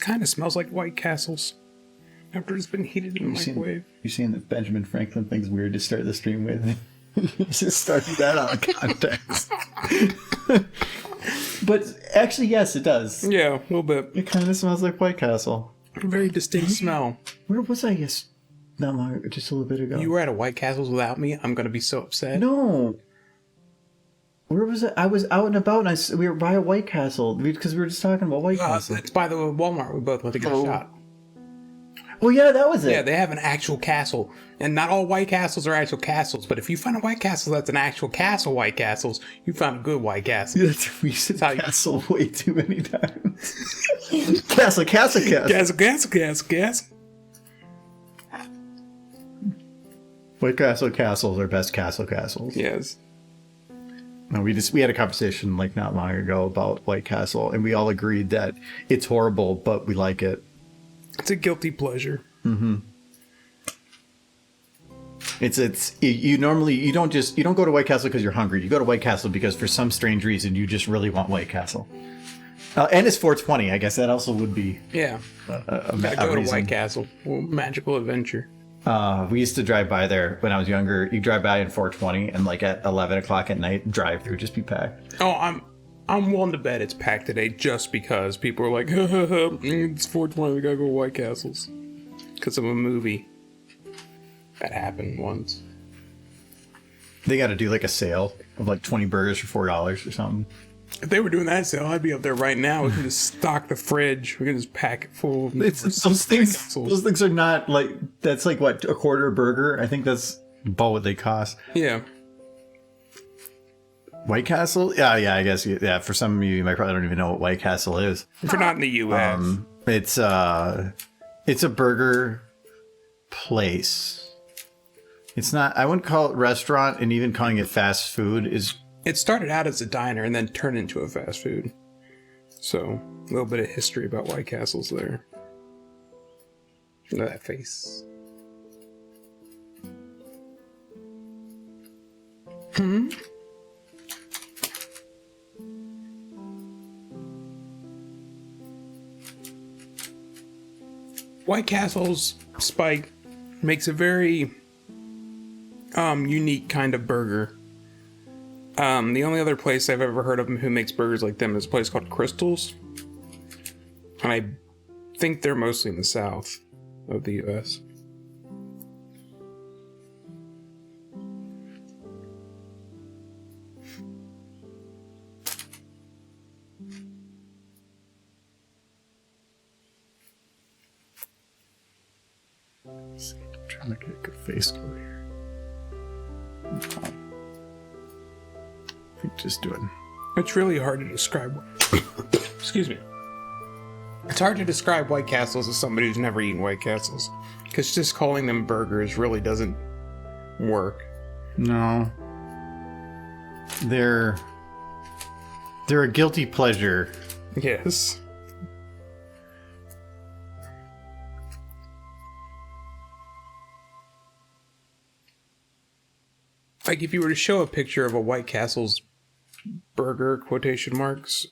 kind of smells like White Castles after it's been heated in the microwave. You seen that Benjamin Franklin thing's weird to start the stream with? Just starting that out of context. But actually, yes, it does. Yeah, a little bit. It kind of smells like White Castle. A very distinct smell. Where was I just a little bit ago? You were at a White Castles without me? I'm going to be so upset. No. Where was it? I was out and about, and we were by a White Castle because we were just talking about White Castle. It's by the Walmart. We both went to get a shot. Oh yeah, that was it. Yeah, they have an actual castle, and not all White Castles are actual castles. But if you find a White Castle that's an actual castle, White Castles, you found a good White Castle. We said castle way too many times. Castle. White Castle castles are best castles. Yes. No, we had a conversation like not long ago about White Castle, and we all agreed that it's horrible, but we like it. It's a guilty pleasure. Mm-hmm. You don't go to White Castle because you're hungry. You go to White Castle because for some strange reason you just really want White Castle. And it's 420. I guess that also would be gotta go to White Castle. Magical adventure. We used to drive by there when I was younger. You drive by in 420 and like at 11 o'clock at night, drive through just be packed. Oh, I'm willing to bet it's packed today just because people are like, it's 420, we gotta go to White Castles. Because of a movie that happened once. They got to do like a sale of like 20 burgers for $4 or something. If they were doing that sale, I'd be up there right now. We can just stock the fridge. We can just pack it full of those things are not like, that's like what, a quarter a burger? I think that's about what they cost. Yeah. White Castle? Yeah, I guess. Yeah, for some of you might probably don't even know what White Castle is. If you're not in the U.S. It's a burger place. It's not, I wouldn't call it restaurant, and even calling it fast food is... It started out as a diner and then turned into a fast food. So, a little bit of history about White Castles there. Look at that face. White Castle's Spike makes a very unique kind of burger. The only other place I've ever heard of who makes burgers like them is a place called Crystal's. And I think they're mostly in the south of the U.S. I'm trying to get a good face over here. I think just doing. It's really hard to describe. Excuse me. It's hard to describe White Castles as somebody who's never eaten White Castles, because just calling them burgers really doesn't work. No. They're a guilty pleasure. Yes. Like if you were to show a picture of a White Castle's burger, quotation marks,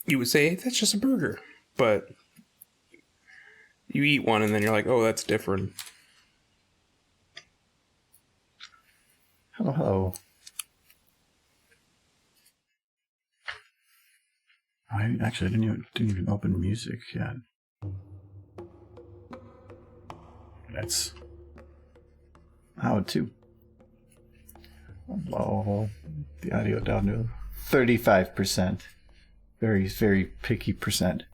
you would say, hey, that's just a burger. But you eat one and then you're like, oh, that's different. Hello. I didn't even open music yet. That's how to low the audio down to 35%. Very, very picky percent.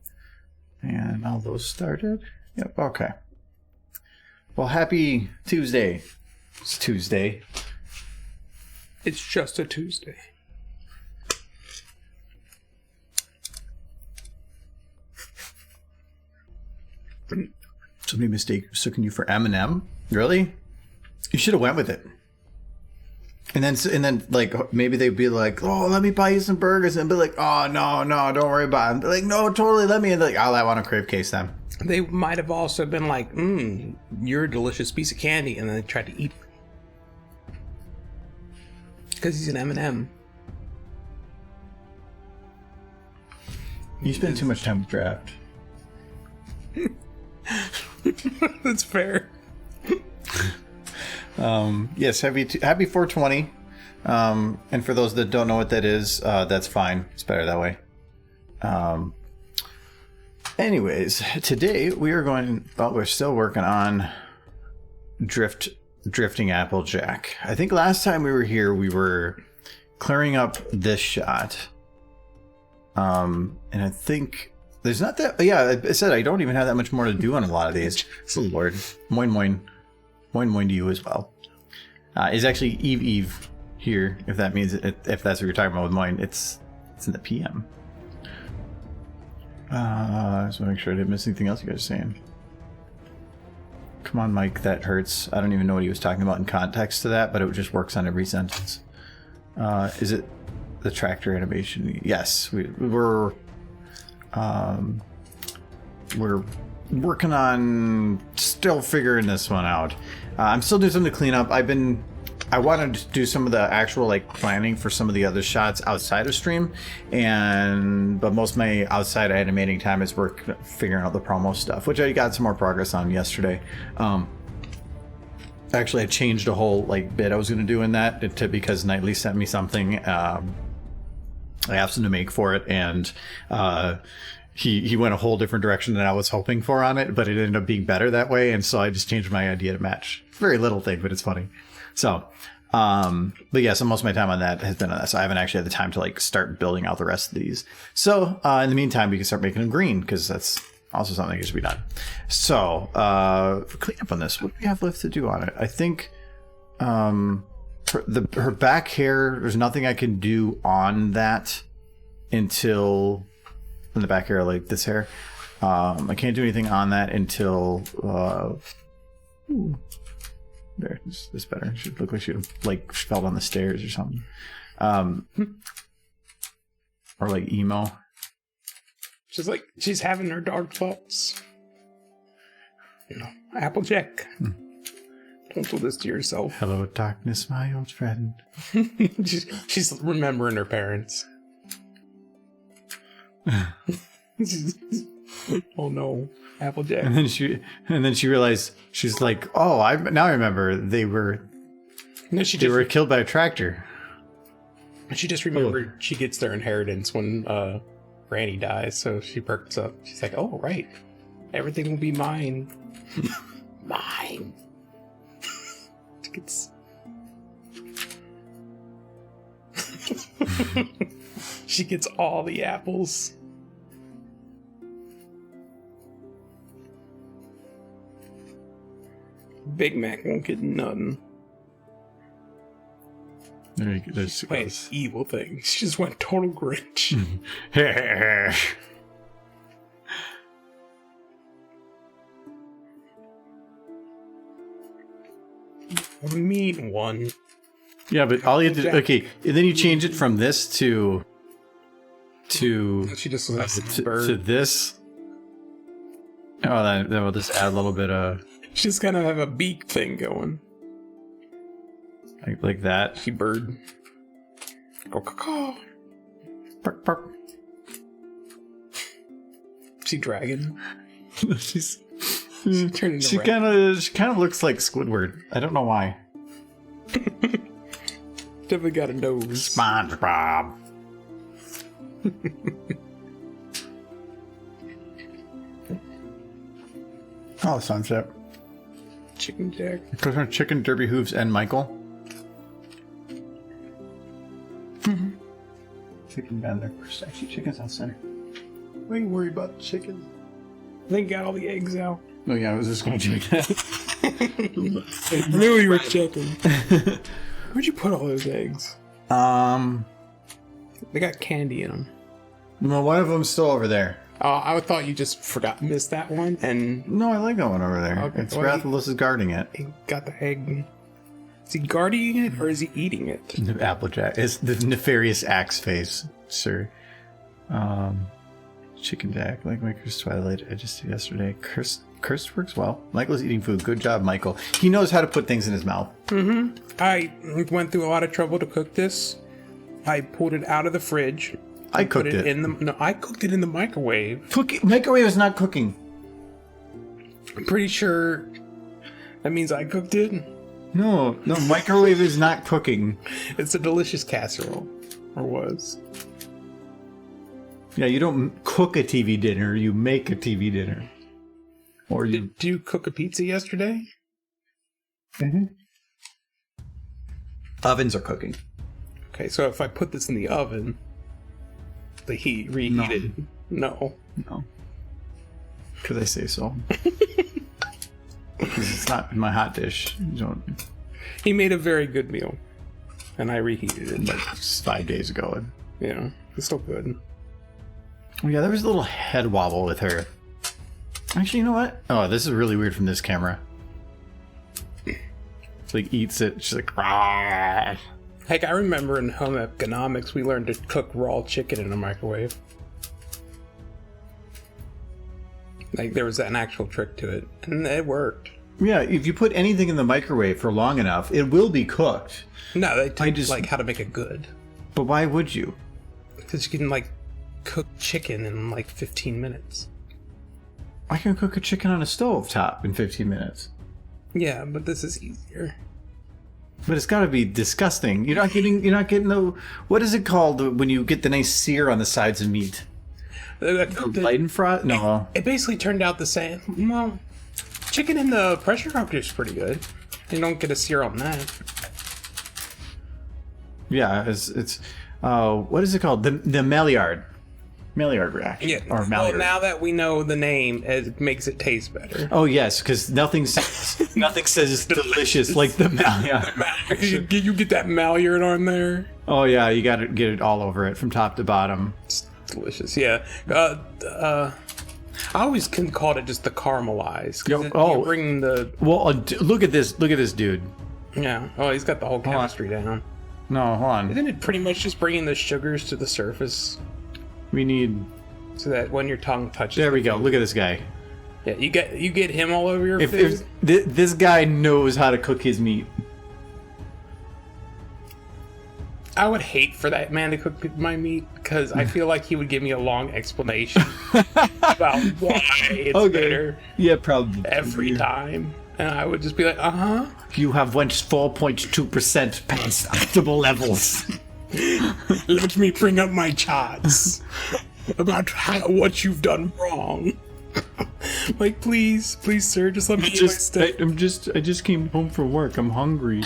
And all those started. Yep, okay. Well, happy Tuesday. It's Tuesday. It's just a Tuesday. Somebody mistaken you for Eminem? Really? You should have went with it. And then, like, maybe they'd be like, oh, let me buy you some burgers. And be like, oh, no, don't worry about it. They're like, no, totally, let me. And they're like, oh, I want a crave case then. They might have also been like, you're a delicious piece of candy. And then they tried to eat it. Because he's an M&M. You spend too much time with draft. That's fair. Yes, happy 420. And for those that don't know what that is, that's fine. It's better that way. Anyways, today we are we're still working on drifting Applejack. I think last time we were here, we were clearing up this shot. And I think there's not that. Yeah, I said I don't even have that much more to do on a lot of these. Oh Lord, moin moin, moin moin to you as well. Is actually Eve here? If that means if that's what you're talking about with moin, it's in the PM. I just want to make sure I didn't miss anything else you guys are saying. Come on, Mike, that hurts. I don't even know what he was talking about in context to that, but it just works on every sentence. Is it the tractor animation? Yes, we're working on still figuring this one out. I'm still doing something to clean up. I wanted to do some of the actual like planning for some of the other shots outside of stream, but most of my outside animating time is figuring out the promo stuff, which I got some more progress on yesterday. Actually, I changed a whole like bit I was going to do in that because Knightley sent me something. I asked him to make for it, and he went a whole different direction than I was hoping for on it, but it ended up being better that way, and so I just changed my idea to match. Very little thing, but it's funny. So, but yeah, so most of my time on that has been on that. So I haven't actually had the time to like start building out the rest of these. So in the meantime, we can start making them green because that's also something that should be done. So clean up on this. What do we have left to do on it? I think her back hair. There's nothing I can do on that until in the back hair, like this hair. I can't do anything on that until. There, this better. Should look like she like fell down the stairs or something, or like emo. She's having her dark thoughts. You know, Applejack. Don't do this to yourself. Hello, darkness, my old friend. she's remembering her parents. Oh no, Applejack. And then she realized she's like, oh, now I remember they were killed by a tractor. And she just remembered she gets their inheritance when Granny dies, so she perks up. She's like, oh right, everything will be mine. Mine. She gets all the apples. Big Mac won't get nothing. There you go. There's Playing evil thing. She just went total Grinch. What do you mean one? Yeah, but all you have to do, okay, and then you change it from this to She just to this. Oh, that will just add a little bit of. She just kind of have a beak thing going. Like that. She bird. Go caw. Bark, bark. She dragon. She's turning she kind of looks like Squidward. I don't know why. Definitely got a nose. SpongeBob. Oh, sunset. Chicken Jack. Goes on Chicken, Derby Hooves, and Michael. Chicken down there first. Actually, chicken's on center. Why are you worried about the chicken? I think got all the eggs out. Oh yeah, I was just going to check that. I knew you were checking. Where'd you put all those eggs? They got candy in them. Well, one of them's still over there. Oh, I thought you just missed that one, and No, I like that one over there. Okay, It's well, Rathalos is guarding it. he got the egg. Is he guarding it, or is he eating it? Applejack. It's the nefarious axe face, sir. Chicken Jack, like Maker's Twilight. I just did yesterday. Cursed works well. Michael's eating food. Good job, Michael. He knows how to put things in his mouth. I went through a lot of trouble to cook this. I pulled it out of the fridge. I cooked it. I cooked it in the microwave. Microwave is not cooking. I'm pretty sure that means I cooked it. No, microwave is not cooking. It's a delicious casserole, or was. Yeah, you don't cook a TV dinner, you make a TV dinner. Or you... Did you cook a pizza yesterday? Mm-hmm. Ovens are cooking. Okay, so if I put this in the oven, reheat it. No. Because I say so. Because it's not my hot dish. He made a very good meal, and I reheated it like 5 days ago. Yeah, it's still good. Yeah, there was a little head wobble with her. Actually, you know what? Oh, this is really weird from this camera. It's like eats it. She's like, rah. Heck, I remember in home economics we learned to cook raw chicken in a microwave. Like there was an actual trick to it, and it worked. Yeah, if you put anything in the microwave for long enough, it will be cooked. No, they tell you like how to make it good. But why would you? Because you can like cook chicken in like 15 minutes. I can cook a chicken on a stove top in 15 minutes. Yeah, but this is easier. But it's got to be disgusting. You're not getting the, what is it called when you get the nice sear on the sides of meat? Leidenfrost? No. It basically turned out the same. Well, chicken in the pressure cooker is pretty good. You don't get a sear on that. Yeah, it's what is it called? The Maillard. Maillard reaction. Yeah. Or Maillard. Well, now that we know the name, it makes it taste better. Oh yes, because nothing says it's delicious like the Maillard. You get that Maillard on there. Oh yeah, you got to get it all over it from top to bottom. It's delicious. Yeah. I always called it just the caramelized. You bring the. Well, look at this. Look at this dude. Yeah. Oh, he's got the whole chemistry down. No, hold on. Isn't it pretty much just bringing the sugars to the surface? We need so that when your tongue touches. There we go. Look at this guy. Yeah, you get him all over your face. This guy knows how to cook his meat. I would hate for that man to cook my meat because I feel like he would give me a long explanation about why it's better. Yeah, probably every time, and I would just be like, You have went 4.2% past optimal levels. Let me bring up my charts about what you've done wrong. Like, please, sir, just let me eat my steak. I just came home from work. I'm hungry.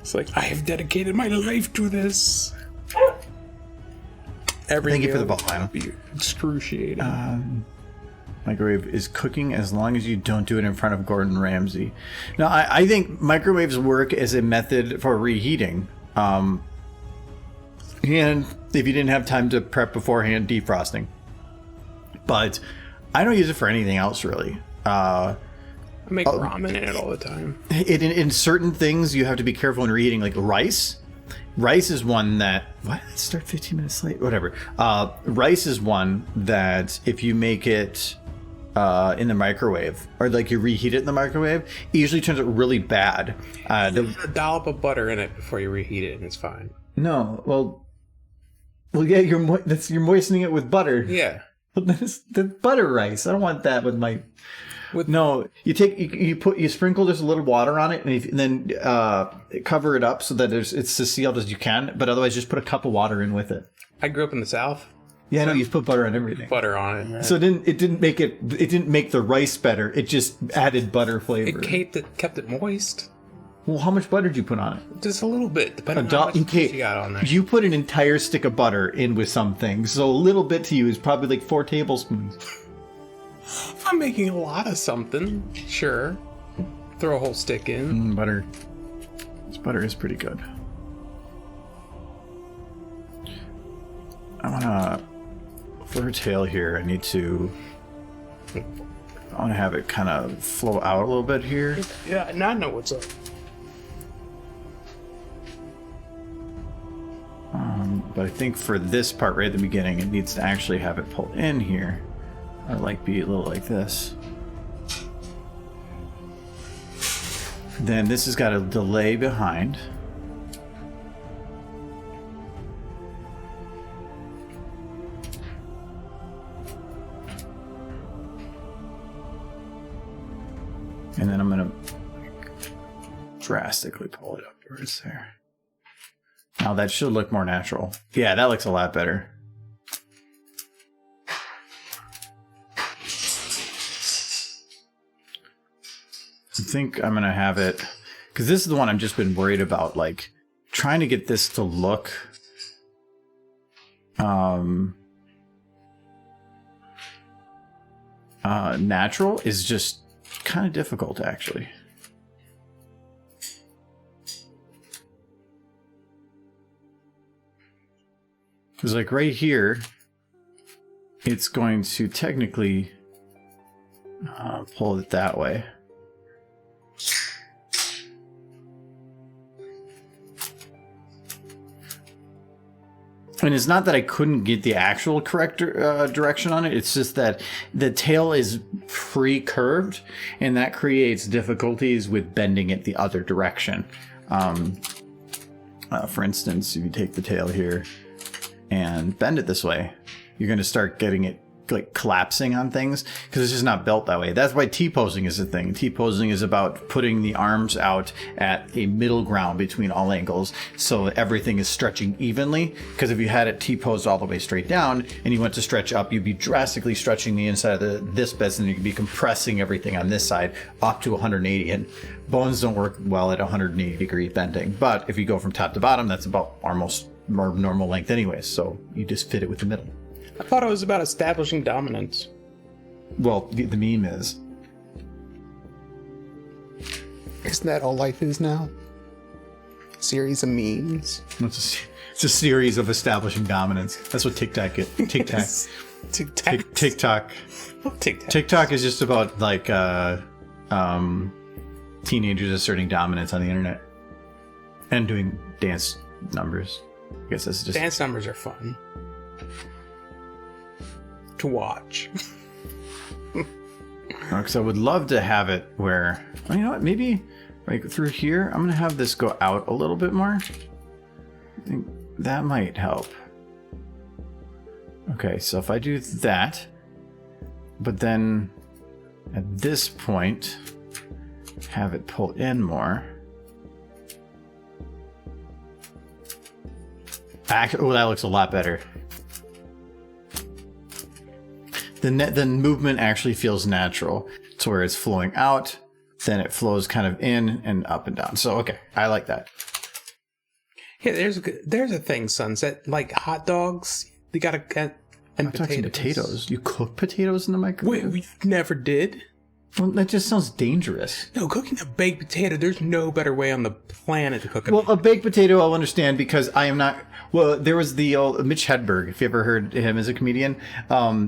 It's like, I have dedicated my life to this. Thank you for the ball line. Be excruciating. Microwave is cooking as long as you don't do it in front of Gordon Ramsay. Now, I think microwaves work as a method for reheating. And if you didn't have time to prep beforehand, defrosting. But I don't use it for anything else, really. I make ramen in it all the time. In certain things, you have to be careful when reheating, like rice. Rice is one that... Why did I start 15 minutes late? Whatever. Rice is one that if you make it... in the microwave, or like you reheat it in the microwave, it usually turns out really bad. A dollop of butter in it before you reheat it, and it's fine. No, well, yeah, you're moistening it with butter. Yeah, that's butter rice. I don't want that with my. No, you sprinkle just a little water on it, and then cover it up so that it's as sealed as you can. But otherwise, just put a cup of water in with it. I grew up in the South. Yeah, no, you put butter on everything. Butter on it. Right? So it didn't make the rice better. It just added butter flavor. It kept it moist. Well, how much butter did you put on it? Just a little bit, depending on how much you got on there. You put an entire stick of butter in with something, so a little bit to you is probably like 4 tablespoons. I'm making a lot of something. Sure. Throw a whole stick in. Butter. This butter is pretty good. I want to... For her tail here, I want to have it kind of flow out a little bit here. Yeah, now I know what's up. But I think for this part right at the beginning, it needs to actually have it pulled in here. Or like be a little like this. Then this has got a delay behind. And then I'm going to drastically pull it upwards there. Now that should look more natural. Yeah, that looks a lot better. I think I'm going to have it, because this is the one I've just been worried about, like trying to get this to look natural is just kind of difficult, actually. Because like right here, it's going to technically pull it that way. And it's not that I couldn't get the actual correct direction on it. It's just that the tail is pre-curved, and that creates difficulties with bending it the other direction. For instance, if you take the tail here and bend it this way, you're going to start getting it like collapsing on things because it's just not built that way. That's why T-posing is a thing. T-posing is about putting the arms out at a middle ground between all angles so everything is stretching evenly, because if you had it T-posed all the way straight down and you went to stretch up, you'd be drastically stretching the inside of this bed, and you'd be compressing everything on this side up to 180, and bones don't work well at 180 degree bending. But if you go from top to bottom, that's about almost more normal length anyways, so you just fit it with the middle. I thought it was about establishing dominance. Well, the meme is. Isn't that all life is now? Series of memes. It's a series of establishing dominance. That's what TikTok is. TikTok. TikTok. TikTok is just about like teenagers asserting dominance on the internet and doing dance numbers. I guess that's just dance numbers are fun to watch. Because I would love to have it where, well, you know what, maybe like through here, I'm going to have this go out a little bit more. I think that might help. Okay, so if I do that, but then at this point, have it pull in more. Actually, oh, that looks a lot better. The movement actually feels natural. It's where it's flowing out, then it flows kind of in and up and down. So, okay, I like that. Yeah, there's a thing, Sunset, like hot dogs. You gotta get and potatoes. You cook potatoes in the microwave? Wait, we never did. Well, that just sounds dangerous. No, cooking a baked potato, there's no better way on the planet to cook it. Well, a baked potato I'll understand because I am not... Well, there was the old Mitch Hedberg, if you ever heard him as a comedian.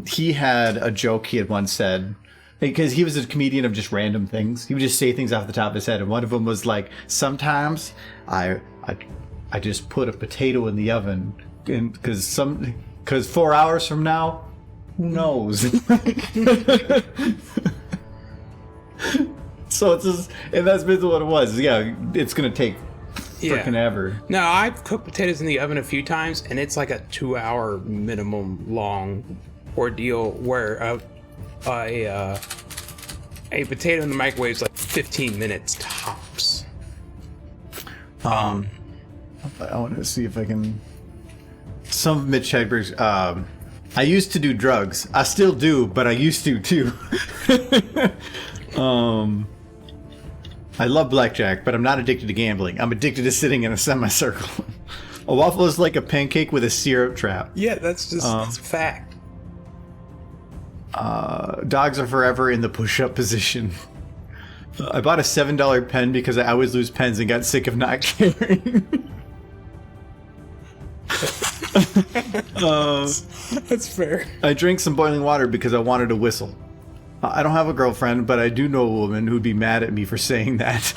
He had a joke he had once said, because he was a comedian of just random things. He would just say things off the top of his head. And one of them was like, sometimes I just put a potato in the oven because 4 hours from now, who knows? So it's just, and that's basically what it was. Yeah, it's going to take freaking ever. No, I've cooked potatoes in the oven a few times, and it's like a 2-hour minimum long ordeal where a potato in the microwave is like 15 minutes tops. I want to see if I can... Some of Mitch Hedberg's... I used to do drugs. I still do, but I used to too. I love blackjack, but I'm not addicted to gambling. I'm addicted to sitting in a semicircle. A waffle is like a pancake with a syrup trap. Yeah, that's just that's a fact. Dogs are forever in the push-up position. I bought a $7 pen because I always lose pens and got sick of not carrying. That's fair. I drank some boiling water because I wanted to whistle. I don't have a girlfriend, but I do know a woman who'd be mad at me for saying that.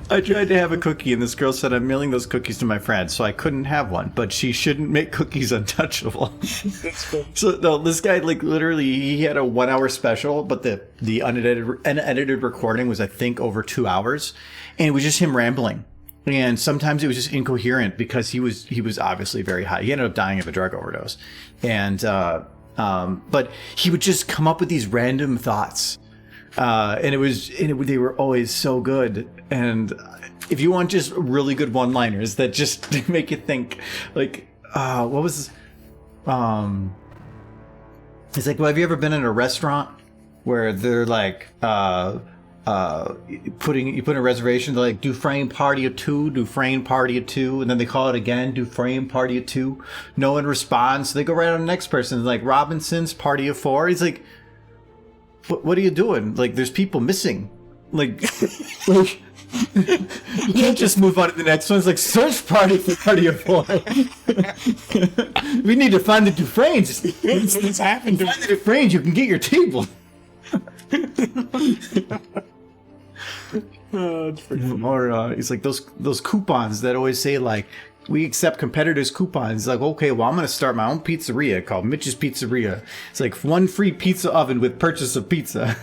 I tried to have a cookie, and this girl said I'm mailing those cookies to my friend, so I couldn't have one. But she shouldn't make cookies untouchable. That's cool. So no, this guy, like, literally, he had a 1-hour special, but the unedited recording was, I think, over 2 hours, and it was just him rambling. And sometimes it was just incoherent because he was obviously very high. He ended up dying of a drug overdose, and But he would just come up with these random thoughts. They were always so good. And if you want just really good one-liners that just make you think, like, what was, it's like, well, have you ever been in a restaurant where they're like, you put in a reservation, they're like, Dufresne party of two, Dufresne party of two, and then they call it again, Dufresne party of two. No one responds, so they go right on the next person, like Robinson's party of four. He's like, what are you doing? Like, there's people missing. Like, you can't just move on to the next one. It's like, search party for party of four. We need to find the Dufresnes. This happened. Find the Dufresnes, you can get your table. It's pretty funny. Or it's like those coupons that always say like, we accept competitors' coupons. It's like, okay, well, I'm going to start my own pizzeria called Mitch's Pizzeria. It's like 1 free pizza oven with purchase of pizza.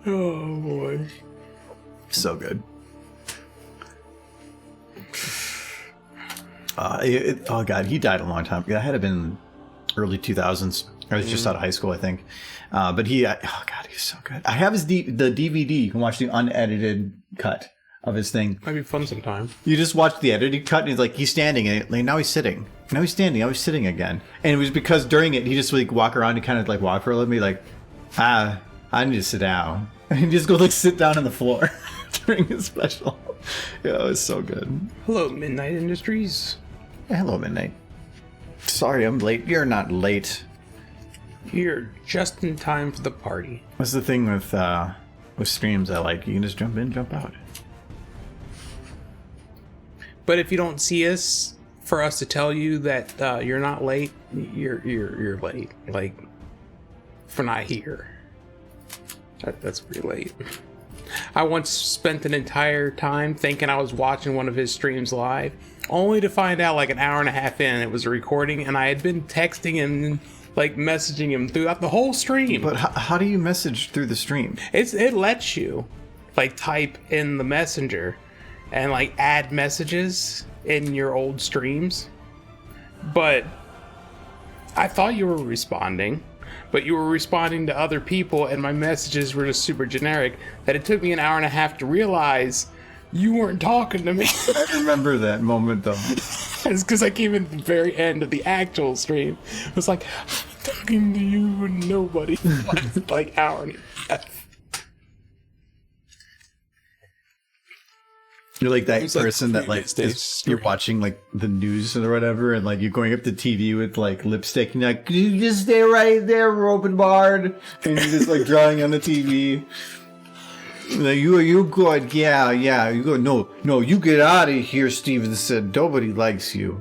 Oh boy, So good. Oh god, he died a long time ago. That had to have been early 2000s. I was just out of high school, I think. But he, oh god, he's so good. I have the DVD. You can watch the unedited cut of his thing. might be fun sometime. You just watch the edited cut, and he's like, he's standing, and like, now he's sitting. Now he's standing. Now he's sitting again. And it was because during it, he just like walk around and kind of like walk for a little bit, like, I need to sit down. And he just go like sit down on the floor during his special. Yeah, it was so good. Hello, Midnight Industries. Yeah, hello, Midnight. Sorry, I'm late. You're not late. You're just in time for the party. What's the thing with streams I like? You can just jump in, jump out. But if you don't see us, for us to tell you that you're not late, you're late. Like, for not here. That's pretty late. I once spent an entire time thinking I was watching one of his streams live, only to find out like an hour and a half in it was a recording, and I had been texting him, like messaging him throughout the whole stream. But how do you message through the stream? It lets you like type in the messenger and like add messages in your old streams, but I thought you were responding. But you were responding to other people, and my messages were just super generic, that it took me an hour and a half to realize you weren't talking to me. I remember that moment, though. It's because I came in at the very end of the actual stream. It was like, I'm talking to you and nobody. Like, hour and a half. You're like that It's like person that like you're watching like the news or whatever, and like you're going up to TV with like lipstick, and you're like, "Could you just stay right there, Robin Bard?" And you're just like drawing on the TV. Like, you good? Yeah. You go. No, you get out of here, Steven said. Nobody likes you.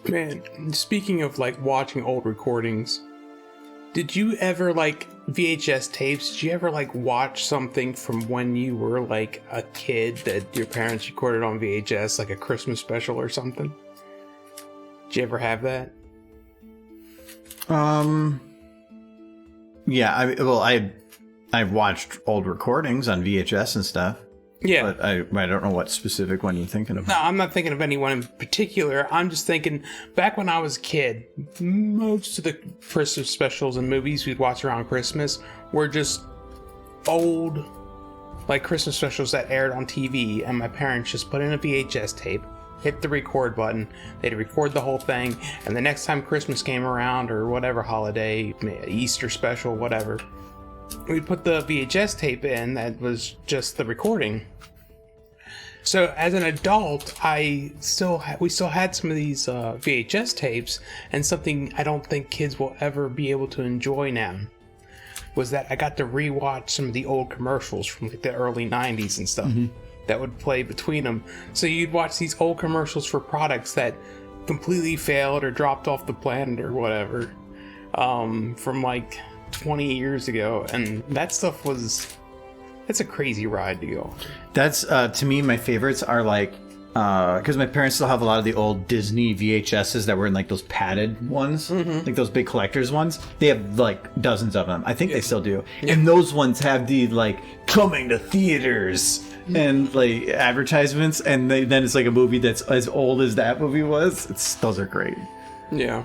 Man, speaking of like watching old recordings, did you ever like VHS tapes? Did you ever like watch something from when you were like a kid that your parents recorded on VHS, like a Christmas special or something? Did you ever have that? Yeah. I've watched old recordings on VHS and stuff. Yeah. But I don't know what specific one you're thinking of. No, I'm not thinking of anyone in particular. I'm just thinking back when I was a kid, most of the Christmas specials and movies we'd watch around Christmas were just old, like Christmas specials that aired on TV, and my parents just put in a VHS tape, hit the record button, they'd record the whole thing, and the next time Christmas came around or whatever holiday, Easter special, whatever, we'd put the VHS tape in that was just the recording. So as an adult, we still had some of these VHS tapes, and something I don't think kids will ever be able to enjoy now was that I got to rewatch some of the old commercials from like the early 90s and stuff that would play between them. So you'd watch these old commercials for products that completely failed or dropped off the planet or whatever from like 20 years ago, and that stuff it's a crazy ride to go. That's to me, my favorites are like because my parents still have a lot of the old Disney VHSs that were in like those padded ones, like those big collectors ones. They have like dozens of them. I think they still do. And those ones have the like coming to theaters and like advertisements, and then it's like a movie that's as old as that movie was. Those are great. Yeah.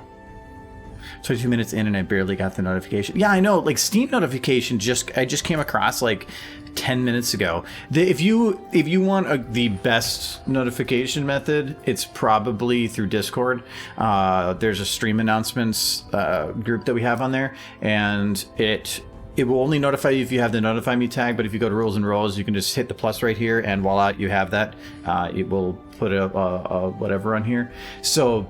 22 minutes in and I barely got the notification. Yeah, I know. Like Steam notification I just came across like 10 minutes ago. If you want the best notification method, it's probably through Discord. There's a stream announcements group that we have on there, and it will only notify you if you have the notify me tag. But if you go to rules and roles, you can just hit the plus right here, and voila, you have that. It will put a whatever on here. So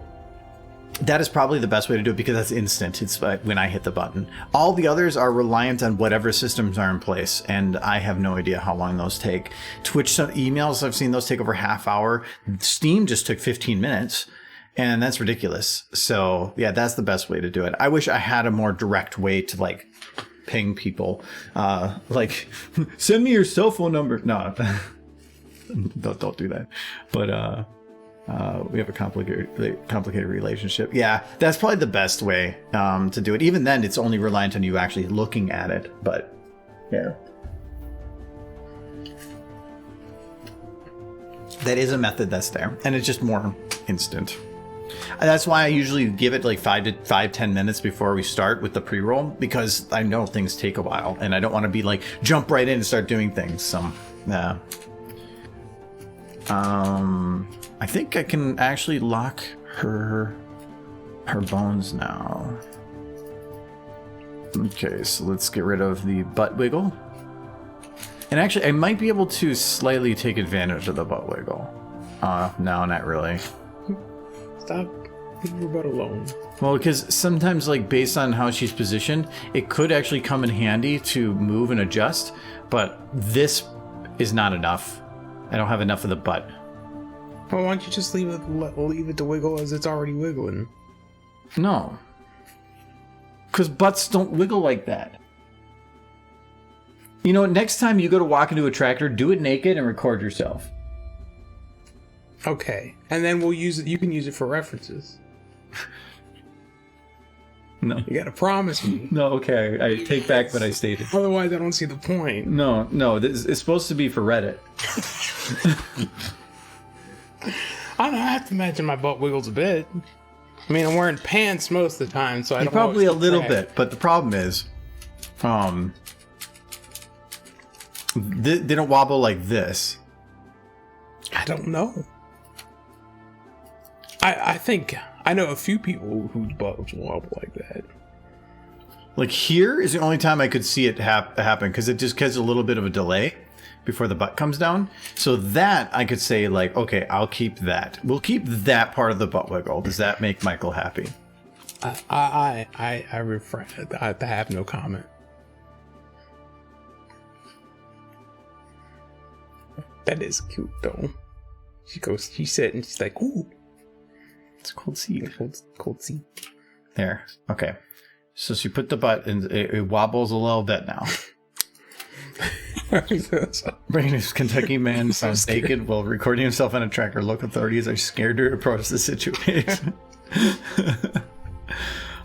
that is probably the best way to do it because that's instant. It's when I hit the button. All the others are reliant on whatever systems are in place, and I have no idea how long those take. Twitch emails, I've seen those take over half hour. Steam just took 15 minutes, and that's ridiculous. So yeah, that's the best way to do it. I wish I had a more direct way to like ping people. Like, send me your cell phone number. No, don't do that. But we have a complicated relationship. Yeah, that's probably the best way to do it. Even then, it's only reliant on you actually looking at it. But yeah, that is a method that's there, and it's just more instant. And that's why I usually give it like 5-10 minutes before we start with the pre-roll, because I know things take a while, and I don't want to be like jump right in and start doing things. So yeah. I think I can actually lock her bones now. Okay, so let's get rid of the butt wiggle. And actually, I might be able to slightly take advantage of the butt wiggle. No, not really. Stop. Leave your butt alone. Well, because sometimes, like, based on how she's positioned, it could actually come in handy to move and adjust, but this is not enough. I don't have enough of the butt. Well, why don't you just leave it to wiggle as it's already wiggling? No. Because butts don't wiggle like that. You know, next time you go to walk into a tractor, do it naked and record yourself. Okay. And then we'll use it. You can use it for references. No. You gotta promise me. No, okay. I take back what I stated. Otherwise, I don't see the point. No. This is supposed to be for Reddit. I don't know. I have to imagine my butt wiggles a bit. I mean, I'm wearing pants most of the time, so I don't. Probably a little bit, but the problem is, they don't wobble like this. I don't know. I think I know a few people whose butts wobble like that. Like here is the only time I could see it happen because it just gets a little bit of a delay before the butt comes down. So that I could say like, okay, I'll keep that. We'll keep that part of the butt wiggle. Does that make Michael happy? I have no comment. That is cute though. She said, and she's like, ooh. It's a cold seat. Cold seat. There. Okay. So she put the butt and it wobbles a little bit now. Bringing this Kentucky man sounds naked while recording himself on a tractor. Local authorities are scared to approach the situation.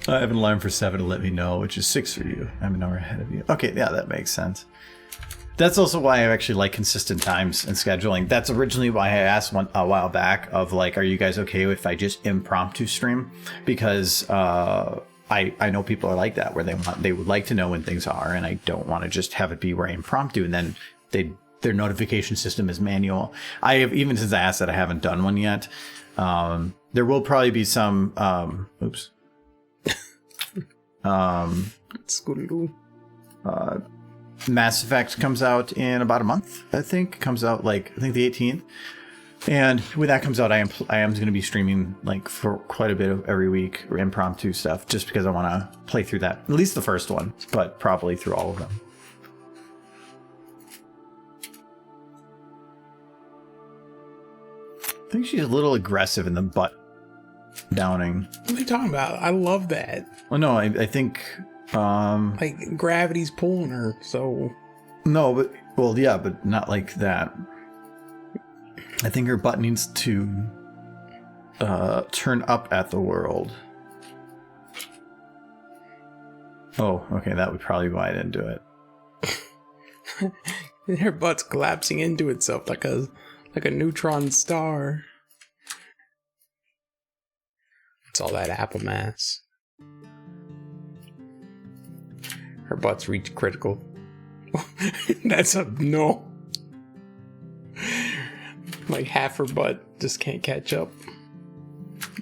I have an alarm for 7 to let me know, which is 6 for you. I'm an hour ahead of you. Okay, yeah, that makes sense. That's also why I actually like consistent times and scheduling. That's originally why I asked a while back of like, are you guys okay if I just impromptu stream? Because I know people are like that, where they would like to know when things are, and I don't want to just have it be where I impromptu and then their notification system is manual. I have, even since I asked that, I haven't done one yet. There will probably be some Scootaloo. Mass Effect comes out in about a month, I think. Comes out the 18th. And when that comes out, I am going to be streaming like for quite a bit of every week, or impromptu stuff, just because I want to play through that. At least the first one, but probably through all of them. I think she's a little aggressive in the butt downing. What are you talking about? I love that. Well, no, I think... like gravity's pulling her, so... No, but... Well, yeah, but not like that. I think her butt needs to turn up at the world. Oh, okay, that would probably be why I didn't do it. And her butt's collapsing into itself like a neutron star. It's all that apple mass. Her butt's reached critical. That's a no. Like half her butt just can't catch up.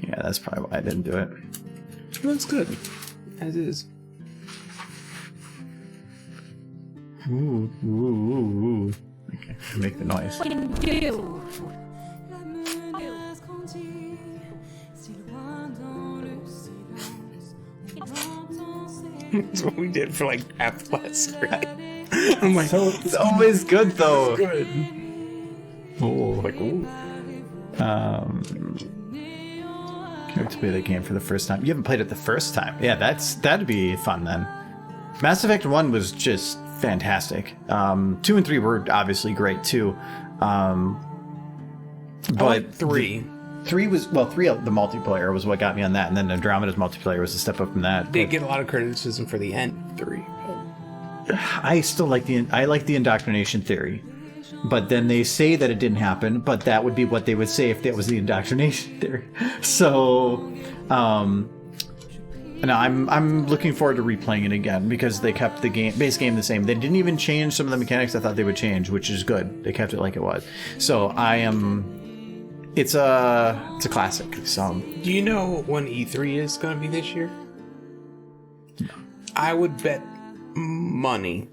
Yeah, that's probably why I didn't do it. Looks good. As is. Ooh, ooh, ooh, ooh. Okay, make the noise. That's what we did for like half last night. I'm like, So it's always good though. good. Oh, Like, ooh. Can't wait to play that game for the first time. You haven't played it the first time. Yeah, that'd be fun then. Mass Effect 1 was just fantastic. 2 and 3 were obviously great too. I But like 3. 3 was, the multiplayer was what got me on that, and then Andromeda's multiplayer was a step up from that. Did get a lot of criticism for the end of 3. I still like the indoctrination theory. But then they say that it didn't happen, but that would be what they would say if that was the indoctrination theory. So, no, I'm looking forward to replaying it again because they kept the base game the same. They didn't even change some of the mechanics I thought they would change, which is good. They kept it like it was. So it's a classic. So, Do you know when E3 is going to be this year? No. I would bet money,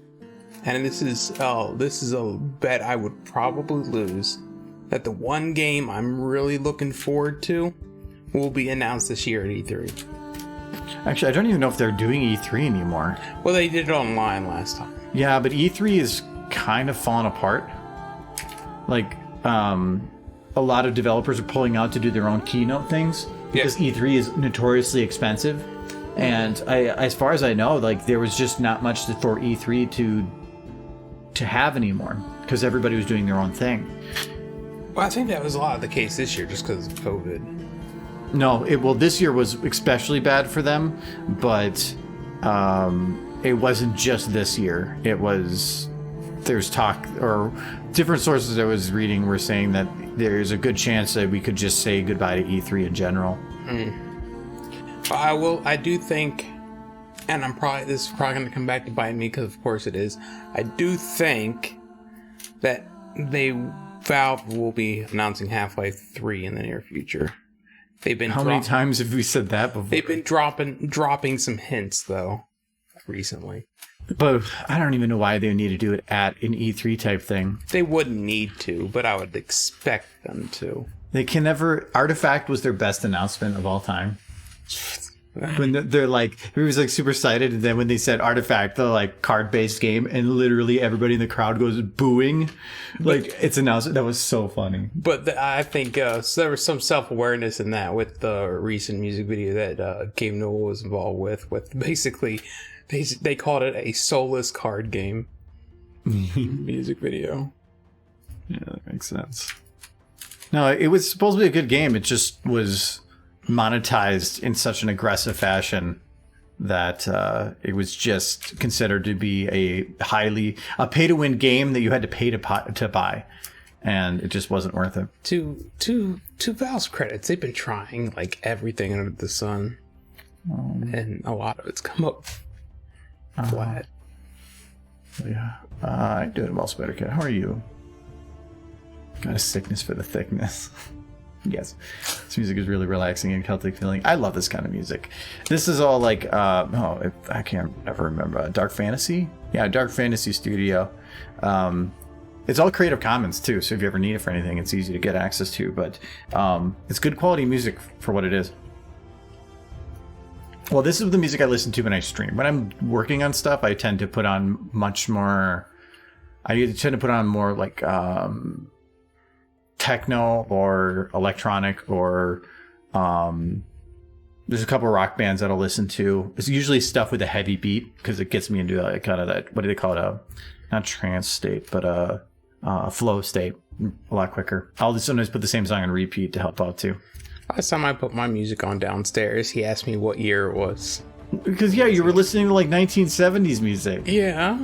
and this is a bet I would probably lose, that the one game I'm really looking forward to will be announced this year at E3. Actually, I don't even know if they're doing E3 anymore. Well, they did it online last time. Yeah, but E3 is kind of falling apart. Like, a lot of developers are pulling out to do their own keynote things because E3 is notoriously expensive. And as far as I know, like there was just not much for E3 to have anymore because everybody was doing their own thing. Well, I think that was a lot of the case this year just because of COVID. No, this year was especially bad for them, but it wasn't just this year. There's talk, or different sources I was reading were saying that there's a good chance that we could just say goodbye to E3 in general. I do think, and this is probably going to come back to bite me because of course it is. I do think that Valve will be announcing Half-Life 3 in the near future. They've been How many times have we said that before? They've been dropping some hints though recently. But I don't even know why they need to do it at an E3 type thing. They wouldn't need to, but I would expect them to. They can never. Artifact was their best announcement of all time. When they're like, he was like super excited, and then when they said Artifact, the like card-based game, and literally everybody in the crowd goes booing, like it's announced. That was so funny. But I think so there was some self-awareness in that with the recent music video that Game Newell was involved with basically they called it a soulless card game music video. Yeah, that makes sense. No, it was supposed to be a good game. It just was monetized in such an aggressive fashion that it was just considered to be a pay-to-win game that you had to pay to buy, and it just wasn't worth it. To Valve's credits, they've been trying like everything under the sun, and a lot of it's come up flat. Yeah, I do it well, Spider Cat. How are you? Got a sickness for the thickness. Yes, this music is really relaxing and Celtic feeling. I love this kind of music. This is all like, I can't ever remember. Dark Fantasy? Yeah, Dark Fantasy Studio. It's all Creative Commons too, so if you ever need it for anything, it's easy to get access to. But it's good quality music for what it is. Well, this is the music I listen to when I stream. When I'm working on stuff, I tend to put on more like techno or electronic, or there's a couple of rock bands that I'll listen to. It's usually stuff with a heavy beat because it gets me into kind of that, what do they call it, not trance state, but a flow state a lot quicker. I'll just sometimes put the same song on repeat to help out too. Last time I put my music on downstairs, he asked me what year it was. Because yeah, you were listening to like 1970s music. Yeah.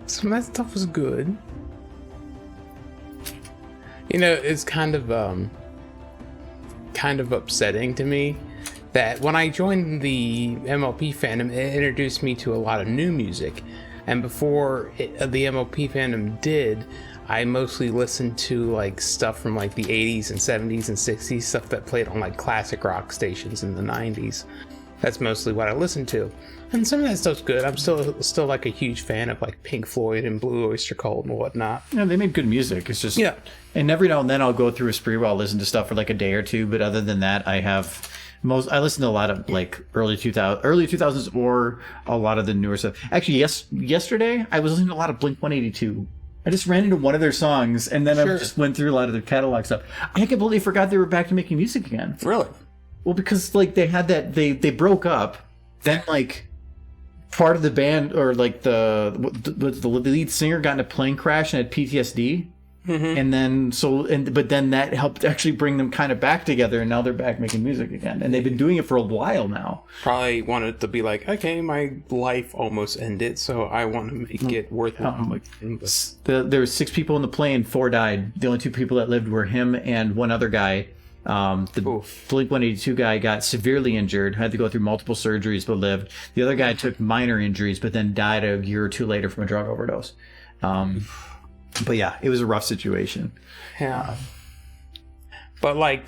Some of that stuff was good. You know, it's kind of upsetting to me that when I joined the MLP fandom, it introduced me to a lot of new music. And before the MLP fandom did, I mostly listened to like stuff from like the 80s and 70s and 60s, stuff that played on like classic rock stations in the 90s. That's mostly what I listened to. And some of that stuff's good. I'm still like a huge fan of like Pink Floyd and Blue Oyster Cult and whatnot. Yeah, they made good music. It's just... Yeah. And every now and then I'll go through a spree where I'll listen to stuff for like a day or two. But other than that, I listen to a lot of like early 2000s or a lot of the newer stuff. Actually, yesterday I was listening to a lot of Blink-182. I just ran into one of their songs and then I just went through a lot of their catalog stuff. I completely forgot they were back to making music again. Really? Well, because like they had that they broke up, then like part of the band or like the lead singer got in a plane crash and had PTSD. And then but then that helped actually bring them kind of back together, and now they're back making music again, and they've been doing it for a while now. Probably wanted to be like, okay, my life almost ended, so I want to make it worth it. There were 6 people in the plane, 4 died. The only 2 people that lived were him and one other guy. The Blink-182 guy got severely injured, had to go through multiple surgeries, but lived. The other guy took minor injuries, but then died a year or 2 later from a drug overdose. But yeah, it was a rough situation. Yeah. But like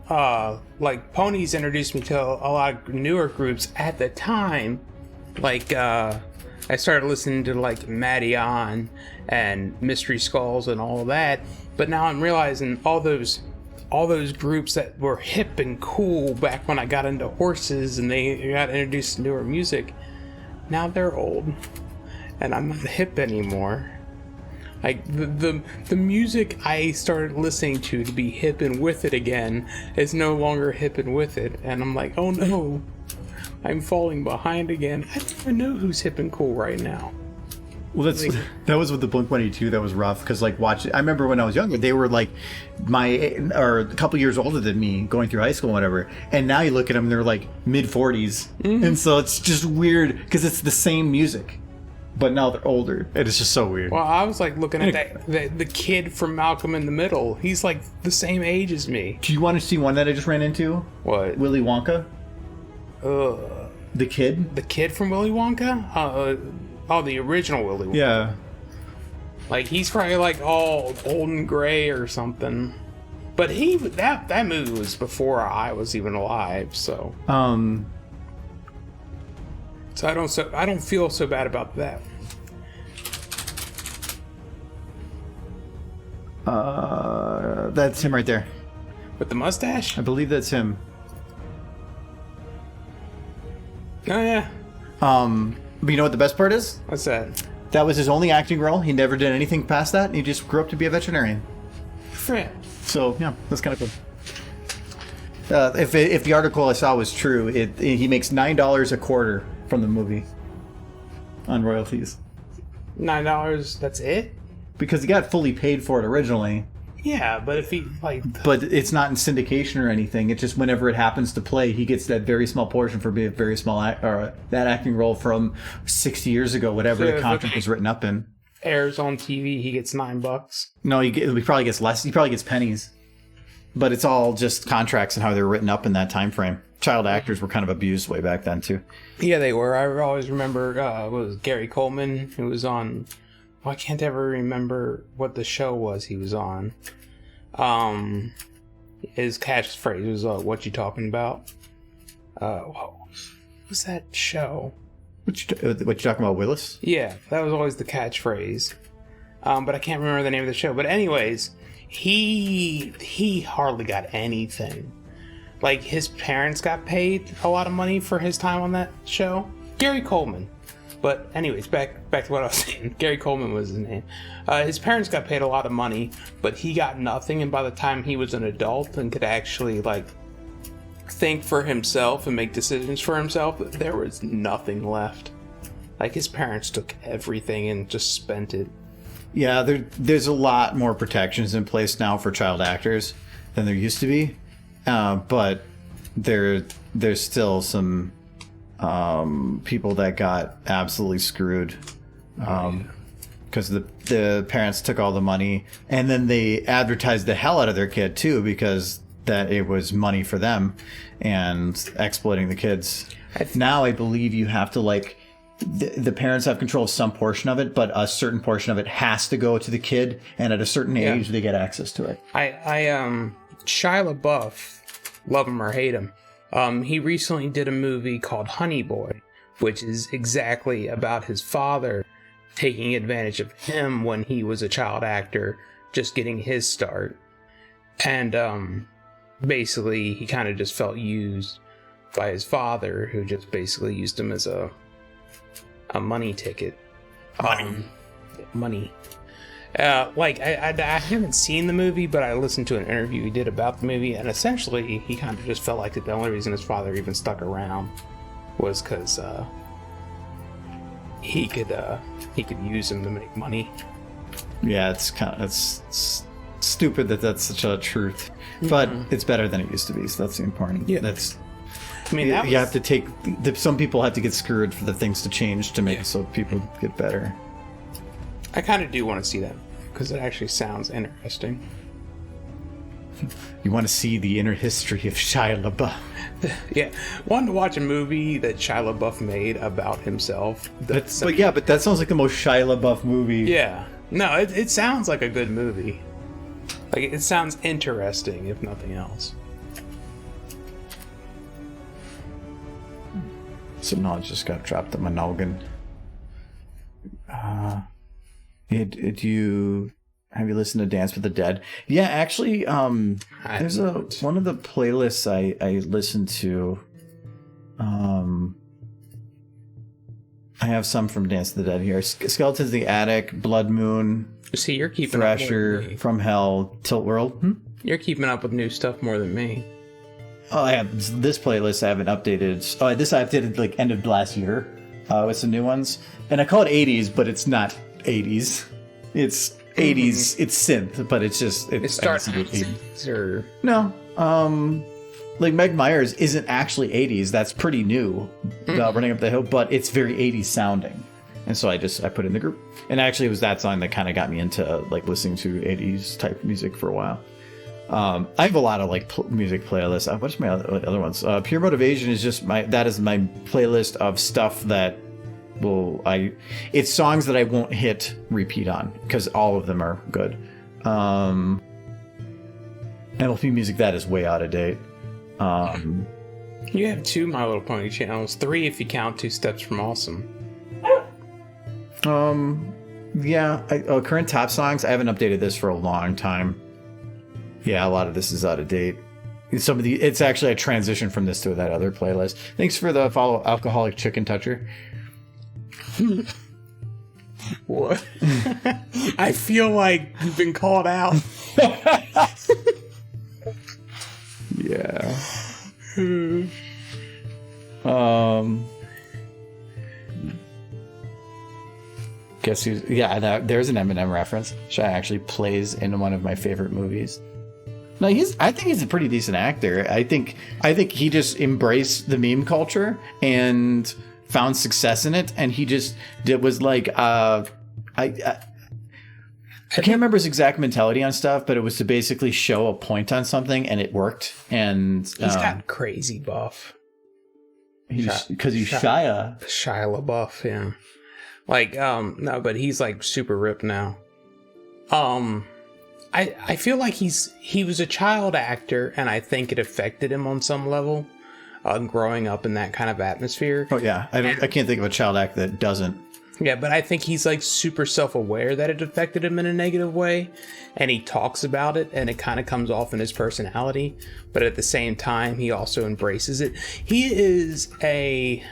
Ponies introduced me to a lot of newer groups at the time. Like I started listening to like Matty On and Mystery Skulls and all that. But now I'm realizing all those groups that were hip and cool back when I got into horses and they got introduced to newer music, now they're old. And I'm not hip anymore. Like the music I started listening to be hip and with it again is no longer hip and with it, and I'm like, oh no, I'm falling behind again. I don't even know who's hip and cool right now. Well, that was with the Blink-182. That was rough because like I remember when I was younger, they were like a couple years older than me, going through high school and whatever. And now you look at them, they're like mid 40s, and so it's just weird because it's the same music. But now they're older. It is just so weird. Well, I was like looking at the kid from Malcolm in the Middle. He's like the same age as me. Do you want to see one that I just ran into? What? Willy Wonka. The kid. The kid from Willy Wonka. The original Willy Wonka. Yeah. Like he's probably like all old and gray or something. But that movie was before I was even alive. So. So I don't feel so bad about that. That's him right there. With the mustache? I believe that's him. Oh yeah. But you know what the best part is? What's that? That was his only acting role. He never did anything past that. And he just grew up to be a veterinarian. Yeah. So yeah, that's kind of cool. If the article I saw was true, he makes $9 a quarter from the movie on royalties. $9, that's it? Because he got fully paid for it originally. Yeah, but if he But it's not in syndication or anything. It's just whenever it happens to play, he gets that very small portion for being a very small that acting role from 60 years ago, whatever the contract was written up in. Airs on TV, he gets $9. No, he probably gets less. He probably gets pennies. But it's all just contracts and how they're written up in that time frame. Child actors were kind of abused way back then too. Yeah, they were. I always remember was Gary Coleman, who was on. Well, I can't ever remember what the show was he was on. His catchphrase was "What you talking about?" What was that show? What you talking about, Willis? Yeah, that was always the catchphrase. But I can't remember the name of the show. But anyways, he hardly got anything. Like, his parents got paid a lot of money for his time on that show. Gary Coleman. But anyways, back to what I was saying. Gary Coleman was his name. His parents got paid a lot of money, but he got nothing. And by the time he was an adult and could actually, like, think for himself and make decisions for himself, there was nothing left. Like, his parents took everything and just spent it. Yeah, there's a lot more protections in place now for child actors than there used to be. But there's still some people that got absolutely screwed. Because the parents took all the money, and then they advertised the hell out of their kid too, because that it was money for them and exploiting the kids. Now I believe you have to the parents have control of some portion of it, but a certain portion of it has to go to the kid, and at a certain age they get access to it. Shia LaBeouf, love him or hate him, he recently did a movie called Honey Boy, which is exactly about his father taking advantage of him when he was a child actor, just getting his start. And basically he kind of just felt used by his father, who just basically used him as a money ticket. Money. I haven't seen the movie, but I listened to an interview he did about the movie, and essentially he kind of just felt like that the only reason his father even stuck around was because he could use him to make money. Yeah, it's stupid that that's such a truth, but it's better than it used to be. So that's the important. Yeah, you have to take. Some people have to get screwed for the things to change to make so people get better. I kind of do want to see that because it actually sounds interesting. You want to see the inner history of Shia LaBeouf. Yeah, wanted to watch a movie that Shia LaBeouf made about himself. But that sounds like the most Shia LaBeouf movie. Yeah, no, it sounds like a good movie. Like, it sounds interesting, if nothing else. So knowledge just got dropped at my noggin. Have you listened to Dance with the Dead? Yeah, actually, there's one of the playlists I listened to. I have some from Dance with the Dead here. Skeletons in the Attic, Blood Moon. See, you're keeping Thrasher, up with me. From Hell, Tilt World. You're keeping up with new stuff more than me. Oh, I have this playlist I haven't updated. Oh, this I updated like end of last year with some new ones. And I call it 80s, but it's not 80s. It's 80s. It's synth, but it's just... It starts 80s or... No. Like Meg Myers isn't actually 80s. That's pretty new. Running Up the Hill, but it's very 80s sounding. And so I put it in the group. And actually it was that song that kind of got me into like listening to 80s type music for a while. I have a lot of like music playlists. What's my other ones? Pure Motivation is just my playlist of stuff that it's songs that I won't hit repeat on because all of them are good. MLP music that is way out of date. You have 2 My Little Pony channels, 3 if you count 2 Steps from Awesome. Yeah. Current top songs. I haven't updated this for a long time. Yeah, a lot of this is out of date. It's actually a transition from this to that other playlist. Thanks for the follow, Alcoholic Chicken Toucher. What? I feel like you've been called out. Yeah. Guess who's... Yeah, there's an Eminem reference. Shia actually plays in one of my favorite movies. No, I think he's a pretty decent actor. I think he just embraced the meme culture and found success in it, and he just was like I can't remember his exact mentality on stuff, but it was to basically show a point on something, and it worked. And he's got crazy buff. Because he's Shia LaBeouf, yeah. Like, no, but he's like super ripped now. I feel like he was a child actor, and I think it affected him on some level, growing up in that kind of atmosphere. Oh yeah, I can't think of a child actor that doesn't. Yeah, but I think he's like super self-aware that it affected him in a negative way, and he talks about it, and it kind of comes off in his personality, but at the same time he also embraces it. He is a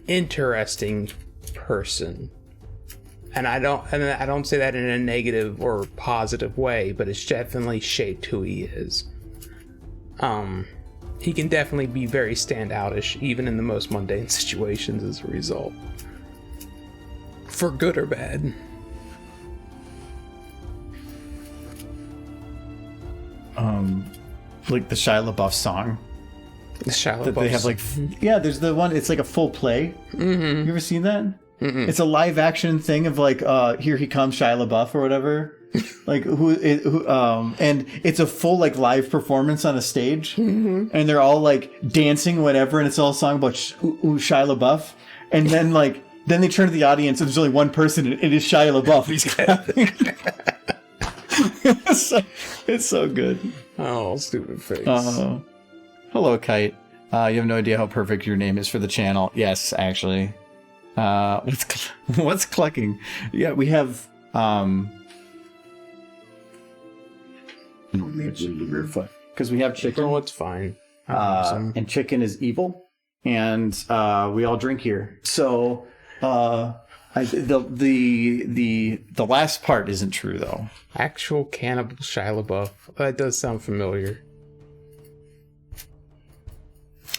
interesting person, and I don't say that in a negative or positive way, but it's definitely shaped who he is. He can definitely be very standoutish even in the most mundane situations as a result. For good or bad. Like the Shia LaBeouf song. The Shia that they have like there's the one, it's like a full play. You ever seen that? It's a live action thing of like here he comes Shia LaBeouf or whatever. Like and it's a full like live performance on a stage, and they're all like dancing whatever, and it's all a song about Shia LaBeouf, and then they turn to the audience and there's only one person, and it is Shia LaBeouf. He's clapping. It's so good. Oh, stupid face. Hello, Kite. You have no idea how perfect your name is for the channel. Yes, actually. What's clucking? Yeah, we have because we have chicken. Oh, it's fine. And chicken is evil, and we all drink here. So the last part isn't true though. Actual cannibal Shia LaBeouf. That does sound familiar.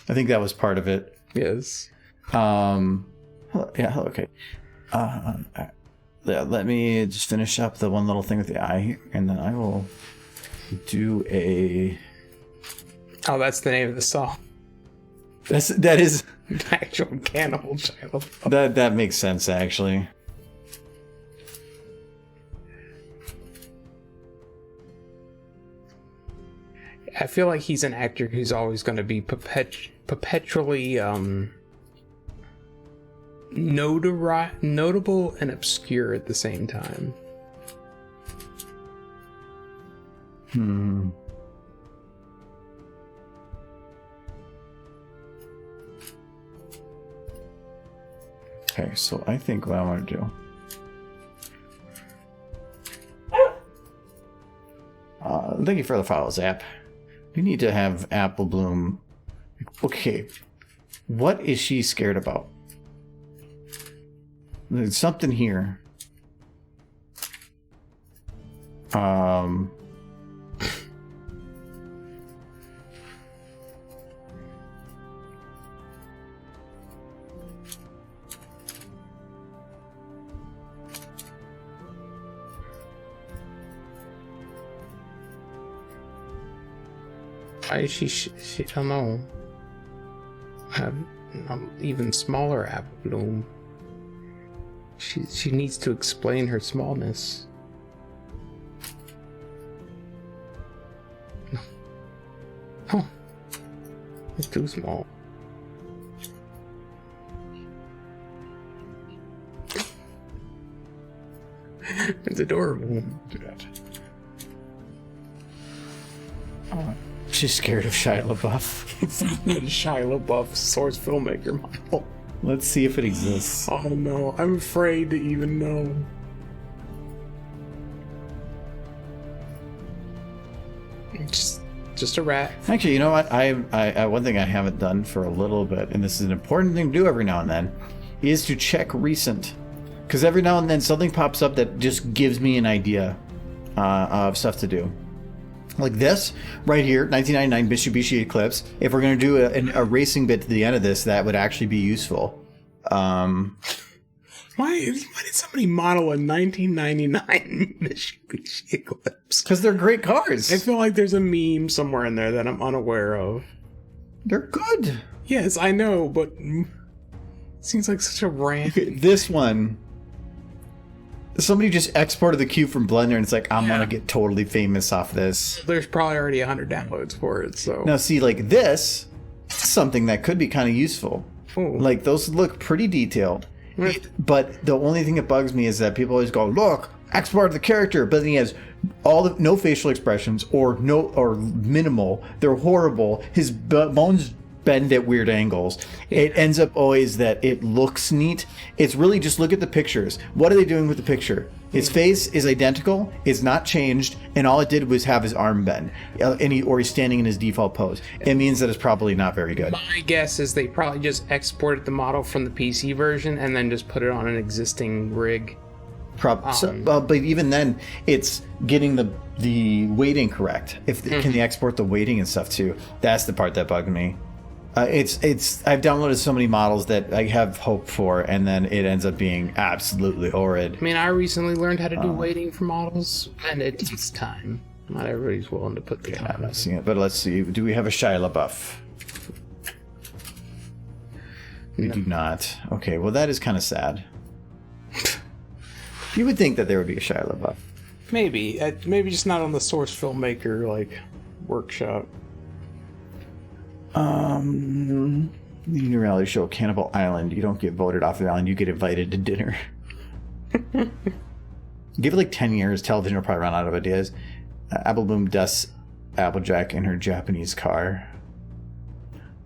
I think that was part of it. Yes. Okay. Let me just finish up the one little thing with the eye here, and then I will do a... Oh, that's the name of the song. That is... Actual cannibal Shia LaBeouf. That makes sense, actually. I feel like he's an actor who's always going to be perpetually notable and obscure at the same time. Okay, so I think what I want to do... thank you for the follow, Zap. We need to have Apple Bloom. Okay, what is she scared about? There's something here. Why is she I don't know. Have even smaller Apple Bloom. She needs to explain her smallness. No. Oh. It's too small. It's adorable. Oh. She's scared of Shia LaBeouf. Shia LaBeouf source filmmaker model. Let's see if it exists. Oh no, I'm afraid to even know. Just a rat. Actually, you know what? I one thing I haven't done for a little bit, and this is an important thing to do every now and then, is to check recent. Because every now and then something pops up that just gives me an idea of stuff to do. Like this right here, 1999 Mitsubishi Eclipse. If we're going to do a racing bit to the end of this, that would actually be useful. Why did somebody model a 1999 Mitsubishi Eclipse? Because they're great cars. I feel like there's a meme somewhere in there that I'm unaware of. They're good. Yes, I know, but it seems like such a random... This one... Somebody just exported the cube from Blender, and it's like, I'm gonna get totally famous off this. There's probably already 100 downloads for it, so... Now see, like this, something that could be kind of useful. Ooh. Like, those look pretty detailed. But the only thing that bugs me is that people always go, look, export the character, but then he has no facial expressions or minimal. They're horrible. His bones bend at weird angles. It ends up always that it looks neat. It's really just look at the pictures. What are they doing with the picture? His face is identical. It's not changed, and all it did was have his arm bend, or he's standing in his default pose. It means that it's probably not very good. My guess is they probably just exported the model from the PC version and then just put it on an existing rig. But even then, it's getting the weighting correct. Can they export the weighting and stuff too? That's the part that bugged me. I've downloaded so many models that I have hope for, and then it ends up being absolutely horrid. I mean, I recently learned how to do weighting for models, and it takes time. Not everybody's willing to put the time. I'm not seeing it, but let's see. Do we have a Shia LaBeouf? We do not. Okay, well that is kind of sad. You would think that there would be a Shia LaBeouf. Maybe just not on the source filmmaker like workshop. The new reality show Cannibal Island. You don't get voted off the island. You get invited to dinner. Give it like 10 years. Television will probably run out of ideas. Apple Bloom dusts Applejack in her Japanese car.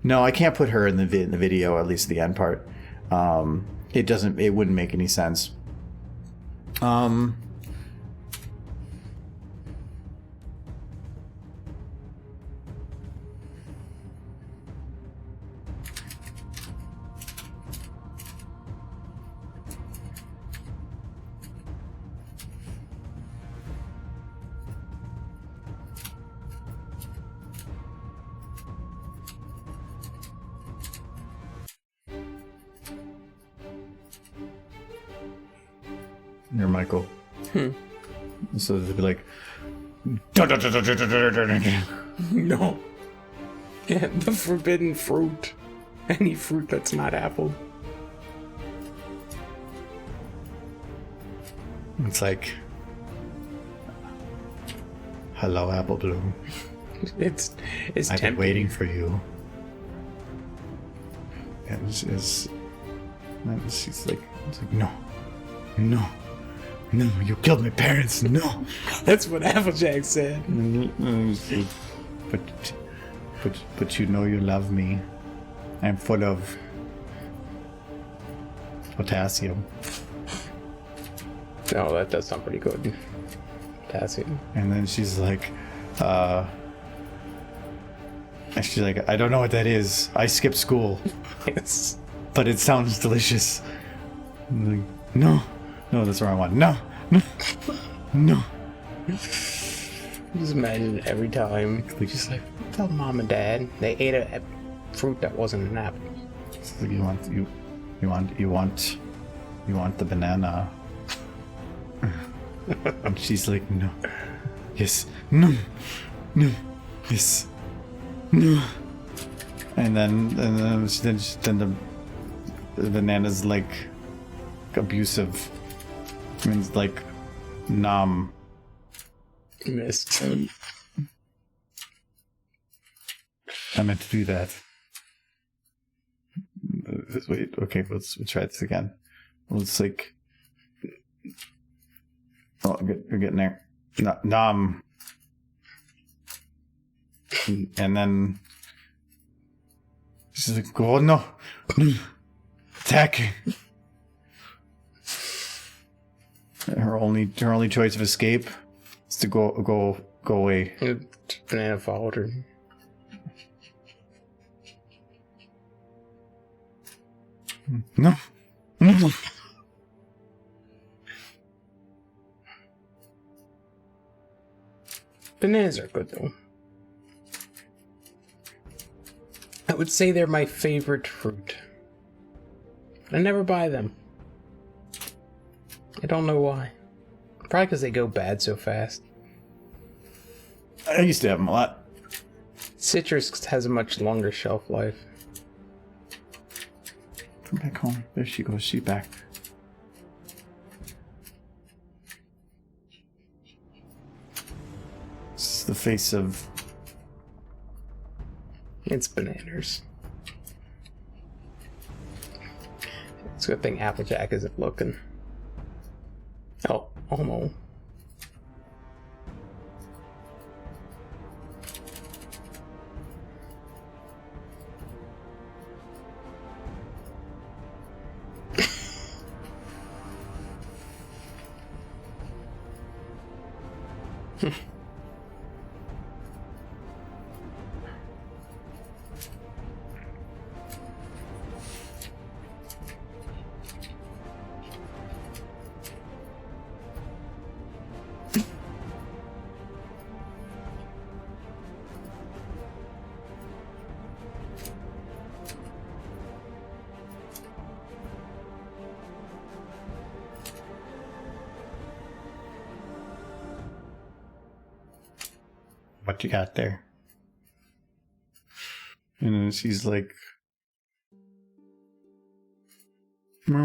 No, I can't put her in the video. At least the end part. It doesn't. It wouldn't make any sense. Near Michael. So it'd be like, No. Yeah, the forbidden fruit. Any fruit that's not apple. it's like, hello, Apple Bloom. It's I've been tempting. waiting for you. And she's like, no, you killed my parents, no. That's what Applejack said. But you know you love me. I'm full of potassium. No, that does sound pretty good. Potassium. And then she's like, I don't know what that is. I skipped school, Yes. but it sounds delicious. I'm like, no, that's the wrong one. No. Just imagine every time. We just like, tell mom and dad they ate a fruit that wasn't an apple. It's like, you want the banana. And she's like, no, yes, no, yes, no. And then the banana's like abusive. I mean, it's like nom. Missed. I meant to do that. Wait, okay, let's try this again. Let's like. Oh, you're getting there. Nom. And then she's like, "Oh no, attacking." Her only choice of escape is to go away. Banana followed her. No. Bananas are good though. I would say they're my favorite fruit. I never buy them. I don't know why. Probably because they go bad so fast. I used to have them a lot. Citrus has a much longer shelf life. Come back home. There she goes. She's back. This is the face of... It's bananas. It's a good thing Applejack isn't looking. Oh, almost. What you got there? And then she's like, Applejack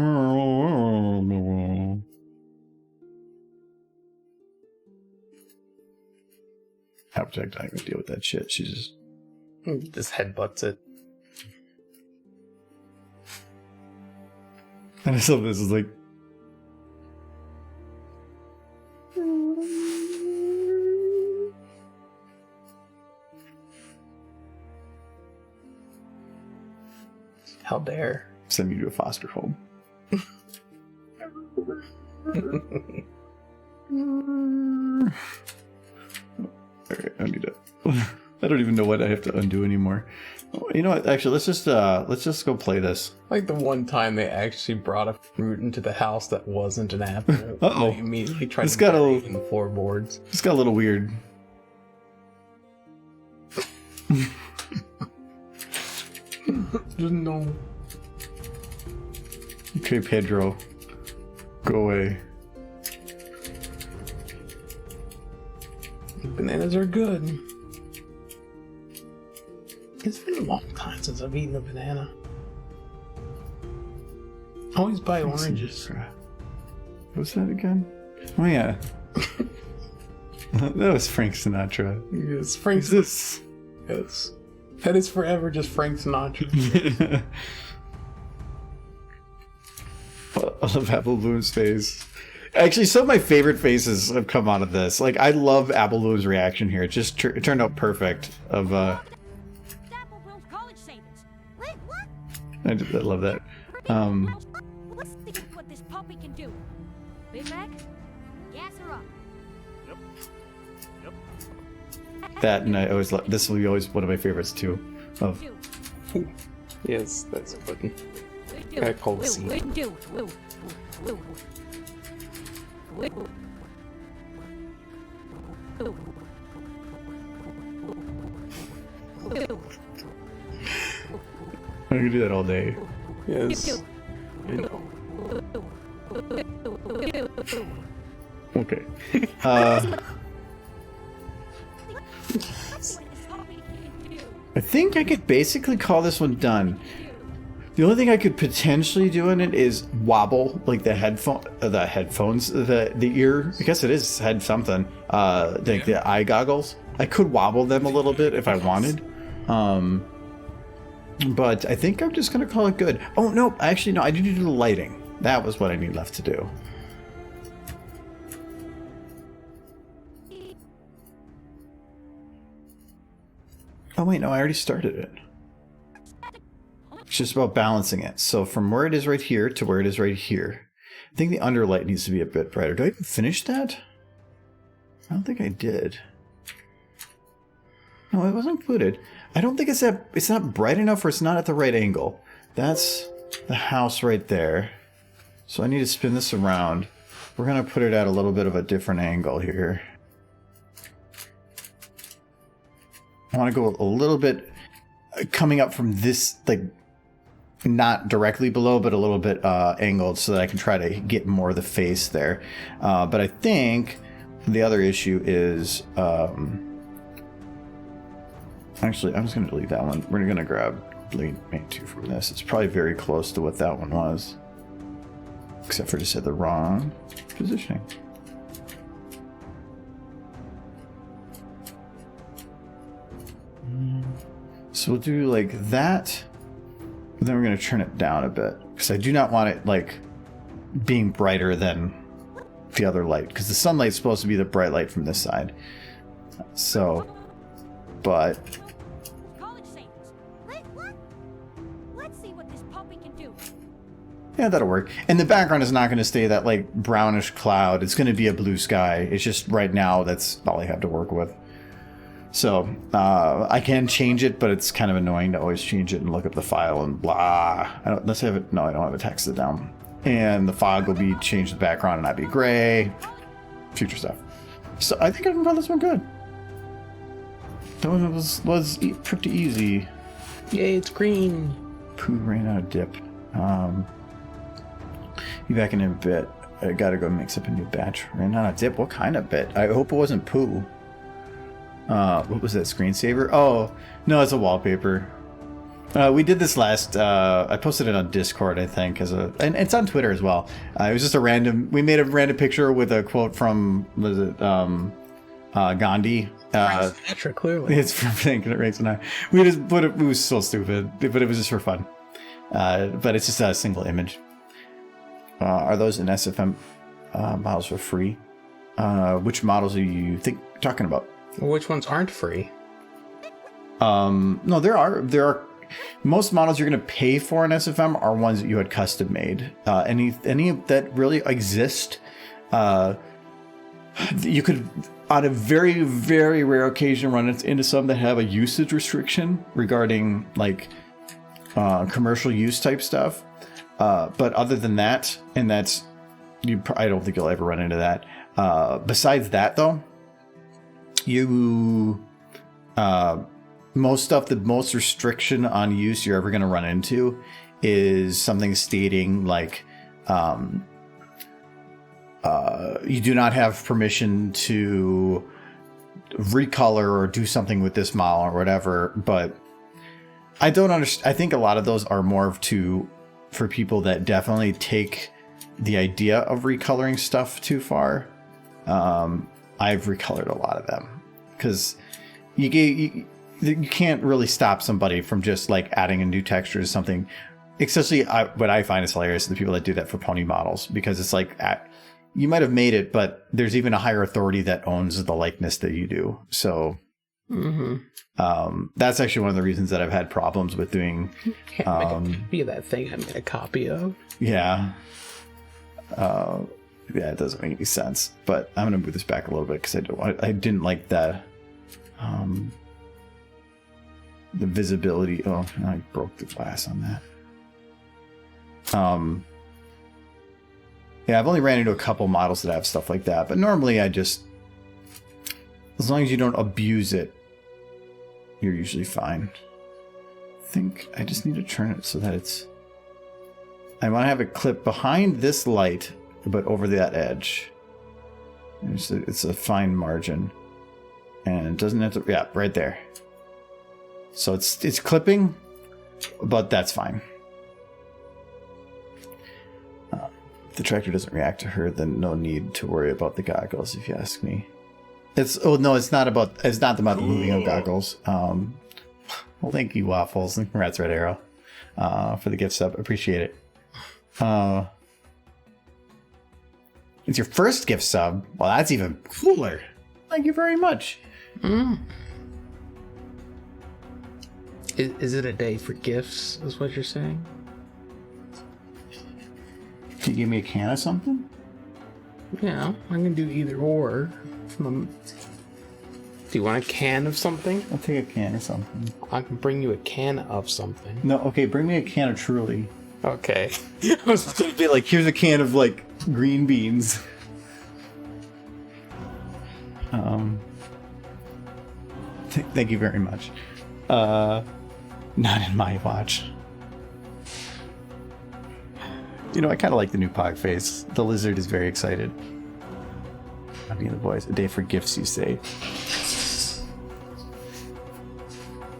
not gonna deal with that shit. She Just headbutts it. and I saw this is like How dare. send me to a foster home. Alright, I need to. I don't even know what I have to undo anymore. You know what? Actually, let's just go play this. Like the one time they actually brought a fruit into the house that wasn't an apple. Uh-oh. They immediately tried It's to got bury a- it in the floorboards. It's got a little weird. No. Okay, Pedro, go away. Bananas are good. It's been a long time since I've eaten a banana. I always buy oranges. What's that again? Oh yeah, that was Frank Sinatra. Yes, Frank. This. Yes. That is forever just Frank Sinatra. I love Apple Bloom's face. Actually, some of my favorite faces have come out of this. Like, I love Apple Bloom's reaction here. It just it turned out perfect. Of Apple Bloom's college savings. Wait, what? I love that. Let's see what this puppy can do. Big Mac, gas her up. That and I always love. This will be always one of my favorites too. Of Yes, that's a button. Got a cold scene. I can do that all day. Yes. Okay. I think I could basically call this one done. The only thing I could potentially do in it is wobble, like the headphones, the ear. I guess it is head something. Like the eye goggles. I could wobble them a little bit if I wanted. But I think I'm just gonna call it good. Oh no, actually no, I need to do the lighting. That was what I need left to do. Oh wait, no, I already started it. It's just about balancing it. So from where it is right here to where it is right here. I think the underlight needs to be a bit brighter. Do I even finish that? I don't think I did. No, it wasn't included. I don't think it's not bright enough or it's not at the right angle. That's the house right there. So I need to spin this around. We're gonna put it at a little bit of a different angle here. I want to go a little bit coming up from this, like, not directly below, but a little bit angled so that I can try to get more of the face there. But I think the other issue is... actually, I'm just going to delete that one. We're going to grab delete main 2 from this. It's probably very close to what that one was. Except for just at the wrong positioning. So we'll do like that. Then we're going to turn it down a bit. Because I do not want it like being brighter than the other light. Because the sunlight's supposed to be the bright light from this side. So, but... College savings. Wait, what? Let's see what this puppy can do. yeah, that'll work. And the background is not going to stay that like brownish cloud. It's going to be a blue sky. It's just right now that's all I have to work with. So I can change it, but it's kind of annoying to always change it and look up the file and blah. Let's have it. No, I don't have it texted down. And the fog will be change the background and not be gray. Future stuff. So I think I can run this one good. That one was pretty easy. Yay, it's green. Pooh ran out of dip. Be back in a bit. I gotta go mix up a new batch. Ran out of dip. What kind of bit? I hope it wasn't poo. What was that screensaver? Oh, no, it's a wallpaper. We did this last. I posted it on Discord, I think, and it's on Twitter as well. It was just a random. We made a random picture with a quote from Gandhi. Sinatra, clearly. It's from Thinking It Rains and I. We just put it. It was so stupid, but it was just for fun. But it's just a single image. Are those in SFM models for free? Which models are you talking about? Which ones aren't free? No, there are. Most models you're going to pay for in SFM are ones that you had custom made. Any that really exist, you could, on a very, very rare occasion, run into some that have a usage restriction regarding like commercial use type stuff. But other than that, and that's I don't think you'll ever run into that. Besides that, though, you most stuff, the most restriction on use you're ever going to run into is something stating like you do not have permission to recolor or do something with this model or whatever. But I don't understand. I think a lot of those are more for people that definitely take the idea of recoloring stuff too far. I've recolored a lot of them because you can't really stop somebody from just like adding a new texture to something. Especially what I find is hilarious, the people that do that for pony models, because it's like you might have made it, but there's even a higher authority that owns the likeness that you do. So that's actually one of the reasons that I've had problems with doing. Can't make a copy of that thing I made a copy of. Yeah. Yeah, it doesn't make any sense. But I'm gonna move this back a little bit because I didn't like that. The visibility. Oh, I broke the glass on that. Yeah, I've only ran into a couple models that have stuff like that, but normally as long as you don't abuse it, you're usually fine. I think I just need to turn it so that I want to have it clip behind this light, but over that edge. It's a fine margin, and it doesn't have to. Yeah, right there. So it's clipping, but that's fine. If the tractor doesn't react to her, then no need to worry about the goggles, if you ask me. It's not about the moving of goggles. Well, thank you, Waffles, and congrats, Red Arrow, for the gift sub. Appreciate it. It's your first gift sub. Well, that's even cooler. Thank you very much. Is it a day for gifts, is what you're saying? Can you give me a can of something? Yeah, I can do either or. Do you want a can of something? I'll take a can of something. I can bring you a can of something. No, okay, bring me a can of Truly. Okay. I was gonna be like, here's a can of like green beans. Thank you very much. Not in my watch. You know, I kind of like the new Pog face. The lizard is very excited. I mean, the boys, a day for gifts, you say.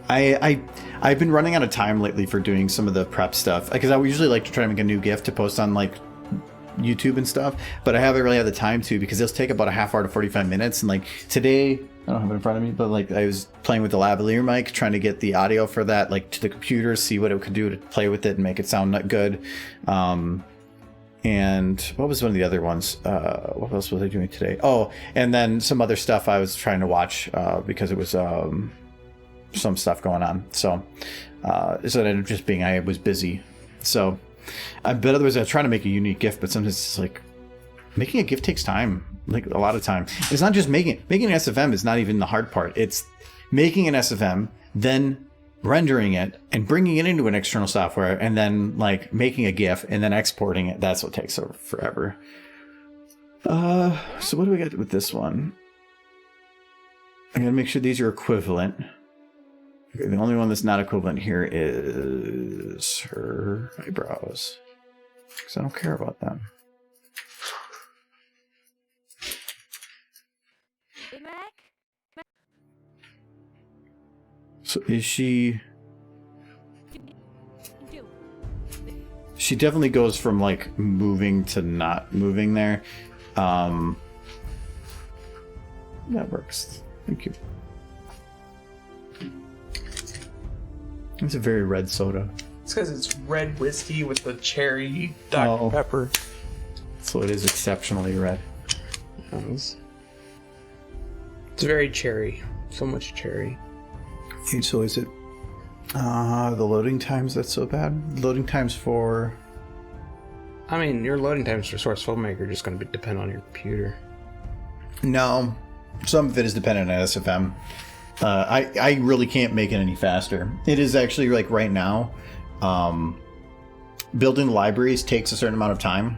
I've been running out of time lately for doing some of the prep stuff, because I usually like to try to make a new gift to post on like YouTube and stuff, but I haven't really had the time to, because they'll take about a half hour to 45 minutes. And like today, I don't have it in front of me, but like I was playing with the lavalier mic, trying to get the audio for that like to the computer, see what it could do to play with it and make it sound good. And what was one of the other ones? What else was I doing today? Oh, and then some other stuff I was trying to watch because it was some stuff going on. So it ended up just being I was busy. So but otherwise I was trying to make a unique gift, but sometimes it's like making a gift takes time, like a lot of time. It's not just making an SFM is not even the hard part. It's making an SFM, then rendering it and bringing it into an external software, and then like making a GIF and then exporting it. That's what takes forever. So what do we got with this one? I gotta make sure these are equivalent. Okay, the only one that's not equivalent here is her eyebrows, because I don't care about them. Hey, Mac? So is she... She definitely goes from like moving to not moving there. That works. Thank you. It's a very red soda. It's because it's red whiskey with the cherry Dr. Pepper. So it is exceptionally red. It's very cherry. So much cherry. And so is it the loading times that's so bad? Loading times for... I mean, your loading times for Source Filmmaker are just going to depend on your computer. No. Some of it is dependent on SFM. I really can't make it any faster. It is actually, like, right now, building libraries takes a certain amount of time.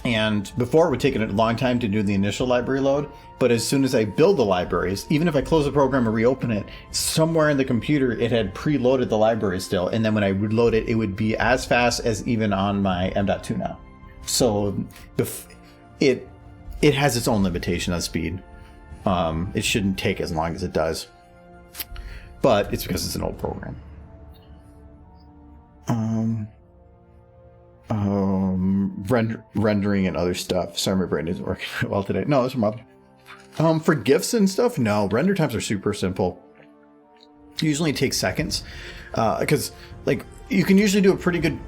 And before it would take a long time to do the initial library load, but as soon as I build the libraries, even if I close the program and reopen it, somewhere in the computer it had preloaded the library still, and then when I would load it, it would be as fast as even on my M.2 now. So it has its own limitation on speed. It shouldn't take as long as it does, but it's because it's an old program. Rendering and other stuff. Sorry, my brain isn't working well today. No, that's from up. For GIFs and stuff, no. Render times are super simple. Usually it takes seconds. Because, like, you can usually do a pretty good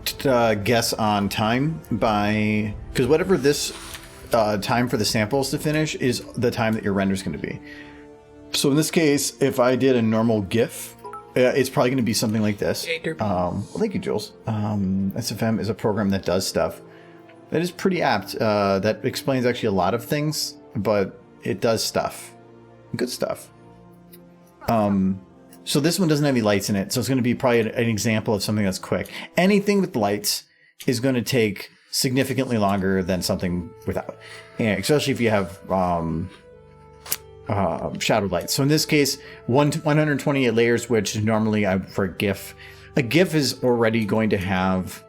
guess on time by... Because whatever this time for the samples to finish is the time that your render's going to be. So in this case, if I did a normal GIF... it's probably going to be something like this. Thank you, Jules. SFM is a program that does stuff. That is pretty apt. That explains actually a lot of things, but it does stuff. Good stuff. So this one doesn't have any lights in it, so it's going to be probably an example of something that's quick. Anything with lights is going to take significantly longer than something without. Yeah, especially if you have... shadow lights. So in this case, 128 layers, which normally for a GIF is already going to have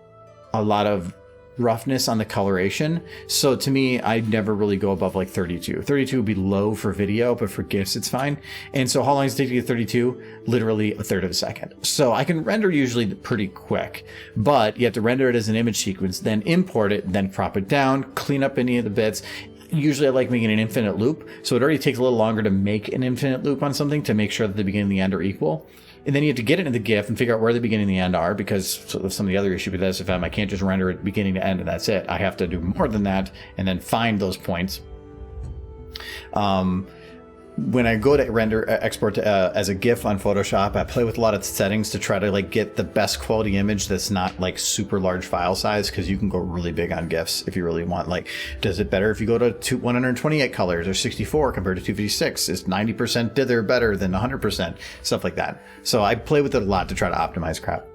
a lot of roughness on the coloration. So to me, I'd never really go above like 32. 32 would be low for video, but for GIFs, it's fine. And so how long does it take to get 32? Literally a third of a second. So I can render usually pretty quick, but you have to render it as an image sequence, then import it, then crop it down, clean up any of the bits. Usually I like making an infinite loop, so it already takes a little longer to make an infinite loop on something to make sure that the beginning and the end are equal. And then you have to get it into the GIF and figure out where the beginning and the end are, because of some of the other issue with SFM, I can't just render it beginning to end and that's it. I have to do more than that and then find those points. When I go to render export as a GIF on Photoshop, I play with a lot of settings to try to like get the best quality image that's not like super large file size, because you can go really big on GIFs if you really want. Like, does it better if you go to 128 colors or 64 compared to 256? Is 90% dither better than 100%? Stuff like that. So I play with it a lot to try to optimize crap.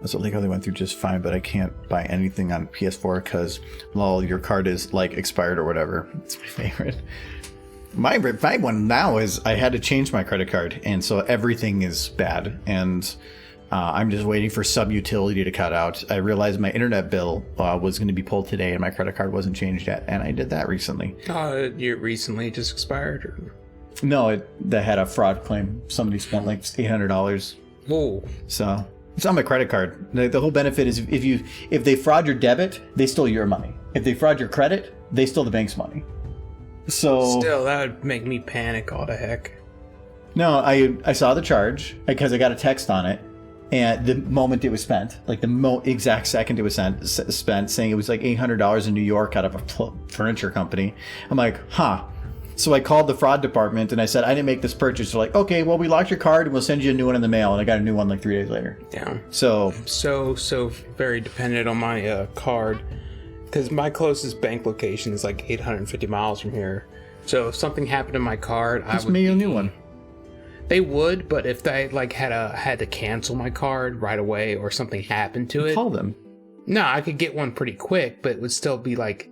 So like how they went through just fine, but I can't buy anything on PS4 because, lol, your card is like expired or whatever. It's my favorite. My one now is I had to change my credit card, and so everything is bad. And I'm just waiting for sub-utility to cut out. I realized my internet bill was going to be pulled today, and my credit card wasn't changed yet, and I did that recently. You recently just expired? Or? No, that had a fraud claim. Somebody spent like $800. Whoa. So... it's on my credit card. The whole benefit is if they fraud your debit, they steal your money. If they fraud your credit, they steal the bank's money. So still, that would make me panic all the heck. No, I saw the charge because I got a text on it, and the moment it was spent, like the exact second it was spent, saying it was like $800 in New York out of a furniture company. I'm like, huh. So I called the fraud department and I said, I didn't make this purchase. They're like, okay, well, we locked your card and we'll send you a new one in the mail. And I got a new one like 3 days later. Yeah. So very dependent on my card, because my closest bank location is like 850 miles from here. So if something happened to my card, I would make a new one. They would, but if they like had to cancel my card right away or something happened to it, call them. No, I could get one pretty quick, but it would still be like.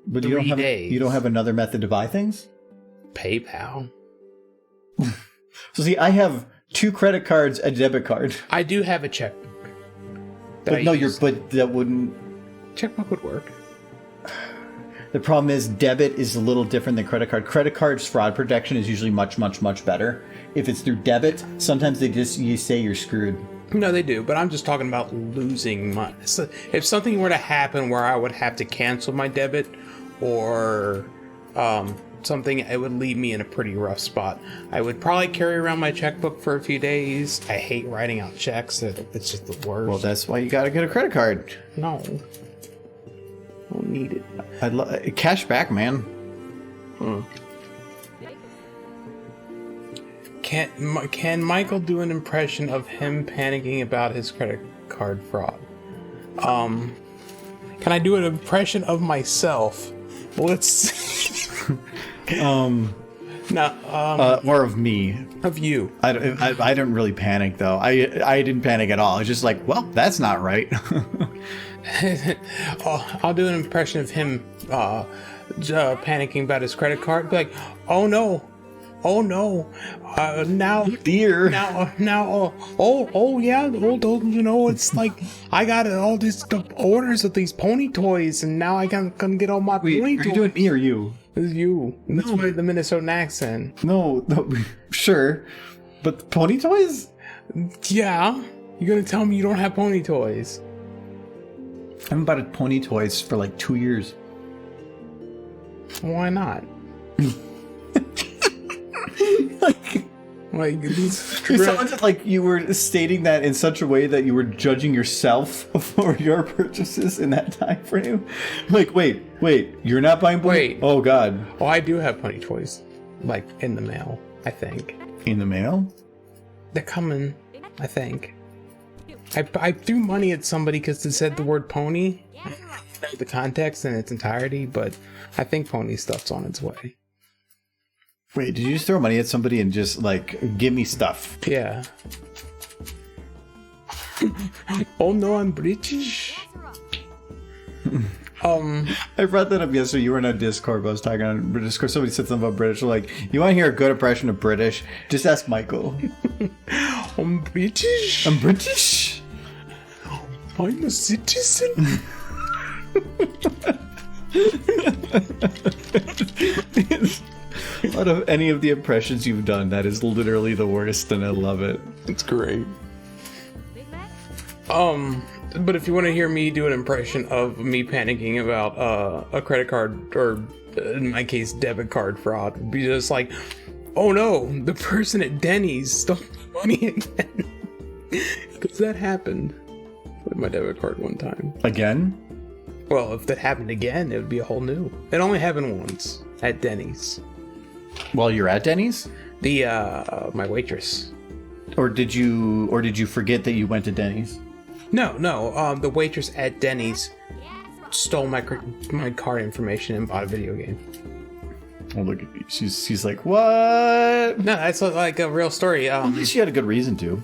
But 3 days. You don't have another method to buy things? PayPal. So see, I have 2 credit cards, a debit card. I do have a checkbook. But that wouldn't... Checkbook would work. The problem is debit is a little different than credit card. Credit card's fraud protection is usually much, much, much better. If it's through debit, sometimes you say you're screwed. No, they do, but I'm just talking about losing money. So if something were to happen where I would have to cancel my debit or something, it would leave me in a pretty rough spot. I would probably carry around my checkbook for a few days. I hate writing out checks. It's just the worst. Well, that's why you gotta get a credit card. No. I don't need it. Cash back, man. Can Michael do an impression of him panicking about his credit card fraud? Can I do an impression of myself? Let's see. Or of me. Of you. I didn't really panic though. I didn't panic at all. I was just like, well, that's not right. I'll do an impression of him panicking about his credit card. Be like, oh no, now, Dear. now, oh yeah, it's like I got all these orders of these pony toys, and now I can get all my Wait, pony are toys. you doing me or you? It's you. That's why the Minnesotan accent. No, sure. But the pony toys? Yeah, you're gonna tell me you don't have pony toys? I haven't bought pony toys for like 2 years. Why not? Like these. It sounded like you were stating that in such a way that you were judging yourself for your purchases in that time frame. Like, wait, you're not buying pony? Wait. Oh, God. Oh, I do have pony toys, like in the mail. I think In the mail? they're coming. I think. I threw money at somebody because it said the word pony. I don't know the context in its entirety, but I think pony stuff's on its way. Wait, did you just throw money at somebody and just, like, give me stuff? Yeah. Oh no, I'm British. I brought that up yesterday. You were in a Discord, but I was talking on Discord. Somebody said something about British. Like, you want to hear a good impression of British? Just ask Michael. I'm British. I'm British? I'm a citizen. Out of any of the impressions you've done, that is literally the worst, and I love it. It's great. But if you want to hear me do an impression of me panicking about a credit card, or in my case, debit card fraud, it'd be just like, oh no, the person at Denny's stole my money again. Because that happened with my debit card one time. Again? Well, if that happened again, it would be a whole new. It only happened once at Denny's. While you're at Denny's? The my waitress. Or did you forget that you went to Denny's? No. The waitress at Denny's stole my card information and bought a video game. Oh, look at me. She's like, what? No, that's like a real story. At least she had a good reason to.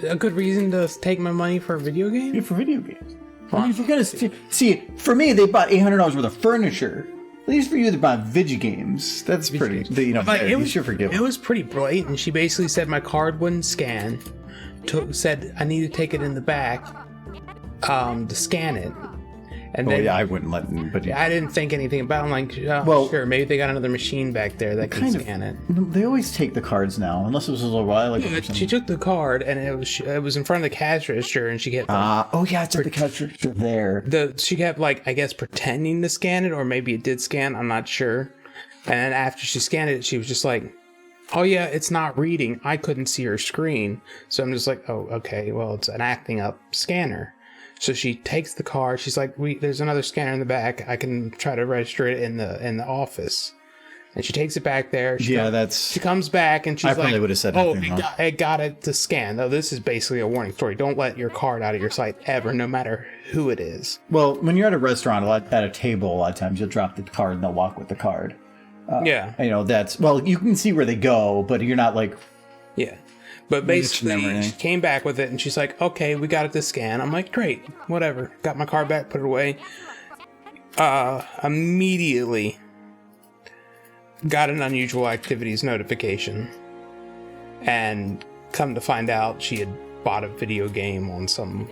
A good reason to take my money for a video game? Yeah, for video games. I mean, if you're gonna see, for me, they bought $800 worth of furniture. At least for you, they bought video games. That's pretty. You know, Like, you should forgive it them. was pretty blatant. She basically said my card wouldn't scan. Said I need to take it in the back to scan it. And then I wouldn't let them. But I didn't think anything about it. I'm like, Well, sure, maybe they got another machine back there that can scan it. They always take the cards now, unless it was a little while ago. She took the card and it was in front of the cash register, and she kept it's at the cash register there. she kept like, I guess, pretending to scan it, or maybe it did scan. I'm not sure. And then after she scanned it, she was just like, "Oh yeah, it's not reading. I couldn't see her screen." So I'm just like, "Oh, okay. Well, it's an acting up scanner." So she takes the card. She's like, "There's another scanner in the back. I can try to register it in the office." And she takes it back there. She comes back and she's like, I probably would have said "Oh, nothing, I got it to scan." Though this is basically a warning story. Don't let your card out of your sight ever, no matter who it is. Well, when you're at a restaurant, at a table, a lot of times you'll drop the card and they'll walk with the card. Yeah. You know, you can see where they go, but you're not like... Yeah. But basically, she came back with it, and she's like, "Okay, we got it to scan." I'm like, "Great, whatever." Got my card back, put it away. Immediately got an unusual activities notification. And come to find out, she had bought a video game on some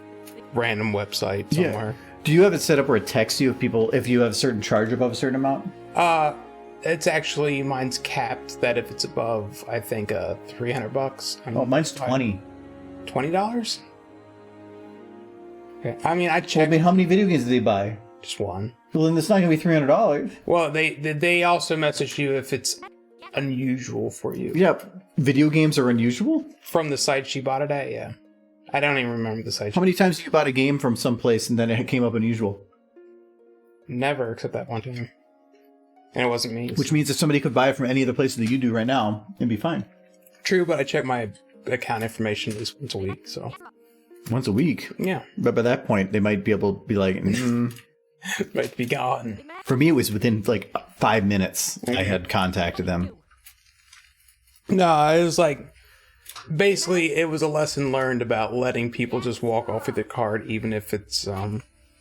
random website somewhere. Do you have it set up where it texts you if you have a certain charge above a certain amount? It's actually, mine's capped that if it's above, I think, $300. Oh, mine's 20. $20? Okay. I mean, I Well, I checked mean, how many video games did they buy? just one. Well, then it's not going to be $300. Well, they also message you if it's unusual for you. Yep. Video games are unusual? From the site she bought it at, yeah. I don't even remember the site. How many times have you bought a game from someplace and then it came up unusual? Never, except that one time. And it wasn't me. Which means that somebody could buy it from any other place that you do right now and be fine. True, but I check my account information at least once a week, so. Once a week? Yeah. But by that point, they might be able to be like, Might be gone. For me, it was within like 5 minutes I had contacted them. No, it was like, basically, it was a lesson learned about letting people just walk off with their card, even if it's,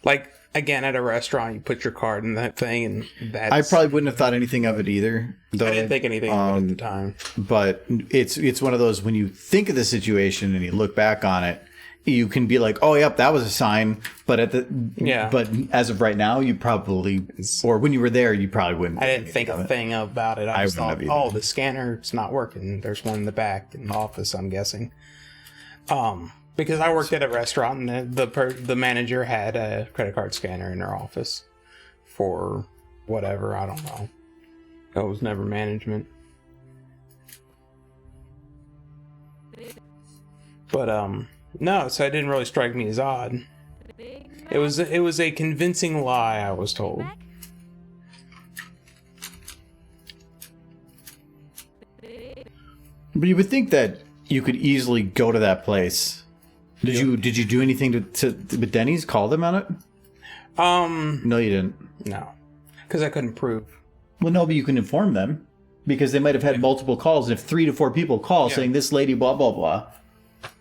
like, again, at a restaurant, you put your card in that thing, and that's... I probably wouldn't have thought anything of it either. Though, I didn't think anything of it at the time. But it's one of those, when you think of the situation and you look back on it, you can be like, oh, yep, that was a sign. But but as of right now, you probably, or when you were there, you probably wouldn't. I didn't think a thing about it. I just wouldn't thought, have either. oh, the scanner's not working. There's one in the back in the office, I'm guessing. Because I worked at a restaurant, and the manager had a credit card scanner in her office for whatever, I don't know. It was never management. But no, so it didn't really strike me as odd. It was a convincing lie, I was told. But you would think that you could easily go to that place. Did you do anything with Denny's? Call them on it? No, you didn't. No, because I couldn't prove. Well, no, but you can inform them because they might have had multiple calls. And if 3 to 4 people call saying this lady blah blah blah.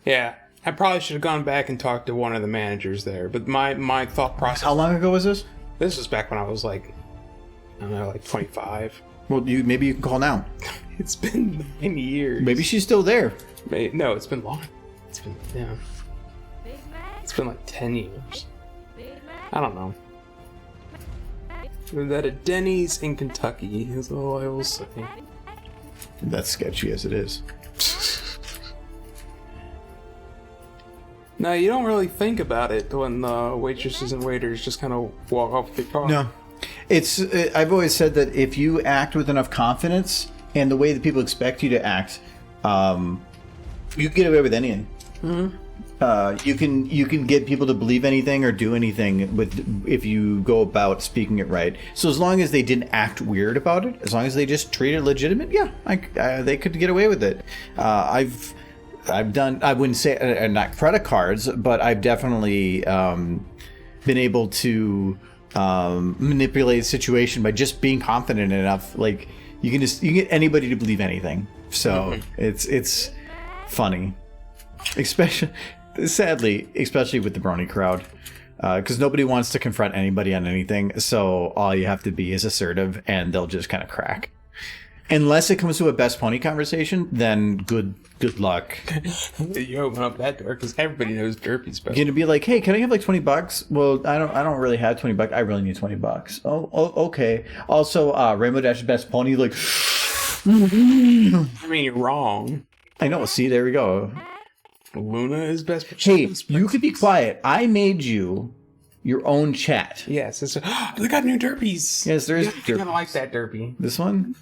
Yeah, I probably should have gone back and talked to one of the managers there. But my thought process. How long ago was this? This was back when I was like, I don't know, like 25. Well, maybe you can call now. It's been 9 years. Maybe she's still there. No, it's been long. It's been It's been like 10 years. I don't know. We're at a Denny's in Kentucky, is all I will say. That's sketchy as it is. No, you don't really think about it when the waitresses and waiters just kind of walk off the car. No. I've always said that if you act with enough confidence and the way that people expect you to act, you can get away with anything. Mm-hmm. You can get people to believe anything or do anything if you go about speaking it right. So as long as they didn't act weird about it, as long as they just treat it legitimate, they could get away with it. I've done, I wouldn't say not credit cards, but I've definitely been able to manipulate the situation by just being confident enough. Like you can get anybody to believe anything. So it's funny, especially with the brony crowd, because nobody wants to confront anybody on anything. So all you have to be is assertive, and they'll just kind of crack. Unless it comes to a best pony conversation, then good luck. You open up that door because everybody knows Derpy's best. You're gonna be like, hey, can I have like $20? Well, I don't really have $20. I really need $20. Oh, okay. Also, Rainbow Dash's best pony. Like, I mean, you're wrong. I know. See, there we go. Luna is best. Hey, you could be quiet. I made you your own chat. Yes, they got new Derpies. Yes, there is. You're gonna like that Derpy. This one?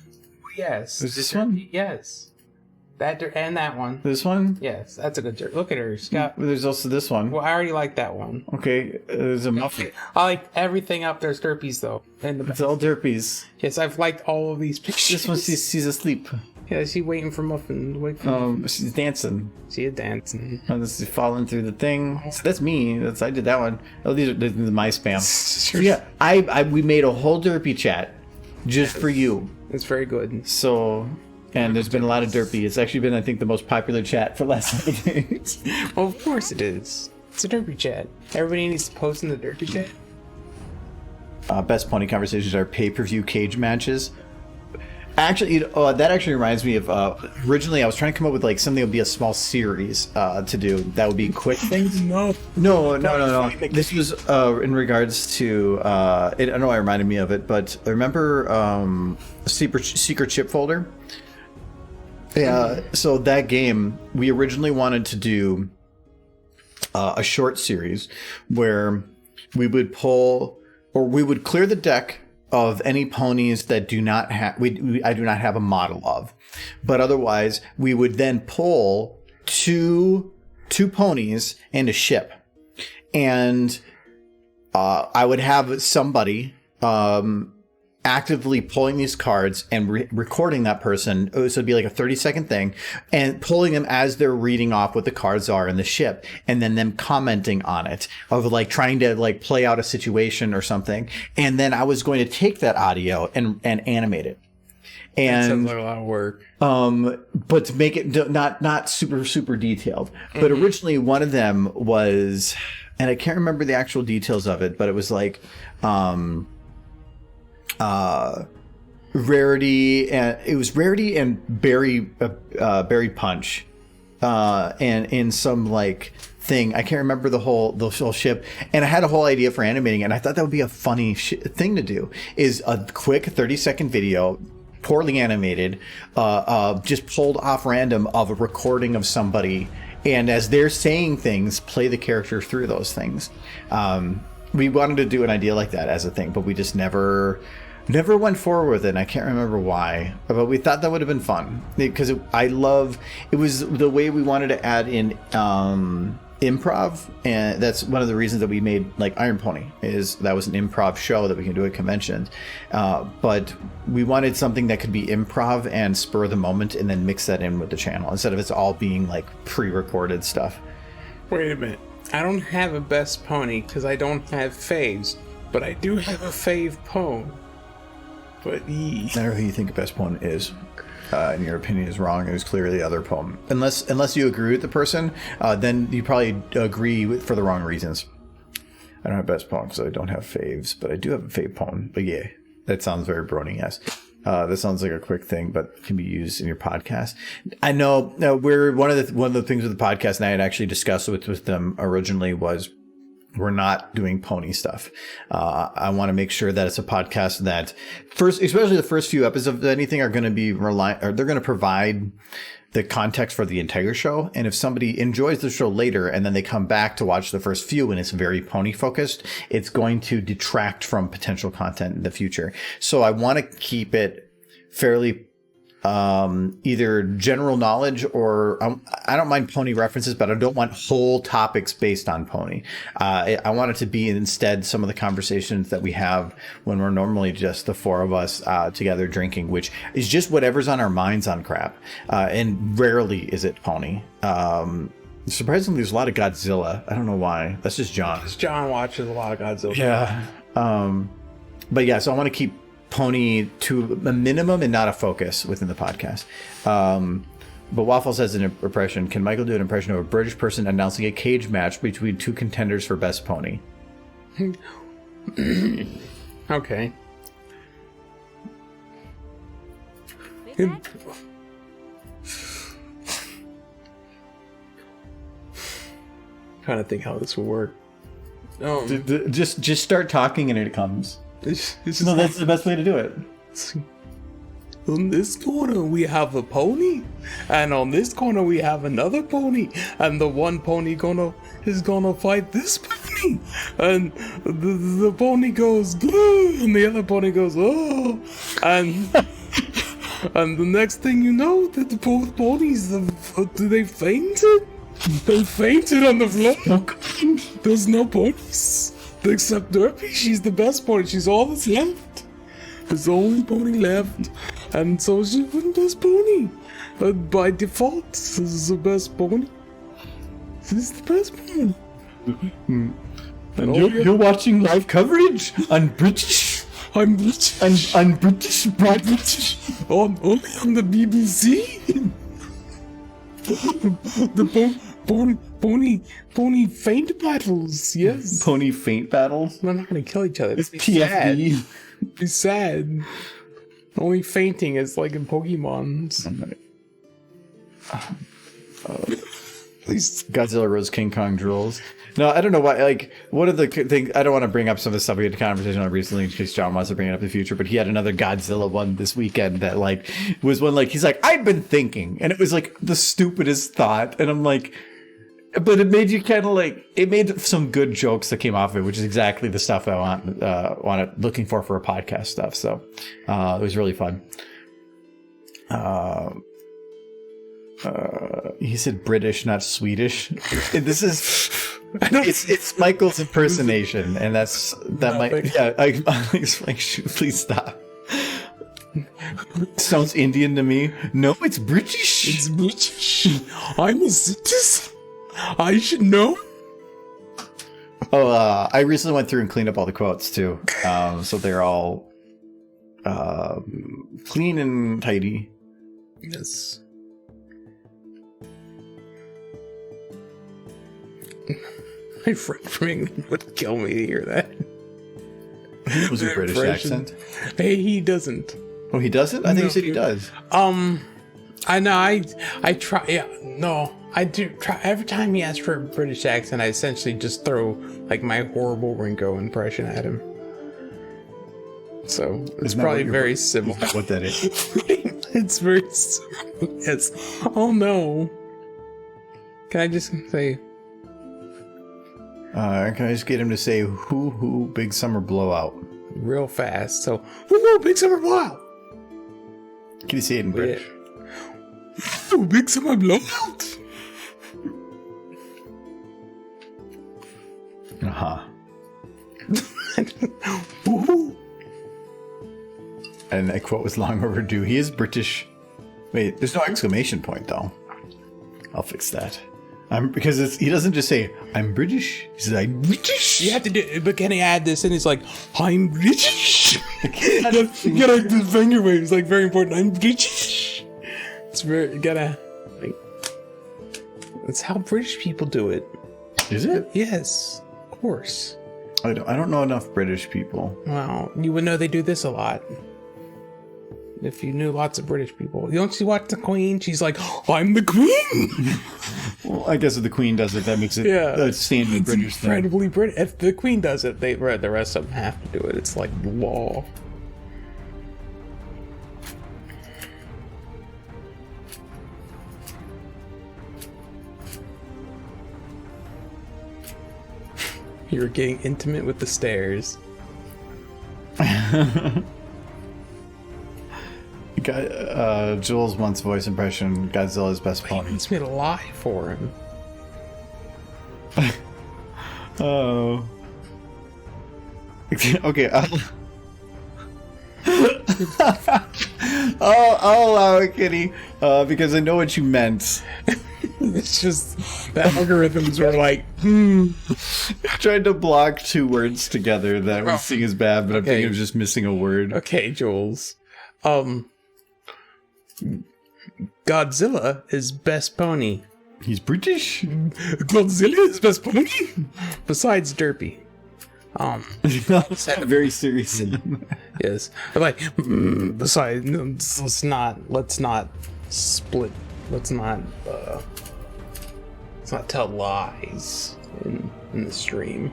Yes. Is this one? Yes. And that one. This one? Yes, that's a good Derpy. Look at her. She's got. There's also this one. Well, I already like that one. Okay, there's a muffin. I like everything up there's Derpies though. It's all Derpies. Yes, I've liked all of these pictures. This one, she's asleep. Yeah, she's waiting for Muffin. Wait for She's dancing. She is dancing. Oh, this is falling through the thing. So that's me. I did that one. Oh, these are my spam. So yeah, we made a whole Derpy chat just for you. It's very good. So, and there's been a lot of Derpy. It's actually been, I think, the most popular chat for the last 9 days. Well, of course it is. It's a Derpy chat. Everybody needs to post in the Derpy chat. Best pony conversations are pay-per-view cage matches. Actually, that actually reminds me of originally I was trying to come up with like something that would be a small series to do. That would be quick things. No. No. This was in regards to I don't know why it reminded me of it, but remember secret chip folder? Yeah. So that game, we originally wanted to do a short series where we would pull or we would clear the deck of any ponies that do not have I do not have a model of, but otherwise we would then pull two ponies and a ship, and I would have somebody actively pulling these cards and recording that person. So it'd be like a 30-second thing and pulling them as they're reading off what the cards are in the ship, and then them commenting on it, of like trying to like play out a situation or something. And then I was going to take that audio and animate it. And That sounds like a lot of work. but to make it not super detailed. But originally one of them was, and I can't remember the actual details of it, but it was like Rarity, and it was Rarity and Berry Punch, and in some like thing, I can't remember the whole ship, and I had a whole idea for animating, and I thought that would be a funny thing to do, is a quick 30-second video, poorly animated, just pulled off random of a recording of somebody, and as they're saying things, play the character through those things. We wanted to do an idea like that as a thing, but we just never went forward with it, and I can't remember why, but we thought that would have been fun, because it was the way we wanted to add in improv, and that's one of the reasons that we made like Iron Pony, is that was an improv show that we can do at conventions, but we wanted something that could be improv and spur of the moment, and then mix that in with the channel instead of it's all being like pre-recorded stuff. Wait a minute. I don't have a best pony because I don't have faves, but I do have a fave pone. But I don't know who you think best poem is. In your opinion, is wrong. It was clearly the other poem. Unless you agree with the person, then you probably agree for the wrong reasons. I don't have best poem because I don't have faves, but I do have a fave poem. But yeah, that sounds very brony. Yes, that sounds like a quick thing, but can be used in your podcast. I know. We're one of the things with the podcast, and I had actually discussed with them originally was, we're not doing pony stuff. I want to make sure that it's a podcast that especially the first few episodes of anything are going to be they're going to provide the context for the entire show. And if somebody enjoys the show later and then they come back to watch the first few and it's very pony focused, it's going to detract from potential content in the future. So I want to keep it fairly either general knowledge or I don't mind pony references, but I don't want whole topics based on pony. I want it to be instead some of the conversations that we have when we're normally just the four of us together drinking, which is just whatever's on our minds on crap. And rarely is it pony. Surprisingly, there's a lot of Godzilla. I don't know why. That's just John. because John watches a lot of Godzilla. Yeah. But yeah, so I want to keep pony to a minimum and not a focus within the podcast. But Waffles has an impression. Can Michael do an impression of a British person announcing a cage match between two contenders for best pony? Okay. Big Mac? Trying to think how this will work. Just start talking and it comes. This is No, that's the best way to do it. On this corner we have a pony, and on this corner we have another pony, and the one pony is gonna fight this pony, and the pony goes "Grr," and the other pony goes oh, and and the next thing you know, that both ponies they fainted. They fainted on the floor. There's no ponies except Derpy. She's the best pony. She's all that's left. There's the only pony left, and so she's the best pony. But by default, this is the best pony. This is the best pony. And you're watching live coverage on British. I'm British. On British British. Only on the BBC. The pony faint battles. Yes. Pony faint battles. We're not gonna kill each other. It's PFB. Be sad. Only fainting is like in Pokemon's. At least Godzilla rose King Kong drools. No, I don't know why. Like, one of the things, I don't want to bring up some of the stuff we had a conversation on recently in case John wants to bring it up in the future, but he had another Godzilla one this weekend that, like, was one, like, he's like, I've been thinking. And it was, like, the stupidest thought. And I'm like, but it made you kind of, like, it made some good jokes that came off of it, which is exactly the stuff I looking for a podcast stuff. So, it was really fun. He said British, not Swedish. This is it's Michael's impersonation, and that might like please stop. Sounds Indian to me. No, it's British. It's British. I'm a citizen. I should know. Oh, I recently went through and cleaned up all the quotes too, so they're all clean and tidy. Yes. My friend from England would kill me to hear that. Was it a British accent? Hey, he doesn't. Oh, he doesn't? I think he said he does. I know. I try. Yeah, no, I do try. Every time he asks for a British accent, I essentially just throw like my horrible Ringo impression at him. So it's probably very similar. What that is? It's very similar. Yes. Oh no. Can I just say? Can I just get him to say "hoo big summer blowout" Real fast? So woo big summer blowout. Can you say it in British? Woo big summer blowout. Woo. And that quote was long overdue. He is British. Wait, there's no exclamation point though. I'll fix that. Because he doesn't just say I'm British. He says I'm British. You have to do, but can he add this? And he's like, I'm British. You gotta do the finger wave. It's like very important. I'm British. It's very you gotta like. That's how British people do it. Is it? Yes, of course. I don't know enough British people. Well, you would know they do this a lot. If you knew lots of British people. You don't watch the Queen? She's like, I'm the Queen! Well, I guess if the Queen does it, that makes it a standard British thing. Incredibly British. If the Queen does it, the rest of them have to do it. It's like law. You're getting intimate with the stairs. Jules wants voice impression. Godzilla's best He pony. wants me to lie for him. Oh. Okay. I'll allow it, Kitty, because I know what you meant. It's just the algorithms were like, Tried to block two words together that we sing is bad, but I'm thinking of just missing a word. Okay, Jules. Godzilla is best pony. He's British? Godzilla is best pony? Besides Derpy. Very serious. Yes. But like, besides, let's not split. Let's not tell lies in the stream.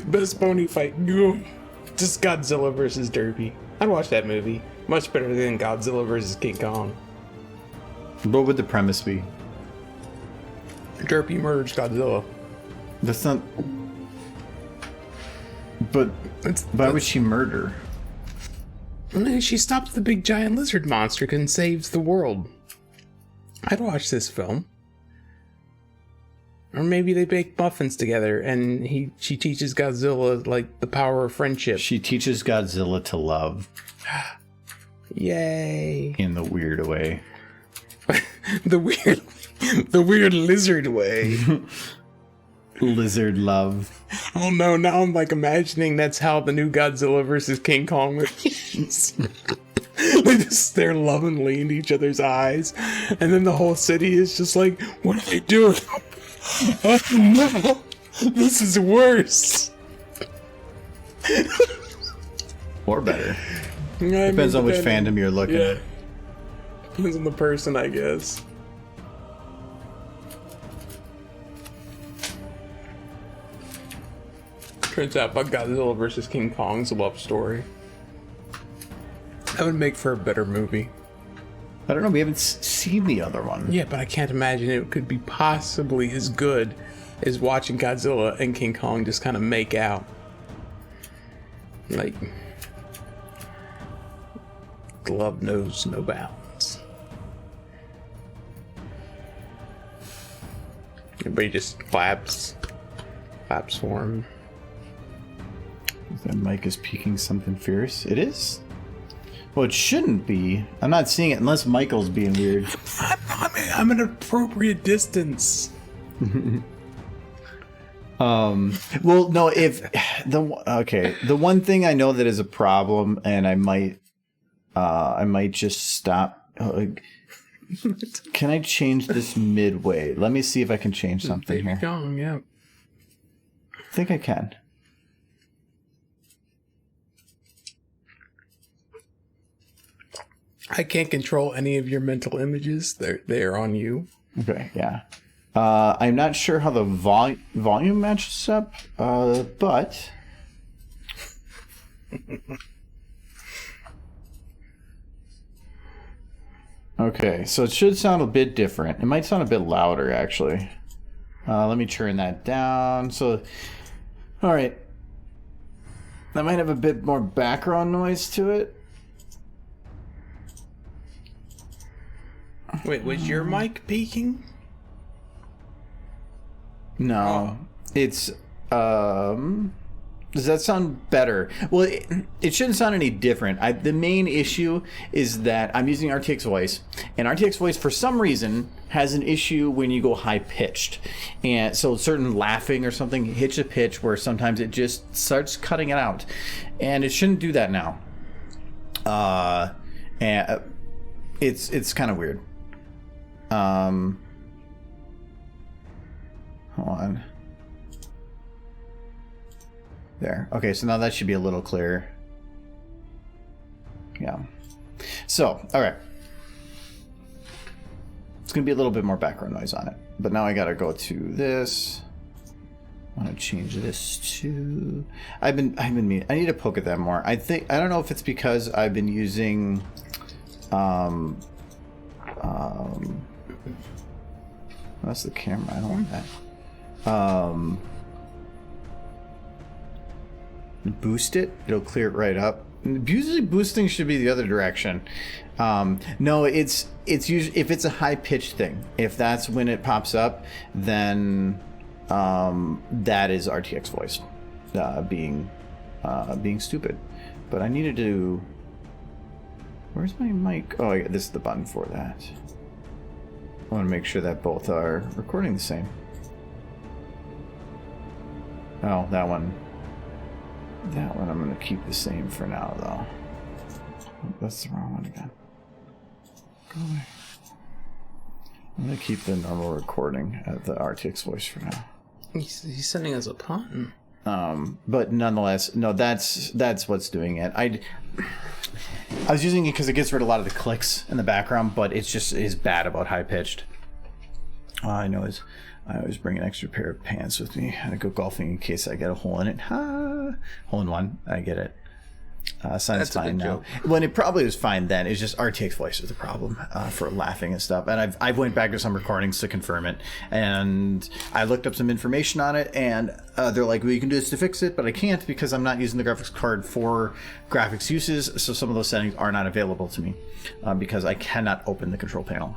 Best pony fight. Just Godzilla versus Derpy. I'd watch that movie. Much better than Godzilla versus King Kong. What would the premise be? Derpy murders Godzilla. That's not. But why would she murder? She stops the big giant lizard monster and saves the world. I'd watch this film. Or maybe they bake muffins together and she teaches Godzilla like the power of friendship. She teaches Godzilla to love. Yay. In the weird way. the weird lizard way. Lizard love. Oh no, now I'm like imagining that's how the new Godzilla versus King Kong is. They just stare lovingly into each other's eyes. And then the whole city is just like, what are they doing? Oh no, this is worse. Or better. Depends on which fandom you're looking at. Depends on the person, I guess. Turns out Godzilla vs. King Kong's a love story. That would make for a better movie. I don't know, we haven't seen the other one. Yeah, but I can't imagine it could be possibly as good as watching Godzilla and King Kong just kind of make out. Like, love knows no bounds. Everybody just claps for him. That mic is peeking something fierce. It is? Well, it shouldn't be. I'm not seeing it unless Michael's being weird. I'm an appropriate distance. Well, no, if the one thing I know that is a problem, and I might just stop. Can I change this midway? Let me see if I can change something here. Young, yeah. I think I can. I can't control any of your mental images. They're on you. Okay, yeah. I'm not sure how the volume matches up, but okay, so it should sound a bit different. It might sound a bit louder, actually. Let me turn that down. So, all right. That might have a bit more background noise to it. Wait, was your mic peaking? No, it's does that sound better? Well, it shouldn't sound any different. The main issue is that I'm using RTX voice, and RTX voice for some reason has an issue when you go high pitched, and so certain laughing or something hits a pitch where sometimes it just starts cutting it out, and it shouldn't do that now. And it's kind of weird. Hold on. There. Okay, so now that should be a little clearer. Yeah. So, all right. It's going to be a little bit more background noise on it. But now I got to go to this. I want to change this to... I need to poke at that more. I don't know if it's because I've been using... That's the camera. I don't want that. Boost it. It'll clear it right up. Usually boosting should be the other direction. No, it's usually if it's a high pitched thing. If that's when it pops up, then that is RTX voice being stupid. But I needed to. Where's my mic? Oh, this is the button for that. I want to make sure that both are recording the same. Oh, that one. That one I'm going to keep the same for now, though. That's the wrong one again. Go away. I'm going to keep the normal recording at the RTX voice for now. He's sending us a pun. But nonetheless, no, that's what's doing it. I was using it because it gets rid of a lot of the clicks in the background, but it's just is bad about high pitched. All I know is I always bring an extra pair of pants with me. I go golfing in case I get a hole in it. Hole in one. I get it. Sounds fine now. When it probably was fine then, it's just RTX voice was the problem for laughing and stuff. And I went back to some recordings to confirm it, and I looked up some information on it, and they're like, well, you can do this to fix it, but I can't because I'm not using the graphics card for graphics uses, so some of those settings are not available to me because I cannot open the control panel.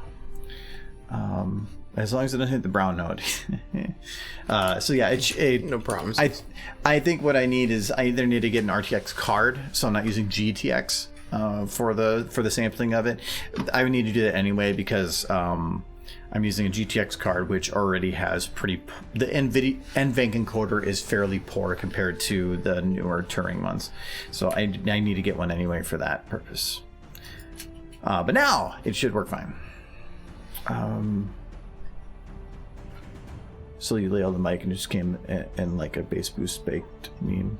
As long as it doesn't hit the brown note. So yeah, no problems. I think what I need is I either need to get an RTX card, so I'm not using GTX for the sampling of it. I would need to do that anyway because I'm using a GTX card which already has the NVIDIA NVENC encoder is fairly poor compared to the newer Turing ones. So I need to get one anyway for that purpose. But now it should work fine. So you lay on the mic and it just came in like a bass boost baked meme.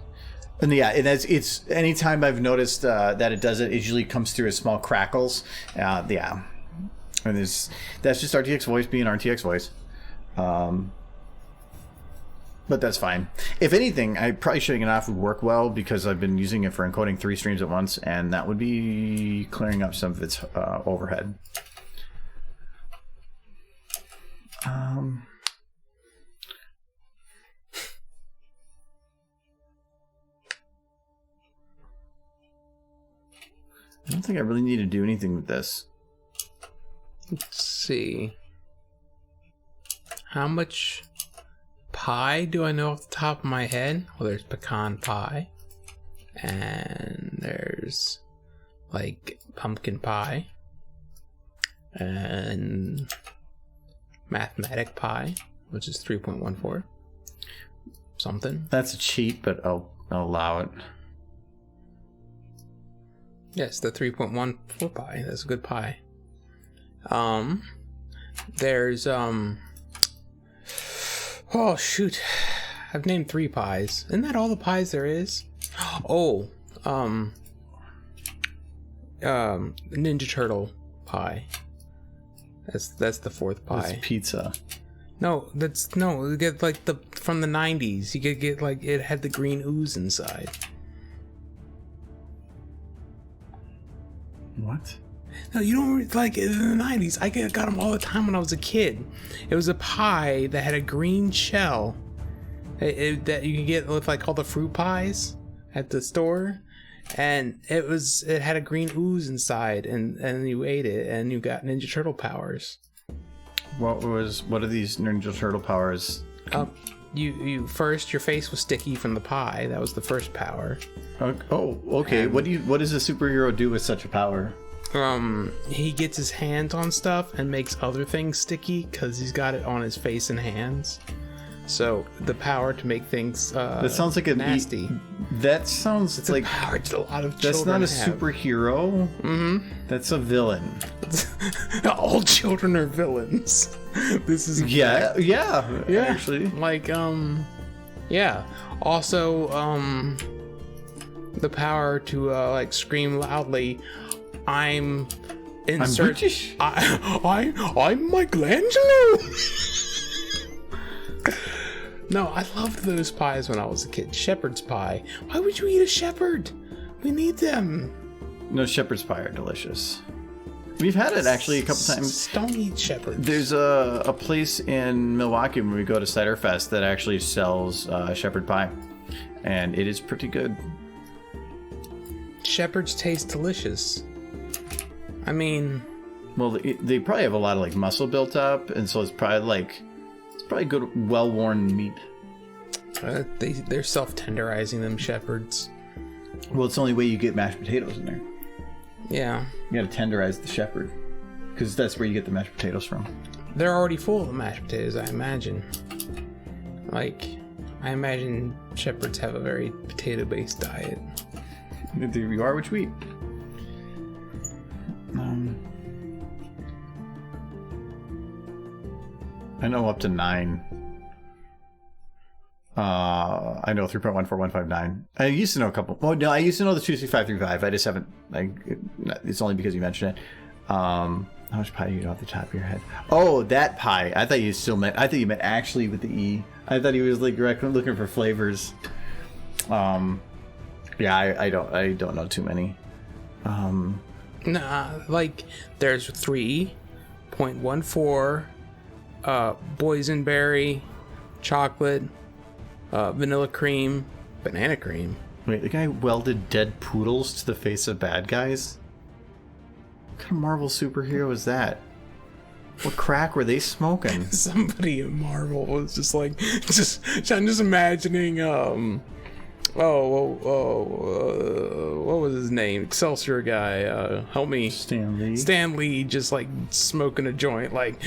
And yeah, it's anytime I've noticed that it does it usually comes through as small crackles. Yeah, and that's just RTX voice being RTX voice. But that's fine. If anything, I probably shutting it off would work well because I've been using it for encoding 3 streams at once, and that would be clearing up some of its overhead. I don't think I really need to do anything with this. Let's see. How much pie do I know off the top of my head? Well, there's pecan pie. And there's like pumpkin pie. And mathematic pie, which is 3.14. Something. That's a cheat, but I'll allow it. Yes, the 3.14 pie. That's a good pie. There's oh shoot, I've named 3 pies. Isn't that all the pies there is? Oh, Ninja Turtle pie. That's the 4th pie. That's pizza. No, you get like from the 90s. You could get like it had the green ooze inside. What? No, you don't like in the 90s. I got them all the time when I was a kid. It was a pie that had a green shell that you could get with like all the fruit pies at the store, and it had a green ooze inside, and you ate it and you got Ninja Turtle powers. What are these Ninja Turtle powers? You first, your face was sticky from the pie. That was the first power. Oh, okay. And what does a superhero do with such a power? He gets his hands on stuff and makes other things sticky because he's got it on his face and hands. So the power to make things that sounds like nasty. That sounds it's like a power to a lot of that's children. That's not a superhero. Mm-hmm. That's a villain. All children are villains. This is yeah. Actually, like yeah. Also, the power to like scream loudly. I'm British. I'm Michelangelo. No, I loved those pies when I was a kid. Shepherd's pie. Why would you eat a shepherd? We need them. No, shepherd's pie are delicious. We've had it actually a couple times. Don't eat shepherds. There's a place in Milwaukee when we go to Cider Fest that actually sells shepherd pie, and it is pretty good. Shepherds taste delicious. I mean, well, they probably have a lot of like muscle built up, and so it's probably good, well-worn meat. They're self-tenderizing them shepherds. Well, it's the only way you get mashed potatoes in there. Yeah. You gotta tenderize the shepherd, because that's where you get the mashed potatoes from. They're already full of mashed potatoes, I imagine. Like, I imagine shepherds have a very potato-based diet. There you are, which we eat. I know up to 9. I know 3.14159. I used to know a couple. Well, no, I used to know the 26535. I just haven't. It's only because you mentioned it. How much pie do you know off the top of your head? Oh, that pie. I thought you meant actually with the E. I thought he was like looking for flavors. Yeah, I don't know too many. Nah, like there's 3.14, boysenberry, chocolate, vanilla cream, banana cream. Wait, the guy welded dead poodles to the face of bad guys? What kind of Marvel superhero is that? What crack were they smoking? Somebody in Marvel was just like, I'm just imagining, what was his name? Excelsior guy. Help me. Stan Lee just like smoking a joint. Like,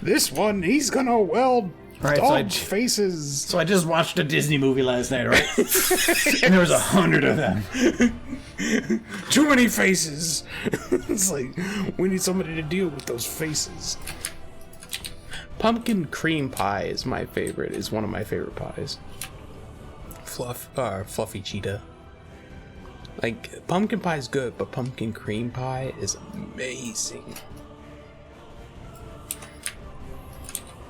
this one, he's gonna weld dog faces. So I just watched a Disney movie last night, right? And there was 100 of them. Too many faces. It's like, we need somebody to deal with those faces. Pumpkin cream pie is one of my favorite pies. fluffy cheetah. Like, pumpkin pie is good, but pumpkin cream pie is amazing.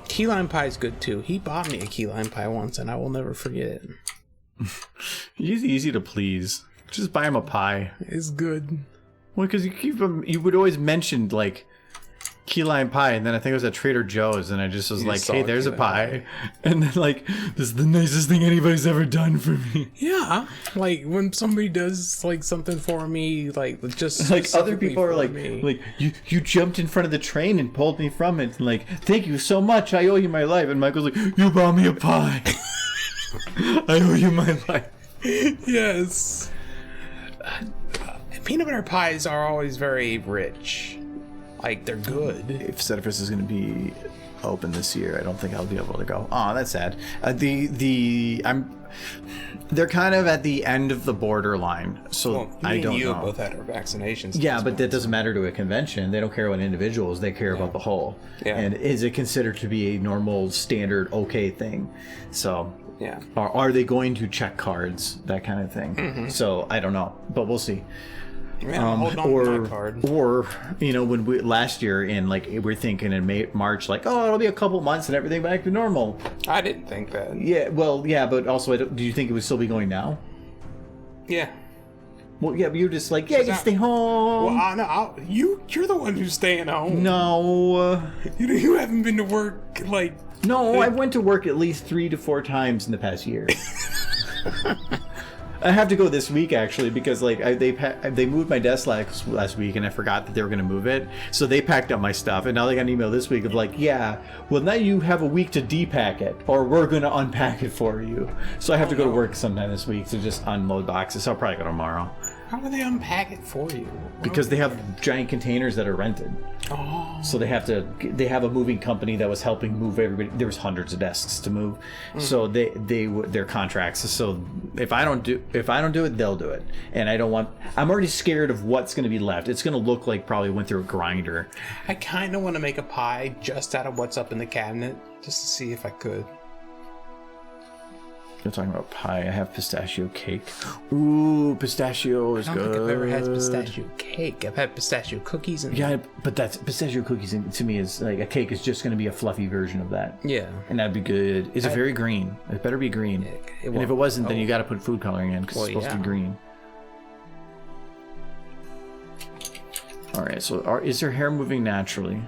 Key lime pie is good too. He bought me a key lime pie once, and I will never forget it. He's easy to please. Just buy him a pie. It's good. Well, because you would always mention like key lime pie, and then I think it was at Trader Joe's, and I just was like, "Hey, there's a pie," and then like, "This is the nicest thing anybody's ever done for me." Yeah, like when somebody does like something for me, like just Like other people are like, me. you jumped in front of the train and pulled me from it, and like, "Thank you so much, I owe you my life." And Michael's like, "You bought me a pie. I owe you my life." Yes. Peanut butter pies are always very rich. Like, they're good. If Setterfest is going to be open this year, I don't think I'll be able to go. Oh, that's sad. They're kind of at the end of the borderline, so I don't know. Both had our vaccinations. Yeah, but that doesn't matter to a convention. They don't care about individuals. They care about the whole. Yeah. And is it considered to be a normal, standard, okay thing? So, Yeah. are they going to check cards? That kind of thing. Mm-hmm. So, I don't know, but we'll see. Yeah, hold on to my card. Or you know, when we last year in like we're thinking in March, like, oh, it'll be a couple months and everything back to normal. I didn't think that. Yeah, well, yeah, but also, do you think it would still be going now? Yeah. Well, yeah, but you're just like, yeah, you can stay home. Well, no, you're the one who's staying home. No, You haven't been to work like. no, I went to work at least 3 to 4 times in the past year. I have to go this week actually because like they moved my desk last week and I forgot that they were going to move it, so they packed up my stuff and now they got an email this week of like, yeah, well now you have a week to depack it or we're going to unpack it for you. So I have to go to work sometime this week to just unload boxes. So I'll probably go tomorrow. How do they unpack it for you? Because they have giant containers that are rented. Oh. So they have a moving company that was helping move everybody. There was hundreds of desks to move. So their contracts. So if I don't do it, they'll do it. And I'm already scared of what's going to be left. It's going to look like probably went through a grinder. I kind of want to make a pie just out of what's up in the cabinet, just to see if I could. You're talking about pie. I have pistachio cake. Ooh, pistachio is I don't good. think I've ever had pistachio cake. I've had pistachio cookies and Yeah, but that's pistachio cookies to me is like a cake is just going to be a fluffy version of that. yeah. And that'd be good. Is it very green? It better be green. And if it wasn't, then you got to put food coloring in because it's supposed to be green. All right. So, is her hair moving naturally?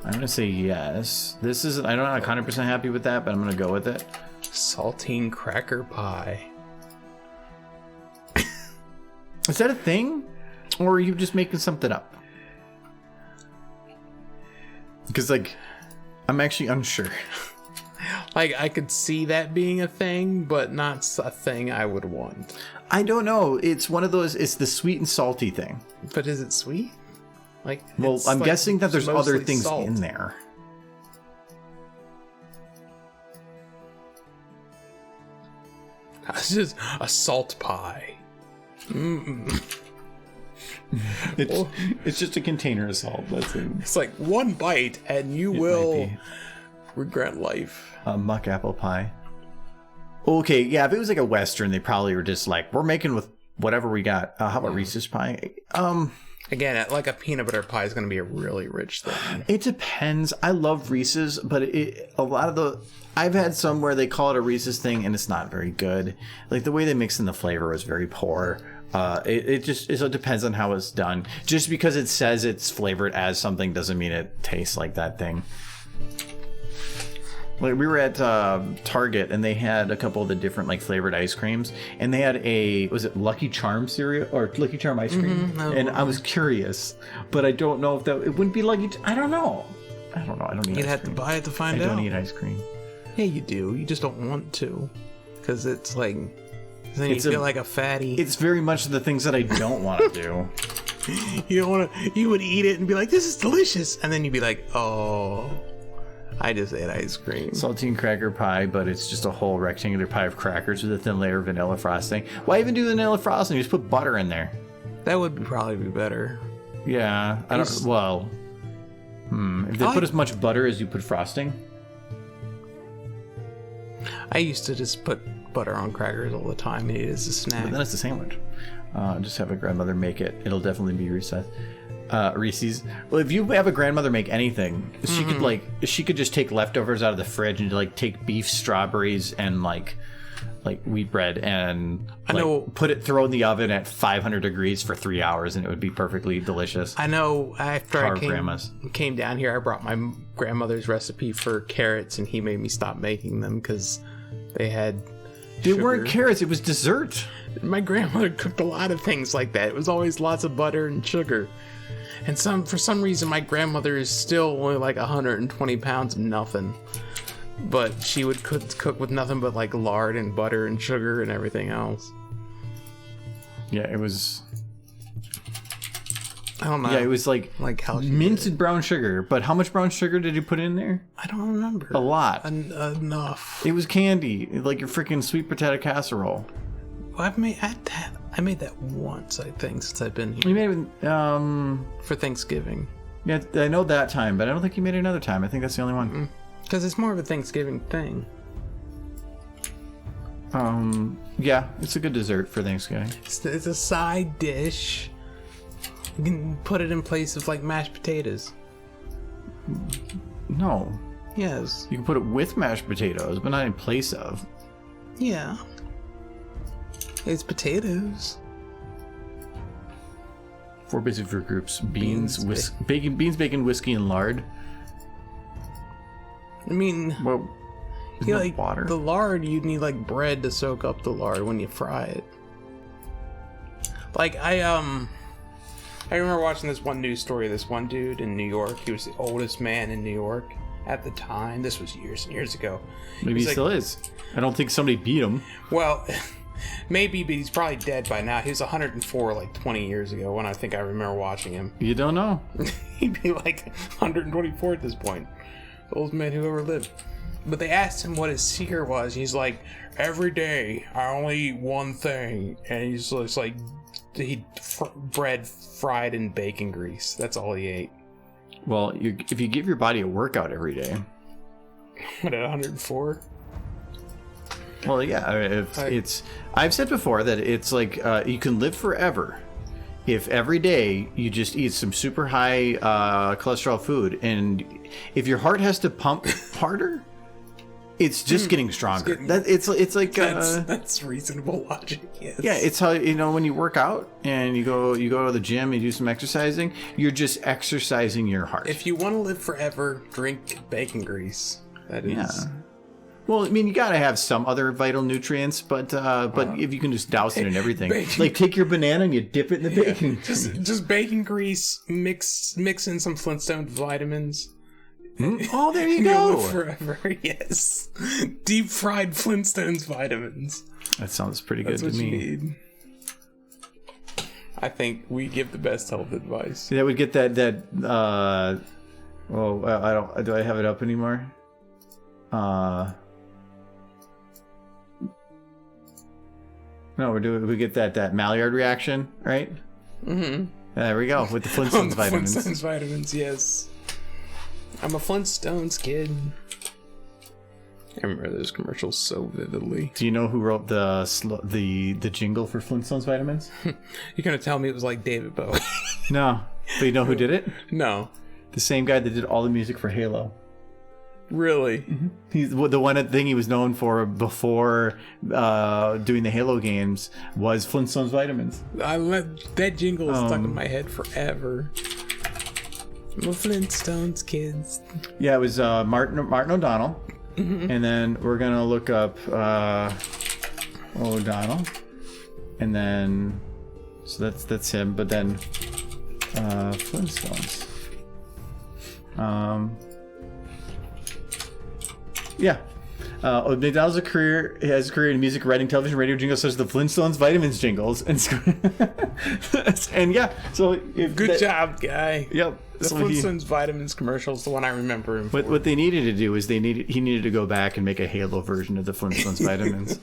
I'm gonna say yes. This isn't. I'm not 100% happy with that, but I'm gonna go with it. Saltine cracker pie. Is that a thing, or are you just making something up? Because like, I'm actually unsure. Like, I could see that being a thing, but not a thing I would want. I don't know. It's one of those. It's the sweet and salty thing. But is it sweet? Like, Well, it's I'm like guessing that there's other mostly things salt. in there. It's just a salt pie. It's just a container of salt. That's it. It's like one bite and you will regret life. Muck apple pie. Okay, yeah, if it was like a Western, they probably were just like, we're making with whatever we got. How about Reese's pie? Again, like a peanut butter pie is going to be a really rich thing. It depends. I love Reese's, but I've had some where they call it a Reese's thing and it's not very good. Like the way they mix in the flavor is very poor. It depends on how it's done. Just because it says it's flavored as something doesn't mean it tastes like that thing. Like we were at Target and they had a couple of the different like flavored ice creams, and they had was it Lucky Charm cereal or Lucky Charm ice cream? And I was curious, but I don't know if it wouldn't be Lucky. I don't know. I don't eat. You'd ice have cream. to buy it to find I out. don't eat ice cream. Yeah, you do. You just don't want to, because it's like then you feel like a fatty. It's very much the things that I don't want to do. You don't want to. You would eat it and be like, "This is delicious," and then you'd be like, "Oh, I just ate ice cream." Saltine cracker pie, but it's just a whole rectangular pie of crackers with a thin layer of vanilla frosting. Why even do vanilla frosting? You just put butter in there. That would probably be better. Yeah, I don't. Well, if they put as much butter as you put frosting. I used to just put butter on crackers all the time. Eat it as a snack. But then it's a sandwich. Just have a grandmother make it. It'll definitely be Reese's. Well, if you have a grandmother make anything, she could just take leftovers out of the fridge and like take beef, strawberries, and like wheat bread and throw it in the oven at 500 degrees for 3 hours, and it would be perfectly delicious. I know. After I came down here, I brought my grandmother's recipe for carrots, and he made me stop making them because they had. They weren't carrots. It was dessert. My grandmother cooked a lot of things like that. It was always lots of butter and sugar. And for some reason, my grandmother is still only like 120 pounds of nothing. But she would cook with nothing but like lard and butter and sugar and everything else. Yeah, it was. I don't know. Yeah, it was like how minced brown sugar. But how much brown sugar did you put in there? I don't remember. A lot. Enough. It was candy, like your freaking sweet potato casserole. Well, I made that once, I think, since I've been here. You made it for Thanksgiving. Yeah, I know that time, but I don't think you made it another time. I think that's the only one. Because it's more of a Thanksgiving thing. Yeah, it's a good dessert for Thanksgiving. It's a side dish. You can put it in place of like mashed potatoes. No. Yes. You can put it with mashed potatoes, but not in place of. Yeah. It's potatoes. 4 basic fruit groups: beans, bacon, whiskey, and lard. I mean, well, like water. The lard, you'd need like bread to soak up the lard when you fry it. Like I remember watching this one news story of this one dude in New York. He was the oldest man in New York at the time. This was years and years ago. Maybe he still is. I don't think somebody beat him. Well, maybe, but he's probably dead by now. He was 104 like 20 years ago when I think I remember watching him. You don't know. He'd be like 124 at this point. The oldest man who ever lived. But they asked him what his secret was. He's like, every day I only eat one thing. And he's just like, bread fried in bacon grease. That's all he ate. Well, if you give your body a workout every day. What, at 104? Well, yeah, I've said before that it's like you can live forever if every day you just eat some super high cholesterol food, and if your heart has to pump harder, it's just getting stronger. It's like that's reasonable logic. Yes. Yeah, it's how when you work out and you go to the gym and you do some exercising, you're just exercising your heart. If you want to live forever, drink bacon grease. That is. Yeah. Well, I mean, you gotta have some other vital nutrients, but if you can just douse it in everything, like take your banana and you dip it in the bacon. Just bacon grease, mix in some Flintstone vitamins. Oh, there you go. Live forever, yes. Deep fried Flintstones vitamins. That sounds pretty good to me. That's what you need. I think we give the best health advice. That would get that. I don't. Do I have it up anymore? No, we get that Maillard reaction, right? Mm-hmm. There we go, with the Flintstones vitamins. Flintstones vitamins, yes. I'm a Flintstones kid. I remember those commercials so vividly. Do you know who wrote the jingle for Flintstones vitamins? You're gonna tell me it was like David Bowie? No, but you know who did it? No. The same guy that did all the music for Halo. Really? Mm-hmm. He's the one thing he was known for before doing the Halo games was Flintstones vitamins. That jingle is stuck in my head forever. The Flintstones kids. Yeah, it was Martin O'Donnell, and then we're gonna look up O'Donnell, and then so that's him. But then Flintstones. Yeah. McDonald's has a career in music, writing, television, radio jingles such as the Flintstones vitamins jingles, and yeah. So good job, guy. Yep. The Flintstones vitamins commercial is the one I remember him for. What they needed to do is he needed to go back and make a Halo version of the Flintstones vitamins.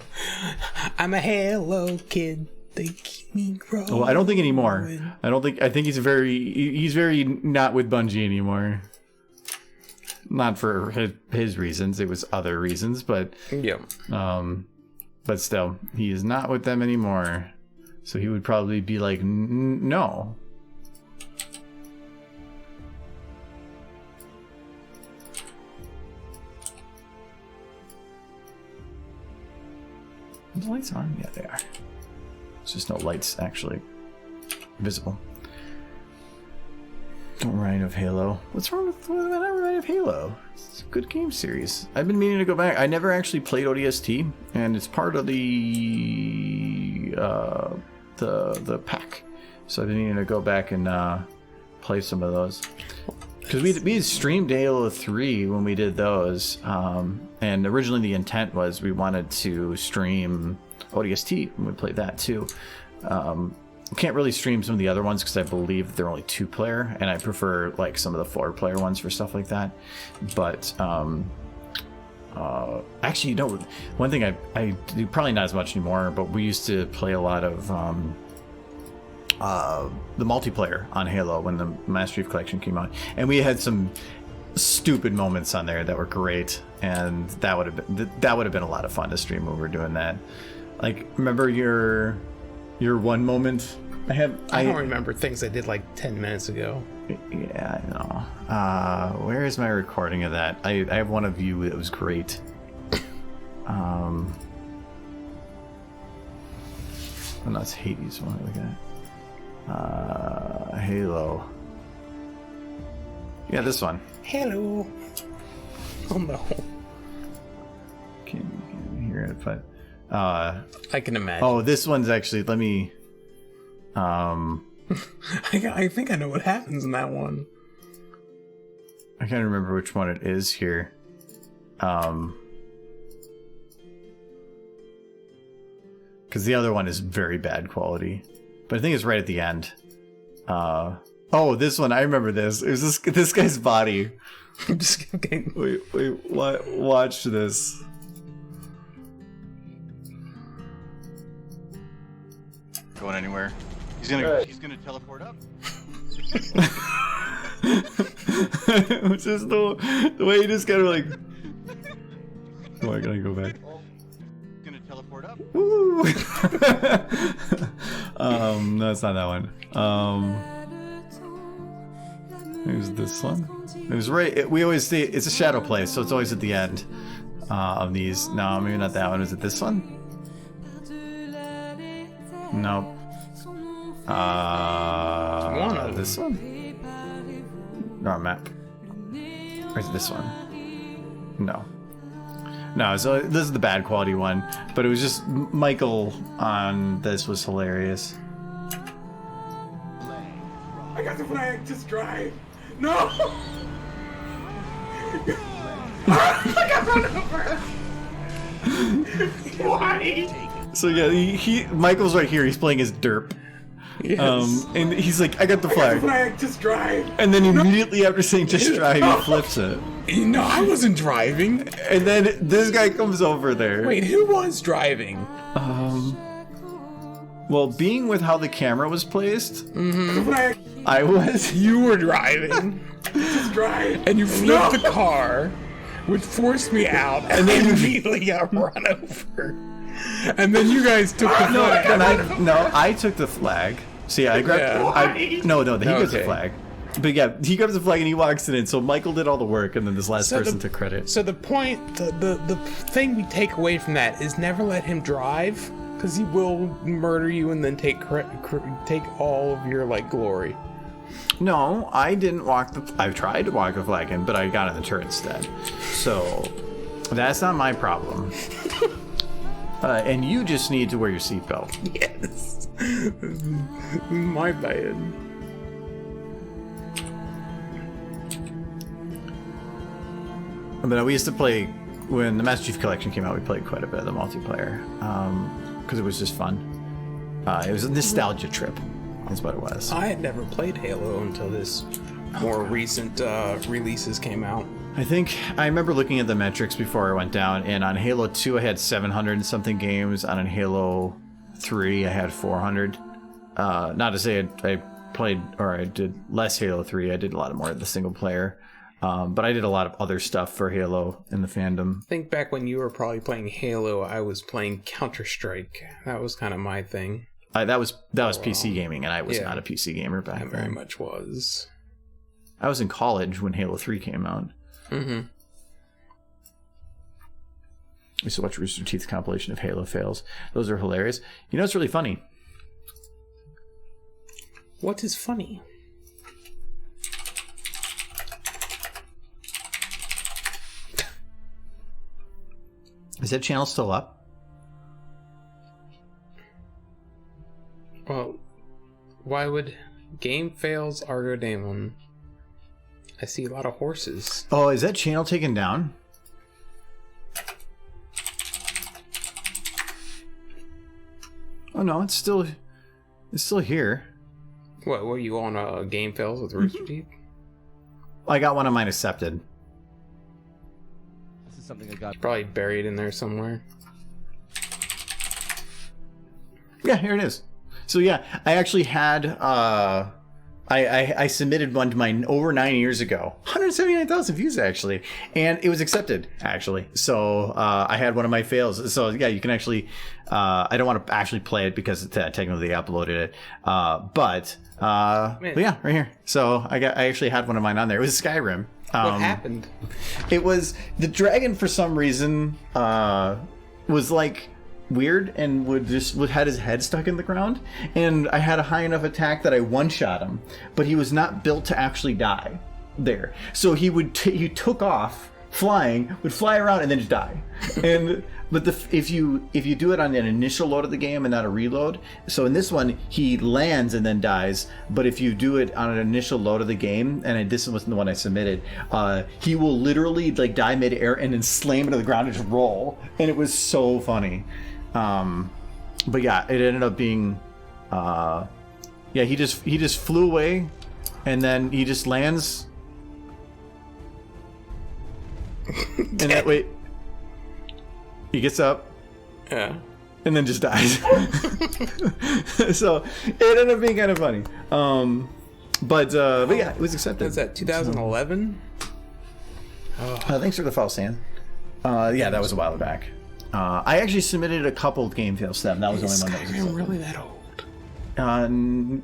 I'm a Halo kid. They keep me growing. Well, I don't think anymore. I think he's very not with Bungie anymore. Not for his reasons. It was other reasons, but yeah. But still, he is not with them anymore. So he would probably be like, no. Are the lights on? Yeah, they are. There's just no lights actually visible. Don't remind of Halo. What's wrong with that? Remind of Halo? It's a good game series. I've been meaning to go back. I never actually played ODST, and it's part of the pack. So I've been meaning to go back and play some of those. Because we streamed Halo 3 when we did those, and originally the intent was we wanted to stream ODST when we played that too. Can't really stream some of the other ones because I believe they're only 2-player, and I prefer like some of the 4-player ones for stuff like that. But actually, you know, one thing I do, probably not as much anymore, but we used to play a lot of the multiplayer on Halo when the Master Chief Collection came out, and we had some stupid moments on there that were great, and that would have been a lot of fun to stream when we were doing that. Like, remember your one moment? I don't remember things I did like 10 minutes ago. Yeah, I know. Where is my recording of that? I have one of you that was great. Oh, no, it's Hades one. Look at Halo. Yeah, this one. Hello. Oh no. Can't hear it, but I can imagine. oh, this one's actually. Let me. I think I know what happens in that one. I can't remember which one it is here. Because the other one is very bad quality, but I think it's right at the end. Oh, this one, I remember this. It was this guy's body. I'm just kidding. Wait, what? Watch this. Going anywhere? He's gonna teleport up. Which is the way he just kind of like. Oh, I gotta go back. He's gonna teleport up. Woo! No, it's not that one. It was this one. It was right. We always say it's a shadow play, so it's always at the end of these. No, maybe not that one. Is it this one? Nope. One of this one? No, map. Or is it this one? No. No, so this is the bad quality one, but it was just Michael on this was hilarious. I got the flag, just drive. No! I got run over! Why? So yeah, he Michael's right here, he's playing his derp. Yes. And he's like, I got the I got flag. the flag, just drive. And then immediately after saying just drive, he flips it. No, I wasn't driving. And then this guy comes over there. Wait, who was driving? Well, being with how the camera was placed, The flag, I was. You were driving, just drive. and you flipped the car, which forced me out, and then immediately got run over. And then you guys took the flag. Then I took the flag. See, I grabbed. Yeah. He grabs the Okay. flag. But yeah, he grabs the flag and he walks it in. So Michael did all the work, and then this last So person the- took credit. So the point, the thing we take away from that is never let him drive, because he will murder you and then take all of your like glory. No, I didn't walk the. I tried to walk the flag in, but I got in the turret instead. So that's not my problem. And you just need to wear your seatbelt. Yes. My bad. But we used to play when the Master Chief Collection came out. We played quite a bit of the multiplayer because it was just fun. It was a nostalgia trip. That's what it was. I had never played Halo until this more recent releases came out. I remember looking at the metrics before I went down, and on Halo 2 I had 700 and something games. On Halo 3 I had 400. Not to say I played or I did less Halo 3. I did a lot more of the single player. But I did a lot of other stuff for Halo in the fandom. I think back when you were probably playing Halo, I was playing Counter-Strike. That was kind of my thing. That was PC gaming, and I was Yeah. not a PC gamer back I very then. much was. I was in college when Halo 3 came out. Mm-hmm. I used to watch Rooster Teeth's compilation of Halo fails. Those are hilarious. You know, it's really funny. What is funny? Is that channel still up? Well, why would game fails Argo Damon? I see a lot of horses. Oh, is that channel taken down? Oh no, it's still here. What, were you on game fails with Rooster Teeth? I got one of mine accepted. This is something I got. Probably buried in there somewhere. Yeah, here it is. So yeah, I actually had I submitted one to mine over 9 years ago. 179,000 views actually, and it was accepted actually. So I had one of my fails. So yeah, you can actually. I don't want to actually play it because technically I uploaded it. But yeah, right here. So I actually had one of mine on there. It was Skyrim. What happened? It was the dragon for some reason was like weird and would had his head stuck in the ground, and I had a high enough attack that I one-shot him, but he was not built to actually die there. So he took off flying, would fly around and then just die. And but if you do it on an initial load of the game and not a reload, so in this one he lands and then dies, but if you do it on an initial load of the game, and this wasn't the one I submitted, he will literally like die mid-air and then slam into the ground and just roll, and it was so funny. But yeah, it ended up being he just flew away, and then he just lands. And that way he gets up, Yeah. and then just dies. So it ended up being kind of funny. But yeah, it was accepted. Was that 2011? Thanks for the false Sam. Yeah, that was a while back. I actually submitted a couple of game fails to them. That was the only one that was Skyrim accepted. really that old?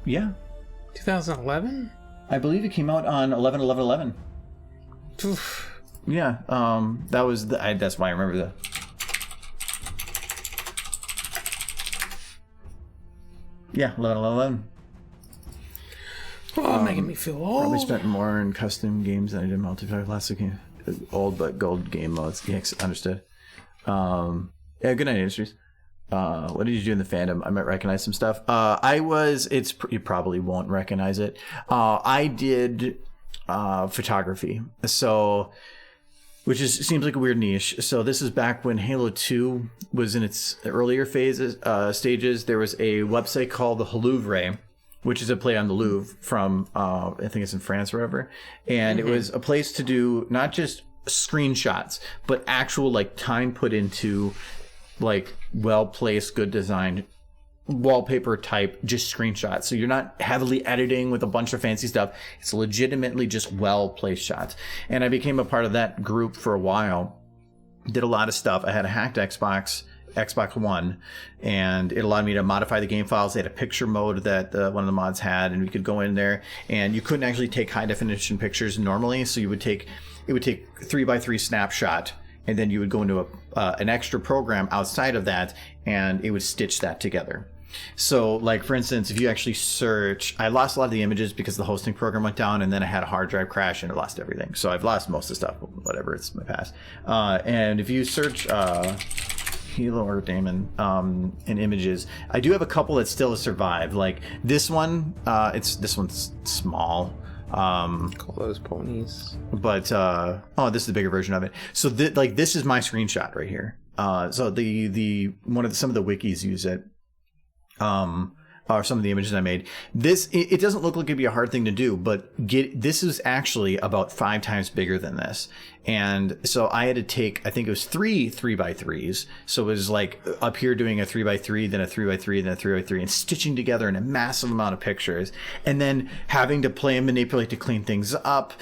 Yeah, 2011? I believe it came out on 11/11/11. Yeah, that was that's why I remember that. Yeah, 11/11/11. Oh, making me feel old. Probably spent more in custom games than I did multiplayer classic game. Old but gold game modes. Yes, understood. Yeah, good night, Industries. What did you do in the fandom? I might recognize some stuff. You probably won't recognize it. I did photography. So, which seems like a weird niche. So this is back when Halo 2 was in its earlier stages. There was a website called the Louvre, which is a play on the Louvre from, I think it's in France or whatever. And it was a place to do not just screenshots, but actual like time put into like well-placed, good designed wallpaper type, just screenshots. So you're not heavily editing with a bunch of fancy stuff. It's legitimately just well-placed shots. And I became a part of that group for a while. Did a lot of stuff. I had a hacked Xbox One, and it allowed me to modify the game files. They had a picture mode that one of the mods had, and we could go in there, and you couldn't actually take high definition pictures normally. So it would take 3x3 snapshot, and then you would go into an extra program outside of that, and it would stitch that together. So, like, for instance, if you actually search, I lost a lot of the images because the hosting program went down, and then I had a hard drive crash, and it lost everything. So I've lost most of the stuff, whatever, it's my past. And if you search Halo or Damon in images, I do have a couple that still survive. Like this one, this one's small. Call those ponies. But this is the bigger version of it. So this is my screenshot right here. So some of the wikis use it. or some of the images I made. It doesn't look like it'd be a hard thing to do, but this is actually about 5 times bigger than this. And so I had to take, I think it was 3 3x3s. So it was like up here doing a 3x3, then a 3x3, then a 3x3, and stitching together in a massive amount of pictures. And then having to play and manipulate to clean things up.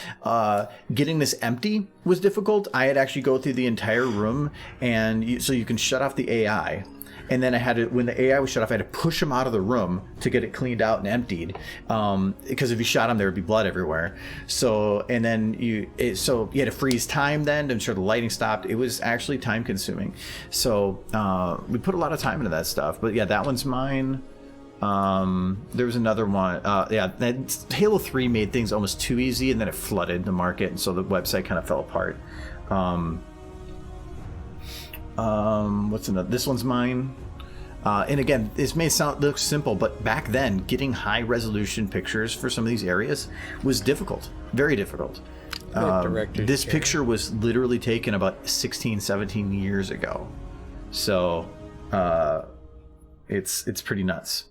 Getting this empty was difficult. I had actually go through the entire room, and so you can shut off the AI. And then I had to, when the AI was shut off, I had to push him out of the room to get it cleaned out and emptied. Because if you shot him, there would be blood everywhere. So, and then you had to freeze time then to ensure the lighting stopped. It was actually time consuming. So we put a lot of time into that stuff. But yeah, that one's mine. There was another one. Halo 3 made things almost too easy, and then it flooded the market, and so the website kind of fell apart. What's another? This one's mine. And again, this may look simple, but back then, getting high resolution pictures for some of these areas was difficult, very difficult. This picture was literally taken about 16, 17 years ago. So, it's pretty nuts.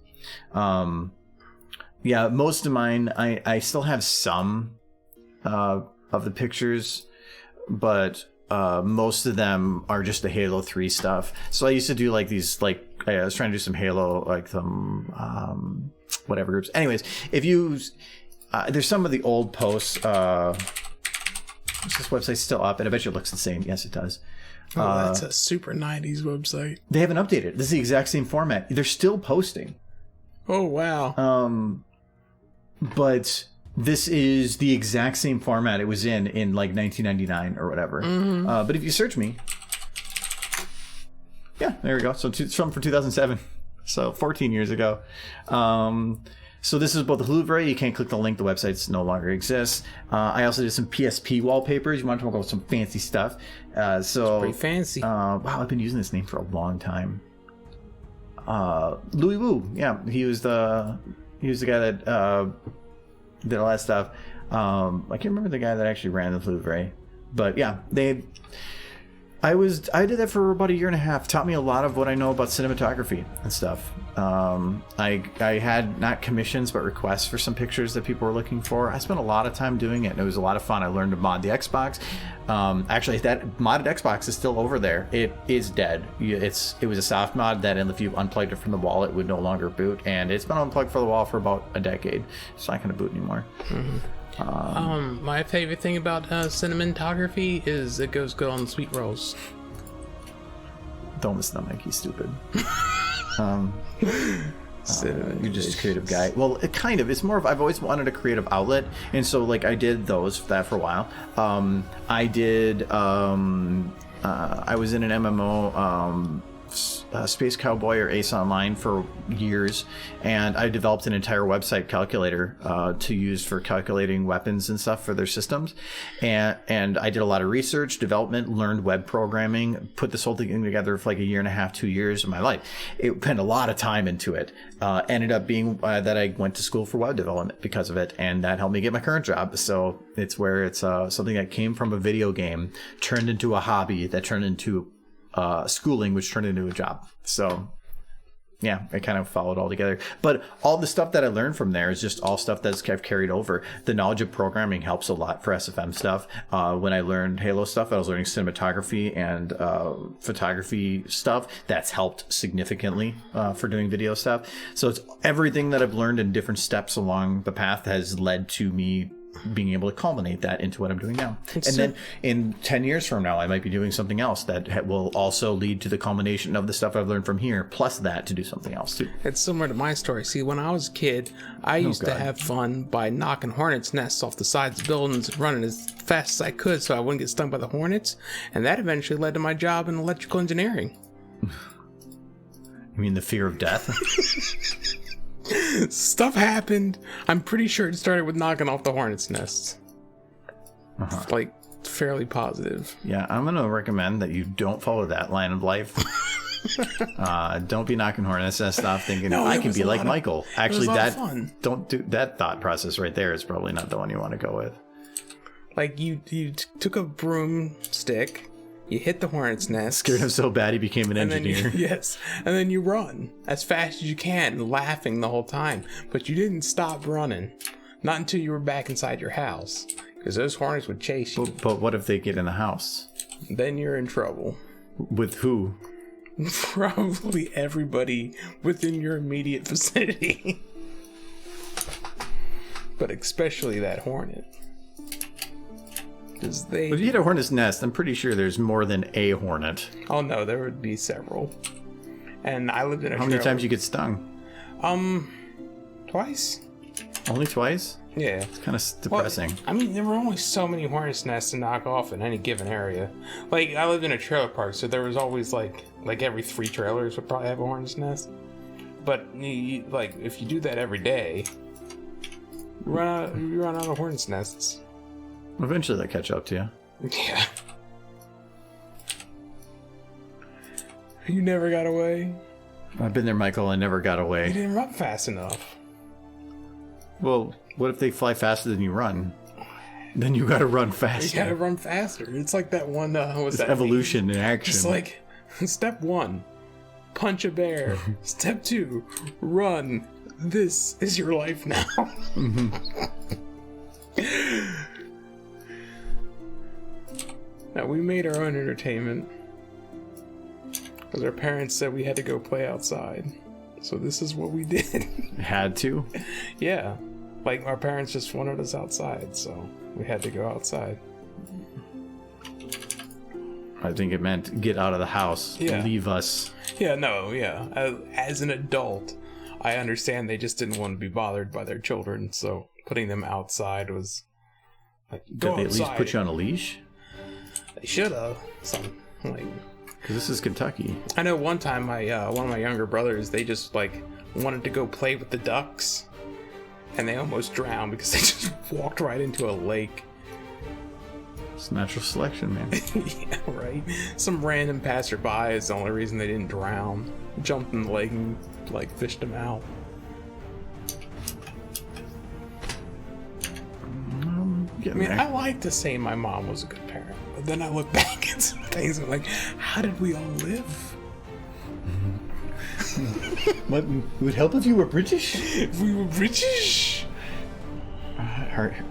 Most of mine, I still have some, of the pictures, but most of them are just the Halo 3 stuff. So I used to do like these, like I was trying to do some Halo, like some whatever groups. Anyways, if you there's some of the old posts. Is this website still up? And I bet you it looks the same. Yes, it does. That's a super 90s website. They haven't updated. This is the exact same format. They're still posting. Oh wow. But this is the exact same format it was in like 1999 or whatever. Mm-hmm. But if you search me, yeah, there we go. So it's from 2007, so 14 years ago. So this is both the Louvre. You can't click the link. The website no longer exists. I also did some PSP wallpapers. You want to talk about some fancy stuff? It's pretty fancy. Wow, I've been using this name for a long time. Louis Wu. Yeah, he was the guy that did all that stuff. I can't remember the guy that actually ran the Louvre, but yeah, I did that for about a year and a half. Taught me a lot of what I know about cinematography and stuff. I had not commissions but requests for some pictures that people were looking for. I spent a lot of time doing it, and it was a lot of fun. I learned to mod the Xbox. Actually, that modded Xbox is still over there. It is dead. It was a soft mod that if you unplugged it from the wall, it would no longer boot, and it's been unplugged from the wall for about a decade. It's not going to boot anymore. Mm-hmm. My favorite thing about cinematography is it goes good on sweet rolls. Don't listen to Mike, he's stupid. You're just a creative guy. Well, it's more of, I've always wanted a creative outlet, and so like I did that for a while. I was in an MMO, Space Cowboy or Ace Online for years, and I developed an entire website calculator to use for calculating weapons and stuff for their systems, and I did a lot of research, development, learned web programming, put this whole thing together for like a year and a half, 2 years of my life. It spent a lot of time into it. Ended up being that I went to school for web development because of it, and that helped me get my current job. So it's where it's something that came from a video game, turned into a hobby, that turned into schooling, which turned into a job. So yeah, I kind of followed all together. But all the stuff that I learned from there is just all stuff that's I've carried over. The knowledge of programming helps a lot for SFM stuff. When I learned Halo stuff, I was learning cinematography and photography stuff. That's helped significantly for doing video stuff. So it's everything that I've learned in different steps along the path has led to me being able to culminate that into what I'm doing now. Then in 10 years from now, I might be doing something else that will also lead to the culmination of the stuff I've learned from here, plus that to do something else too. It's similar to my story. See, when I was a kid, I used to have fun by knocking hornets' nests off the sides of buildings and running as fast as I could so I wouldn't get stung by the hornets. And that eventually led to my job in electrical engineering. You mean the fear of death? Stuff happened. I'm pretty sure it started with knocking off the hornets' nests. Like, fairly positive. Yeah, I'm going to recommend that you don't follow that line of life. Don't be knocking hornets' nests off thinking, I can be like Michael. Actually, don't do that thought process right there is probably not the one you want to go with. Like, you took a broomstick You hit the hornet's nest. Scared him so bad he became an And then engineer. yes, and then you run as fast as you can, laughing the whole time. But you didn't stop running, not until you were back inside your house, because those hornets would chase you. But what if they get in the house? Then you're in trouble. With who? Probably everybody within your immediate vicinity, but especially that hornet. Because they. If you hit a hornet's nest, I'm pretty sure there's more than a hornet. Oh no, there would be several. And I lived in a How many trailer. times you get stung? Twice. Only twice? Yeah. It's kind of depressing. Well, I mean, there were only so many hornet's nests to knock off in any given area. Like, I lived in a trailer park, so there was always like every 3 trailers would probably have a hornet's nest. But like, if you do that every day, you run out of hornet's nests. Eventually they catch up to you. Yeah. You never got away. I've been there, Michael. I never got You away. didn't run fast enough. Well, what if they fly faster than you run? Then you gotta run You faster. gotta run faster. It's like that one. What's It's that? evolution in action. Just like step 1, punch a bear. Step 2, run. This is your life now. Now we made our own entertainment because our parents said we had to go play outside. So this is what we did. Had to. Yeah. Like our parents just wanted us outside, so we had to go outside. I think it meant get out of the house. Yeah. Leave us. Yeah, no, yeah. As an adult, I understand they just didn't want to be bothered by their children, so putting them outside was like, go Did they at least outside. put you on a leash? They should have. Like, Because this is Kentucky. I know one time one of my younger brothers, they just like wanted to go play with the ducks, and they almost drowned because they just walked right into a lake. It's natural selection, man. Yeah, right. Some random passerby is the only reason they didn't drown. Jumped in the lake and like fished them out. I mean, I like to say my mom was a good parent, but then I look back at some things and I'm like, how did we all live? What it would help if you were British? If we were British.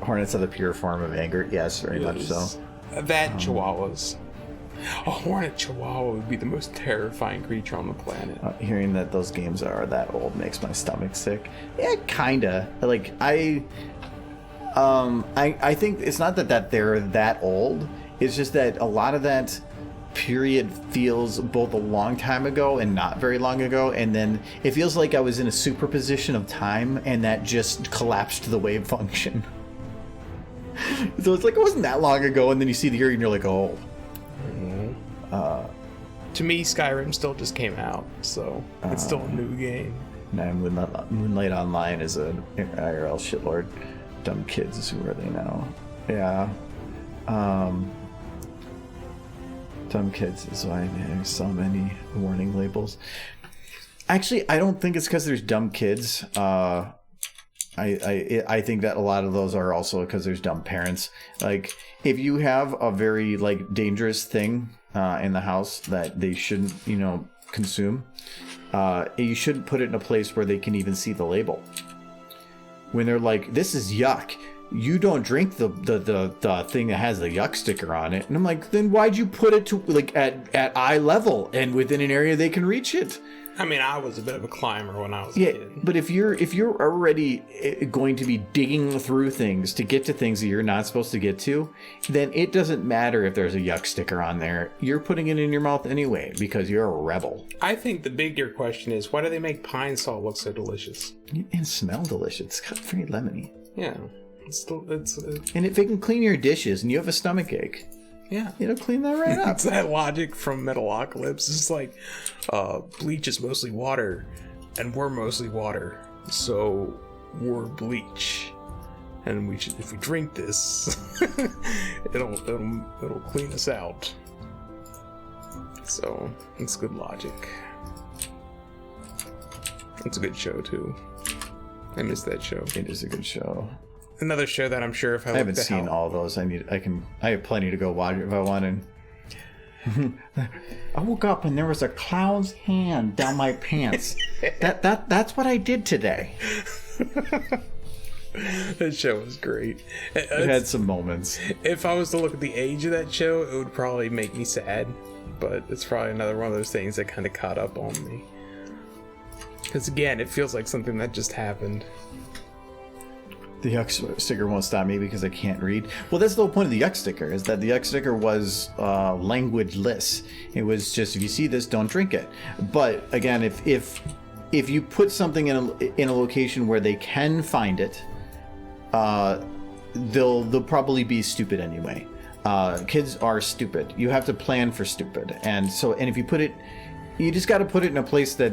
Hornets are the pure form of anger. Yes, very much so. That chihuahuas. A hornet chihuahua would be the most terrifying creature on the planet. Hearing that those games are that old makes my stomach sick. Yeah, kinda. Like I think it's not that they're that old. It's just that a lot of that period feels both a long time ago and not very long ago, and then it feels like I was in a superposition of time and that just collapsed the wave function. So it's like it wasn't that long ago, and then you see the year and you're like, oh. To me, Skyrim still just came out, so it's still a new game. Nah, Moonlight Online is an IRL shitlord. Dumb kids, who are they now? Yeah. Dumb kids is why there's so many warning labels. Actually, I don't think it's because there's dumb kids. I think that a lot of those are also because there's dumb parents. Like, if you have a very like dangerous thing in the house that they shouldn't, consume, you shouldn't put it in a place where they can even see the label. When they're like, "This is yuck," you don't drink the thing that has the yuck sticker on it. And I'm like, then why'd you put it to like at eye level and within an area they can reach it? I mean, I was a bit of a climber when I was a Yeah, kid. but if you're already going to be digging through things to get to things that you're not supposed to get to, then it doesn't matter if there's a yuck sticker on there. You're putting it in your mouth anyway because you're a rebel. I think the bigger question is, why do they make pine salt look so delicious? And smell delicious. It's got very lemony. Yeah, And if it can clean your dishes and you have a stomach ache, yeah. it'll clean that right up. It's that logic from Metalocalypse. It's like, bleach is mostly water, and we're mostly water, so we're bleach. And we should, if we drink this, it'll clean us out. So it's good logic. It's a good show too. I miss that show. It is a good show. Another show that I'm sure if I I haven't seen all those. I have plenty to go watch if I want. And I woke up and there was a clown's hand down my pants. That's what I did today. That show was great. It had some moments. If I was to look at the age of that show, it would probably make me sad. But it's probably another one of those things that kind of caught up on me. Because again, it feels like something that just happened. The yuck sticker won't stop me because I can't read. Well, that's the whole point of the yuck sticker, is that the yuck sticker was languageless. It was just, if you see this, don't drink it. But again, if you put something in a location where they can find it, they'll probably be stupid anyway. Kids are stupid. You have to plan for stupid, and if you put it, you just got to put it in a place that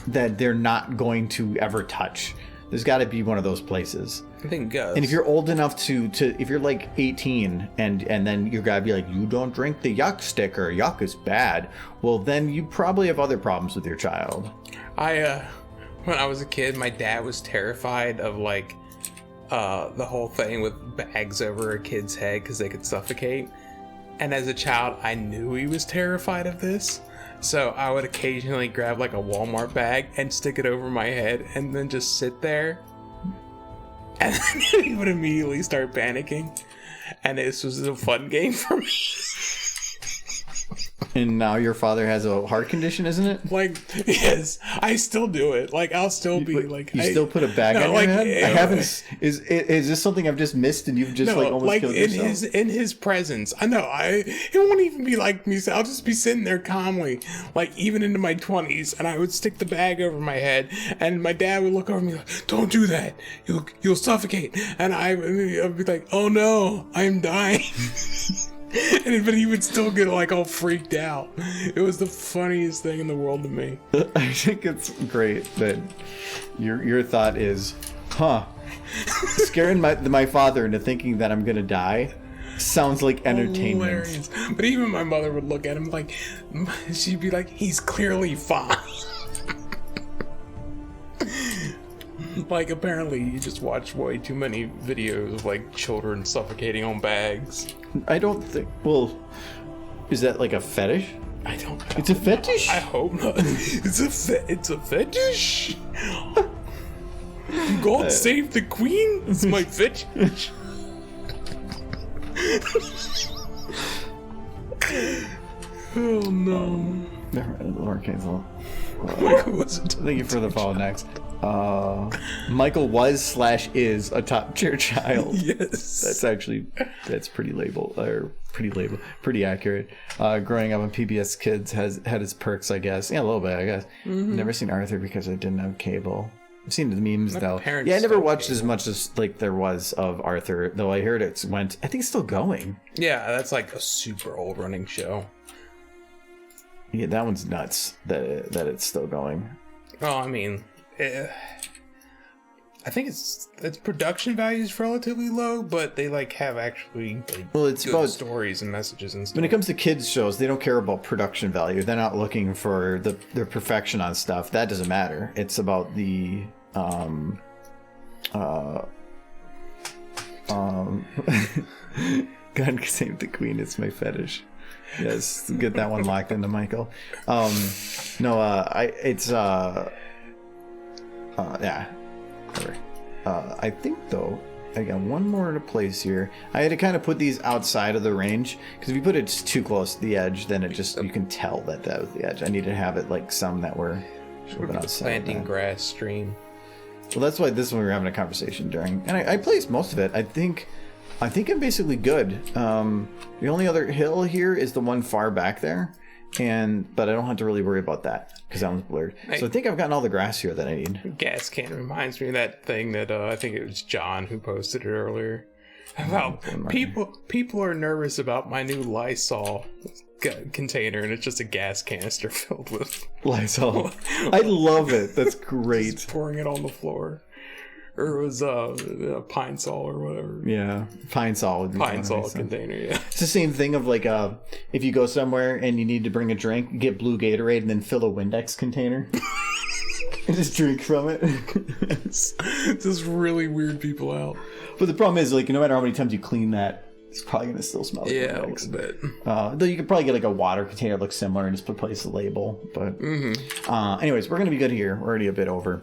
they're not going to ever touch. There's got to be one of those places. I think and if you're old enough to if you're like 18 and then you're gotta be like, you don't drink the yuck sticker, yuck is bad, well then you probably have other problems with your child. When I was a kid, my dad was terrified of like the whole thing with bags over a kid's head because they could suffocate. And as a child, I knew he was terrified of this. So I would occasionally grab like a Walmart bag and stick it over my head and then just sit there. And then he would immediately start panicking. And this was a fun game for me. And now your father has a heart condition, isn't it? Like, yes, I still do it. Like, I'll still be like... You still put a bag on your head? I haven't... Is this something I've just missed and you've just almost killed yourself? In his presence. I know, it won't even be like me. I'll just be sitting there calmly, like, even into my 20s, and I would stick the bag over my head, and my dad would look over me like, don't do that. You'll suffocate. And I'd be like, oh no, I'm dying. But he would still get like all freaked out. It was the funniest thing in the world to me. I think it's great that your thought is, scaring my father into thinking that I'm gonna die sounds like entertainment. Hilarious. But even my mother would look at him like, she'd be like, he's clearly fine. Like, apparently you just watch way too many videos of like children suffocating on bags. I don't think. Well, is that like a fetish? I don't know. It's a fetish? I hope not. It's a fetish. God save the queen. It's my fetish. Oh no. Lord Cancel. Thank Thank you for the follow next. Michael was / is a top tier child. Yes. That's pretty accurate. Growing up on PBS Kids has had its perks, I guess. Yeah, a little bit, I guess. Mm-hmm. Never seen Arthur because I didn't have cable. I've seen the memes though. parents Yeah, I never still watched cable. as much as like there was of Arthur, though I heard it went. I think it's still going. Yeah, that's like a super old running show. Yeah, that one's nuts that it's still going. Well, I mean, I think its production value is relatively low, but they like have actually like, It's good about stories and messages and stuff. when it comes to kids shows, they don't care about production value. They're not looking for their perfection on stuff. That doesn't matter. It's about the God save the queen. It's my fetish. Yes, get that one locked into Michael. Yeah. Whatever. I think though, I got one more to place here. I had to kind of put these outside of the range because if you put it too close to the edge, then it just you can tell that was the edge. I need to have it like some that were outside. Planting grass stream. Well, that's why this one we were having a conversation during, and I placed most of it. I think I'm basically good. The only other hill here is the one far back there, but I don't have to really worry about that because that one's blurred. So I think I've gotten all the grass here that I need. Gas can reminds me of that thing that I think it was John who posted it earlier about people are nervous about my new Lysol container, and it's just a gas canister filled with Lysol. I love it. That's great. Just pouring it on the floor. Or it was Pine Sol or whatever. Yeah, Pine Sol would be Pine Sol container, yeah. It's the same thing of like if you go somewhere and you need to bring a drink, get blue Gatorade and then fill a Windex container. And just drink from it. It's just really weird people out. But the problem is, like, no matter how many times you clean that It's probably gonna still smell like Yeah, a eggs. little bit. Though you could probably get like a water container that looks similar and just replace the label. But anyways, we're gonna be good here. We're already a bit over.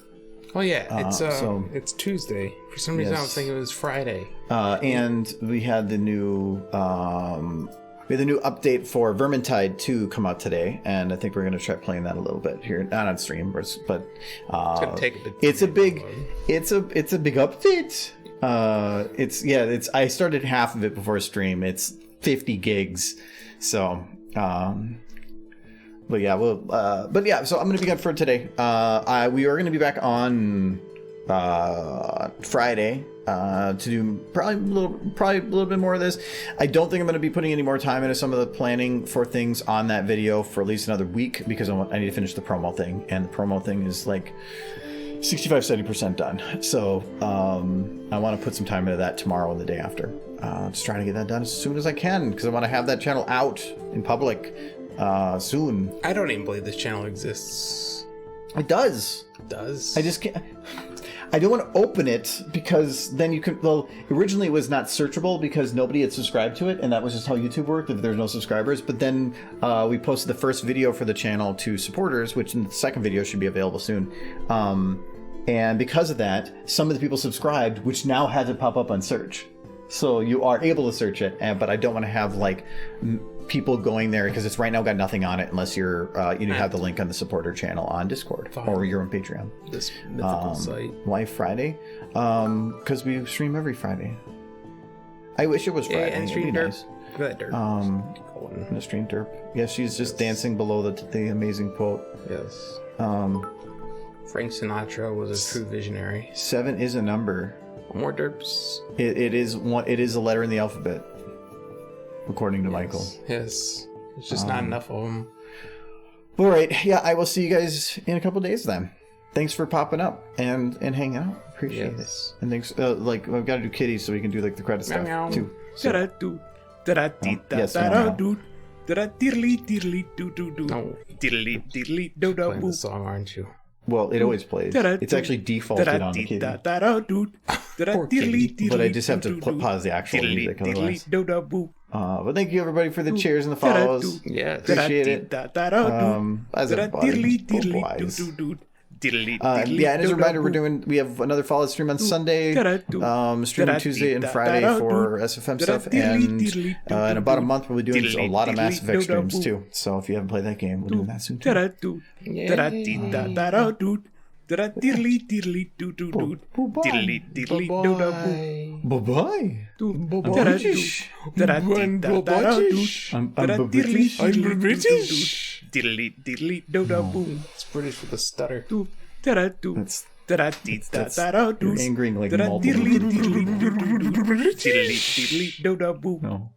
Oh yeah, so- it's Tuesday. For some reason, I was Yes. thinking it was Friday. And we had the new update for Vermintide 2 come out today, and I think we're gonna try playing that a little bit here, not on stream, but It's gonna take a bit. it's a big update. I started half of it before stream. It's 50 gigs, so so I'm gonna be good for today. We are gonna be back on Friday to do probably a little bit more of this. I don't think I'm going to be putting any more time into some of the planning for things on that video for at least another week, because I need to finish the promo thing, and the promo thing is like 65-70% done. So I want to put some time into that tomorrow and the day after. Just trying to get that done as soon as I can, because I want to have that channel out in public soon. I don't even believe this channel exists. It does. It does. I just can't. I don't want to open it because then you can. Well, originally it was not searchable because nobody had subscribed to it, and that was just how YouTube worked if there's no subscribers. But then we posted the first video for the channel to supporters, which in the second video should be available soon. And because of that, some of the people subscribed, which now has it pop up on search. So you are able to search it, but I don't want to have like people going there because it's right now got nothing on it unless you're you have the link on the supporter channel on Discord or you're on Patreon. This mythical site. Why Friday? Because we stream every Friday. I wish it was Friday. And It'd stream be derp. nice. That derp. I'm gonna stream derp. Yeah, she's just dancing below the amazing quote. Yes. Um, Frank Sinatra was a true visionary. 7 is a number. More derps. It is one. It is a letter in the alphabet, according to Michael. Yes. It's just not enough of them. All right. Yeah, I will see you guys in a couple days then. Thanks for popping up and hanging out. Appreciate it. And thanks. Like I've got to do kitties so we can do like the credit stuff Meow. too. So, yes, Playing the song, aren't you? well, it always plays. It's actually defaulted on the kitty. Poor kitty. But I just have to pause the actual music otherwise. But thank you everybody for the cheers and the follows. Yes. Appreciate it. As a buddy. Boys. Yeah, and as a reminder, we have another follow stream on Sunday, streaming Tuesday and Friday for SFM stuff, and in about a month we'll be doing a lot of Mass Effect streams too. So if you haven't played that game, we'll do that soon too. Bye bye. I'm British. It's British with a stutter. That's you're angering like multiple. No.